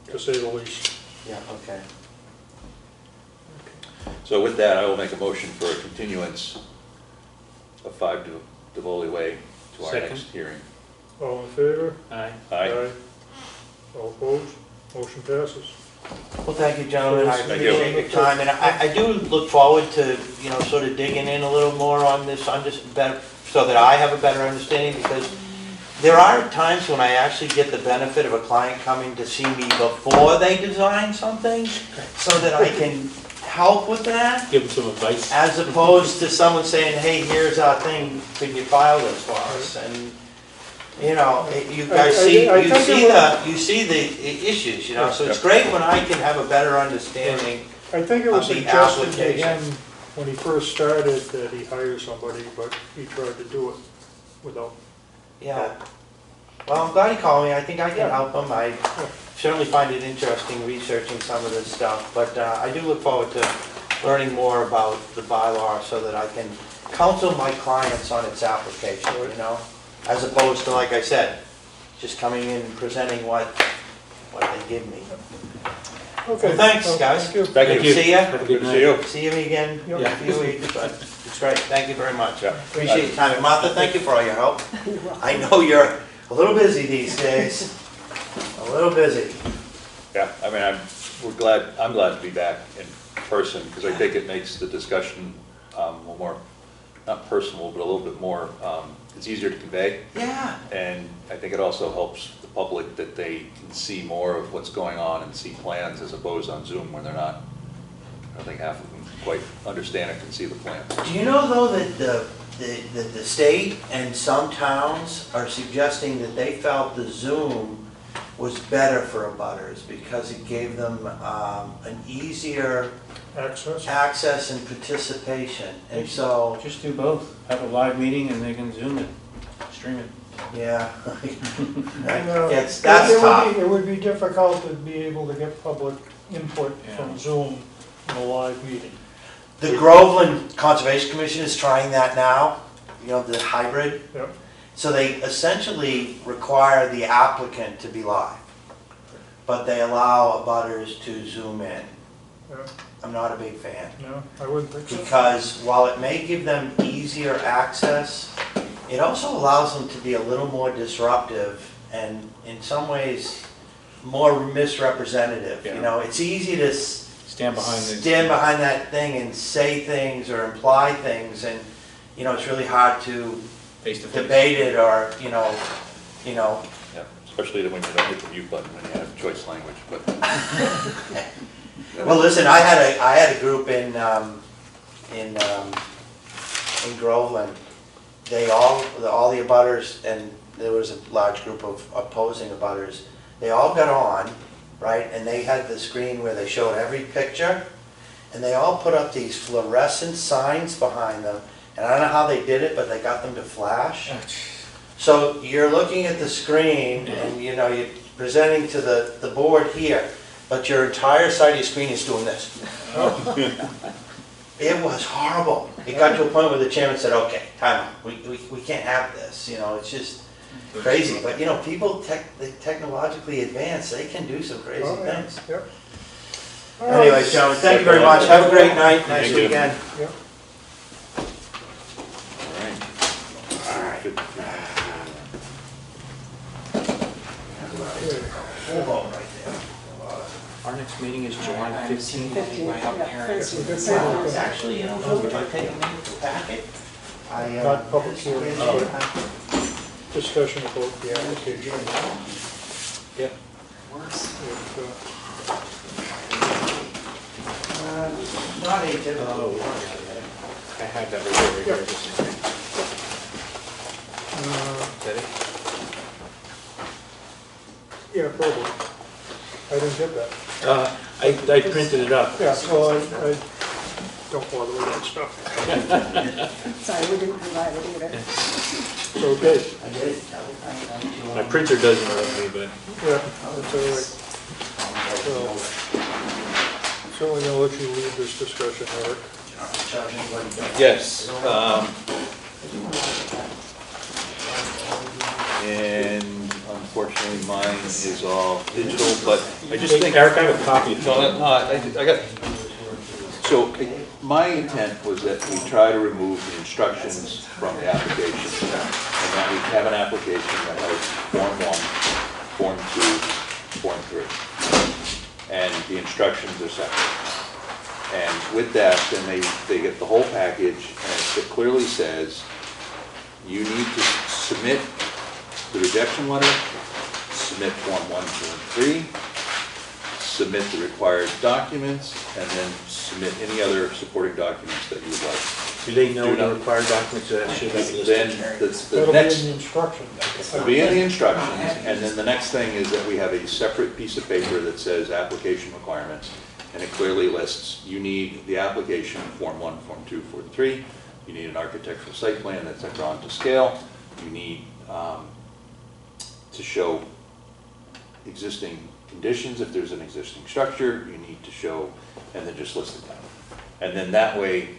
to say the least. Yeah, okay. So with that, I will make a motion for a continuance of 5 Tivoli Way to our Second. next hearing. All in favor? Aye. Aye. All opposed? Motion passes. Well, thank you, gentlemen. I Thank you. appreciate your time, and I do look forward to, you know, sort of digging in a little more on this, better, so that I have a better understanding, because there are times when I actually get the benefit of a client coming to see me before they design something, so that I can help with that, Give them some advice. as opposed to someone saying, hey, here's our thing, could you file this for us? And, you know, you guys see, I think you see the issues, you know, so it's great when I can have a better understanding. I think it was Of the suggested to application. him when he first started that he hire somebody, but he tried to do it without. Yeah. Well, I'm glad he called me. I think I can Yeah. help him. I certainly find it interesting researching some of this stuff, but I do look forward to learning more about the bylaw so that I can counsel my clients on its application, you know? As opposed to, like I said, just coming in and presenting what they give me. Okay. Well, thanks, well, guys. Thank you. Thank you. See ya. Have a Good good to night. see you. See you again in a Yeah. few weeks, but it's great. Thank you very much. Yeah. Appreciate your time. And Martha, thank you for all your help. I know you're a little busy these days. A little busy. Yeah, I mean, I'm glad to be back in person, because I think it makes the discussion a little more, not personal, but a little bit more, it's easier to convey. Yeah. And I think it also helps the public that they can see more of what's going on and see plans, as opposed on Zoom when they're not, I don't think half of them quite understand and can see the plan. Do you know, though, that the state and some towns are suggesting that they felt the Zoom was better for abutters because it gave them an easier access and participation, and so. Just do both. Have a live meeting and they can Zoom it, stream it. Yeah. That's tough. It would be difficult to be able to get public input Yeah. from Zoom in a live meeting. The Groveland Conservation Commission is trying that now, you know, the hybrid. Yep. So they essentially require the applicant to be live, but they allow abutters to Zoom in. Yeah. I'm not a big fan. No, I wouldn't think so. Because while it may give them easier access, it also allows them to be a little more disruptive and in some ways more misrepresentative. Yeah. You know, it's easy to Stand behind that thing and say things or imply things, and you know, it's really hard to face-to-face. debate it or Yeah, especially when you don't hit the mute button when you have choice language, but. Well, listen, I had a group in Groveland. They all the abutters, and there was a large group of opposing abutters. They all got on, right, and they had the screen where they showed every picture, and they all put up these fluorescent signs behind them. And I don't know how they did it, but they got them to flash. So you're looking at the screen, and you know you're presenting to the board here, but your entire side of your screen is doing this. It was horrible. It got to a point where the chairman said, "Okay, time out. We can't have this." You know, it's just crazy. But you know, people technologically advanced. They can do some crazy things. Yep. Anyways, gentlemen, thank you very much. Have a great night. Nice Thank you. weekend. Yep. All right. Good. Hold on right there. Our next meeting is July 15th. It's actually, you know, if I take a minute to pack it, Not public hearing, discussion about the application. Yep. Not atypical. I had that over here. Just a second. Is that it? Yeah, probably. I didn't get that. I printed it up. Yeah, so don't bother with that stuff. Sorry, we didn't provide it either. Okay, I did. My printer doesn't work me, but. yeah, that's all right. So we're gonna let you lead this discussion, Eric. Yes. And unfortunately, mine is all digital, but I just think. Eric, I have a copy. No, I got, so my intent was that we try to remove the instructions from the application. And that we have an application that has Form 1, Form 2, Form 3. And the instructions are separate. And with that, then they get the whole package, and it clearly says, you need to submit the rejection letter, submit Form 1, 2, and 3, submit the required documents, and then submit any other supporting documents that you would like. Do they know the required documents that should be listed? Then the That'll next, be in the instructions. it'll be in the instructions, and then the next thing is that we have a separate piece of paper that says application requirements, and it clearly lists, you need the application, Form 1, Form 2, Form 3, you need an architectural site plan that's drawn to scale, you need to show existing conditions if there's an existing structure, you need to show, and then just list it down. And then that way,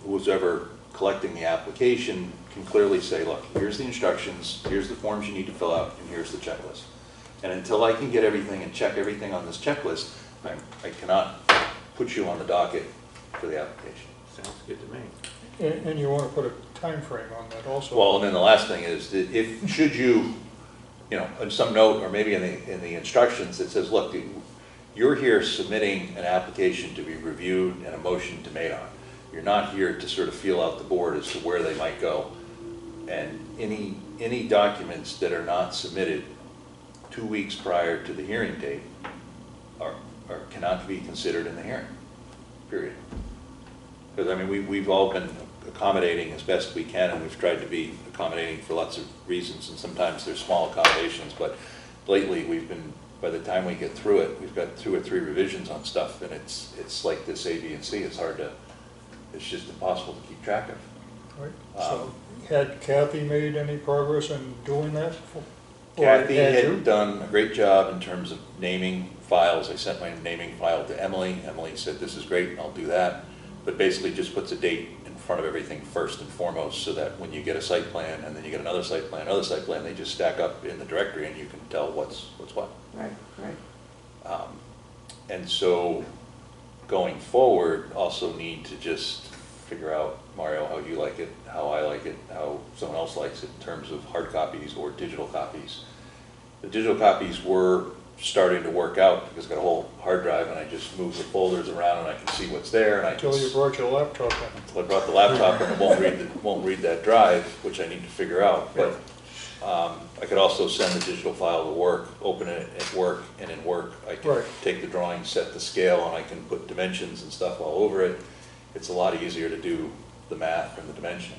who's ever collecting the application can clearly say, look, here's the instructions, here's the forms you need to fill out, and here's the checklist. And until I can get everything and check everything on this checklist, I cannot put you on the docket for the application. Sounds good to me. And you want to put a time frame on that also. Well, and then the last thing is, that if, should you, in some note, or maybe in the instructions, it says, look, you're here submitting an application to be reviewed and a motion to be made on. You're not here to sort of feel out the board as to where they might go. And any documents that are not submitted 2 weeks prior to the hearing date cannot be considered in the hearing, period. Because I mean, we've all been accommodating as best we can, and we've tried to be accommodating for lots of reasons, and sometimes there's small accommodations, but lately we've been, by the time we get through it, we've got 2 or 3 revisions on stuff, and it's like this A, B, and C, it's just impossible to keep track of. Right. So had Kathy made any progress in doing that? Kathy had done a great job in terms of naming files. I sent my naming file to Emily. Emily said, this is great, I'll do that. But basically just puts a date in front of everything first and foremost, so that when you get a site plan and then you get another site plan, they just stack up in the directory and you can tell what's what. Right, right. And so going forward, also need to just figure out, Mario, how you like it, how I like it, how someone else likes it in terms of hard copies or digital copies. The digital copies were starting to work out because I've got a whole hard drive and I just move the folders around and I can see what's there. And Until you brought your laptop in. Until I brought the laptop and it won't read that drive, which I need to figure out. But I could also send the digital file to work, open it at work, and in work I can take the drawing, set the scale, and I can put dimensions and stuff all over it. It's a lot easier to do the math and the dimension.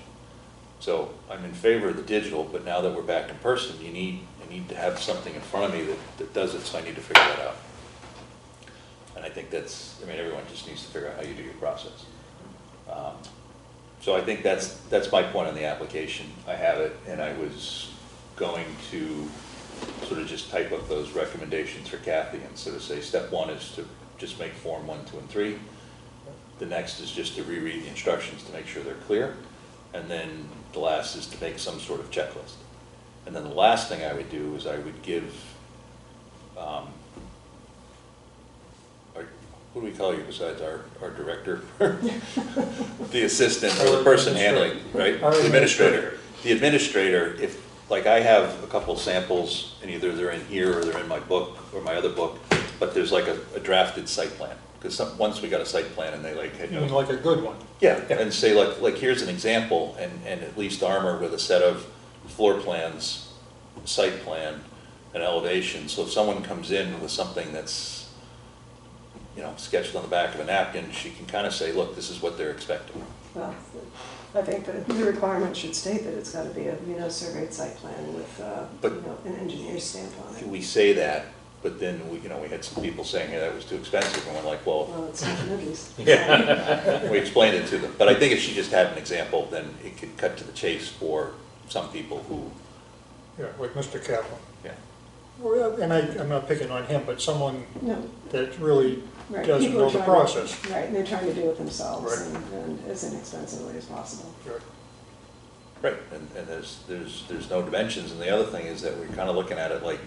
So I'm in favor of the digital, but now that we're back in person, I need to have something in front of me that does it, so I need to figure that out. And I think everyone just needs to figure out how you do your process. So I think that's my point on the application. I have it, and I was going to sort of just type up those recommendations for Kathy and sort of say, step 1 is to just make Form 1, 2, and 3. The next is just to reread the instructions to make sure they're clear. And then the last is to make some sort of checklist. And then the last thing I would do is I would give, what do we call you besides our director? The assistant, or the person handling, right? The administrator. The administrator, if, like I have a couple samples, and either they're in here or they're in my book or my other book, but there's like a drafted site plan. Because once we got a site plan and they like, You mean like a good one? yeah, and say like here's an example, and at least armor with a set of floor plans, site plan, and elevation. So if someone comes in with something that's, sketched on the back of a napkin, she can kind of say, look, this is what they're expecting. Well, I think that the requirement should state that it's got to be a, surveyed site plan with, But an engineer's stamp on it. We say that, but then we had some people saying, hey, that was too expensive, and we're like, well, Well, it's not movies. yeah. We explained it to them, but I think if she just had an example, then it could cut to the chase for some people who, Yeah, like Mr. Kaplan. yeah. Well, and I'm not picking on him, but someone No, that really right. doesn't People know are the trying process. to, right, and they're trying to do it themselves Right. and as inexpensively as possible. Right. Right, and there's no dimensions, and the other thing is that we're kind of looking at it like,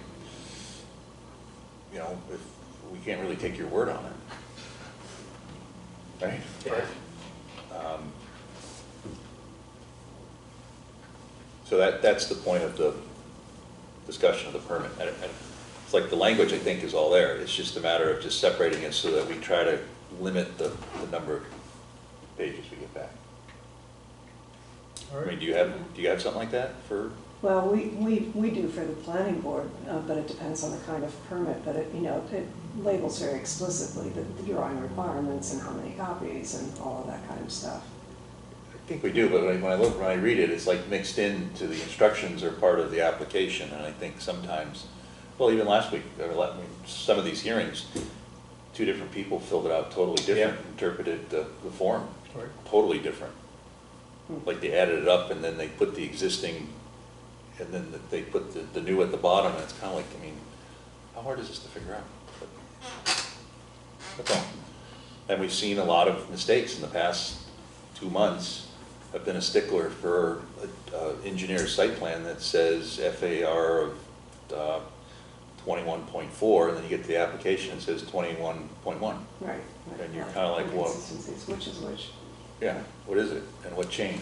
if we can't really take your word on it, right? Yeah. So that's the point of the discussion of the permit. It's like the language, I think, is all there. It's just a matter of just separating it so that we try to limit the number of pages we get back. All I right. mean, do you have something like that for? Well, we do for the planning board, but it depends on the kind of permit, but it labels very explicitly the drawing requirements and how many copies and all of that kind of stuff. I think we do, but when I read it, it's like mixed into the instructions or part of the application, and I think sometimes, well, even last week, some of these hearings, two different people filled it out totally different, interpreted the form Right. totally different. Like they added it up and then they put the existing, and then they put the new at the bottom, and it's kind of like, I mean, how hard is this to figure out? But that's all. And we've seen a lot of mistakes in the past 2 months. I've been a stickler for an engineer's site plan that says FAR of 21.4, and then you get to the application and it says 21.1. Right. And you're kind of like, well, Inconsistencies, which is which. yeah, what is it and what changed?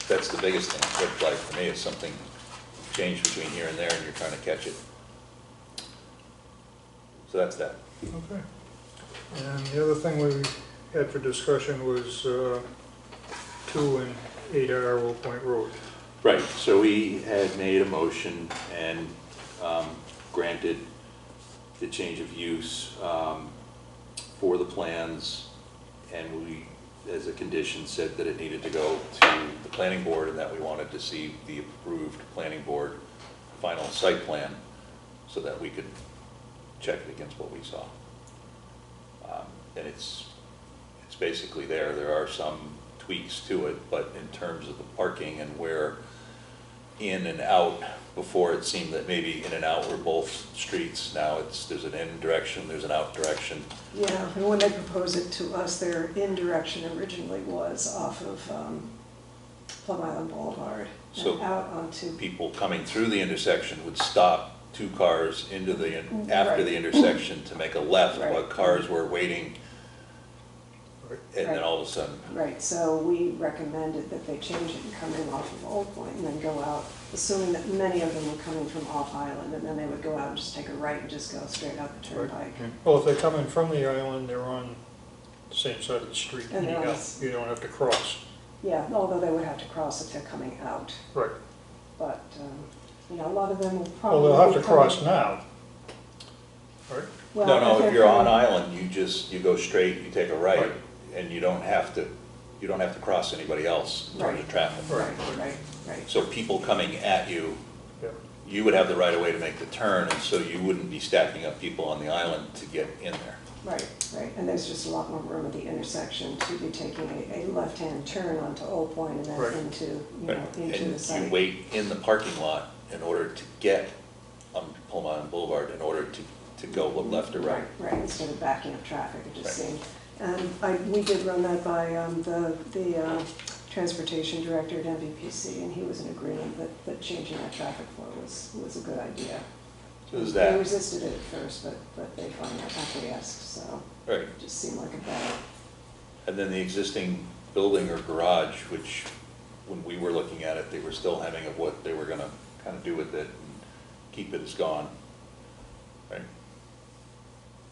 That's the biggest thing. Red flag for me is something changed between here and there and you're trying to catch it. So that's that. Okay. And the other thing we had for discussion was 2 and 8 Arrow Point Road. Right, so we had made a motion and granted the change of use for the plans, and we, as a condition, said that it needed to go to the planning board and that we wanted to see the approved planning board final site plan so that we could check it against what we saw. And it's basically there. There are some tweaks to it, but in terms of the parking and where in and out, before it seemed that maybe in and out were both streets. Now there's an in direction, there's an out direction. Yeah, and when they proposed it to us, their in direction originally was off of Plum Island Boulevard So and out onto. people coming through the intersection would stop 2 cars into the, after Right. the intersection to make a left while Right. cars were waiting. And then Right. all of a sudden, Right, so we recommended that they change it and come in off of Old Point and then go out, assuming that many of them were coming from off island, and then they would go out and just take a right and just go straight out the turnpike. Well, if they're coming from the island, they're on the same side of the street. And they're on You don't have to cross. Yeah, although they would have to cross if they're coming out, Right. but, a lot of them will probably. Well, they'll have to be coming- cross now. Right? Well, no, they're if you're on coming- island, you go straight, you take a right, and you don't have to cross anybody else in terms of traffic. Right. So people coming at you, Yeah. you would have the right of way to make the turn, and so you wouldn't be stacking up people on the island to get in there. Right, and there's just a lot more room at the intersection to be taking a left-hand turn onto Old Point and Right. then into the And you site. wait in the parking lot in order to get on Plum Island Boulevard, in order to go left or right. Right, instead of backing up traffic, it just Right. seemed. And we did run that by the transportation director at MVPC, and he was in agreement that changing that traffic flow was a good idea. So is They that, resisted it at first, but they finally acquiesced, so right. it just seemed like a better. And then the existing building or garage, which, when we were looking at it, they were still having of what they were gonna kind of do with it and keep it as gone, right?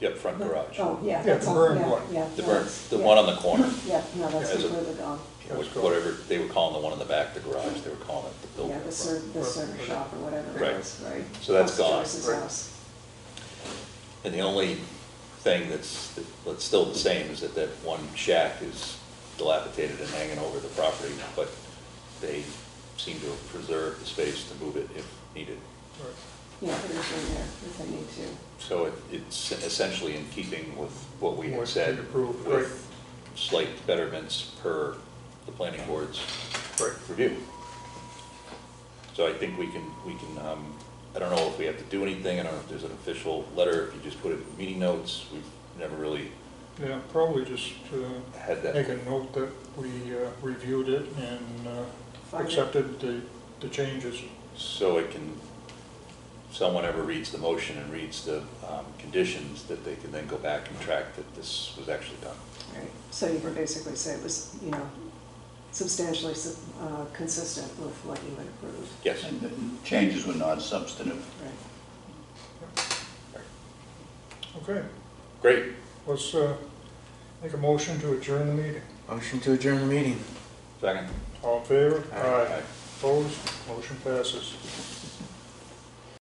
The up front garage. Oh, yeah. Yeah, that's the all- burned yeah, one. yeah, The no, burn, it's- the yeah. one on the corner. Yeah, no, that's As a- completely gone. Whatever, they were calling the one in the back, the garage, they were calling it the building. Yeah, the up front. server shop or whatever Right. it was, right? So that's Plus gone. Joyce's Right. house. And the only thing that's still the same is that one shack is dilapidated and hanging over the property, but they seem to have preserved the space to move it if needed. Right. Yeah, there's room there if they need to. So it's essentially in keeping with what we had What said, we approved, right. with slight betterments per the planning board's Right. review. So I think we can, I don't know if we have to do anything, I don't know if there's an official letter, if you just put it in meeting notes, we've never really Yeah, probably just had that. make a note that we reviewed it and accepted the changes. So it can, someone ever reads the motion and reads the conditions, that they can then go back and track that this was actually done. Right. So you can basically say it was, you know, substantially consistent with what you had approved. Yes. And the changes were non-substantive. Right. Okay, Great. let's make a motion to adjourn the meeting. Motion to adjourn the meeting. Second. All in favor? Aye. Opposed? Motion passes.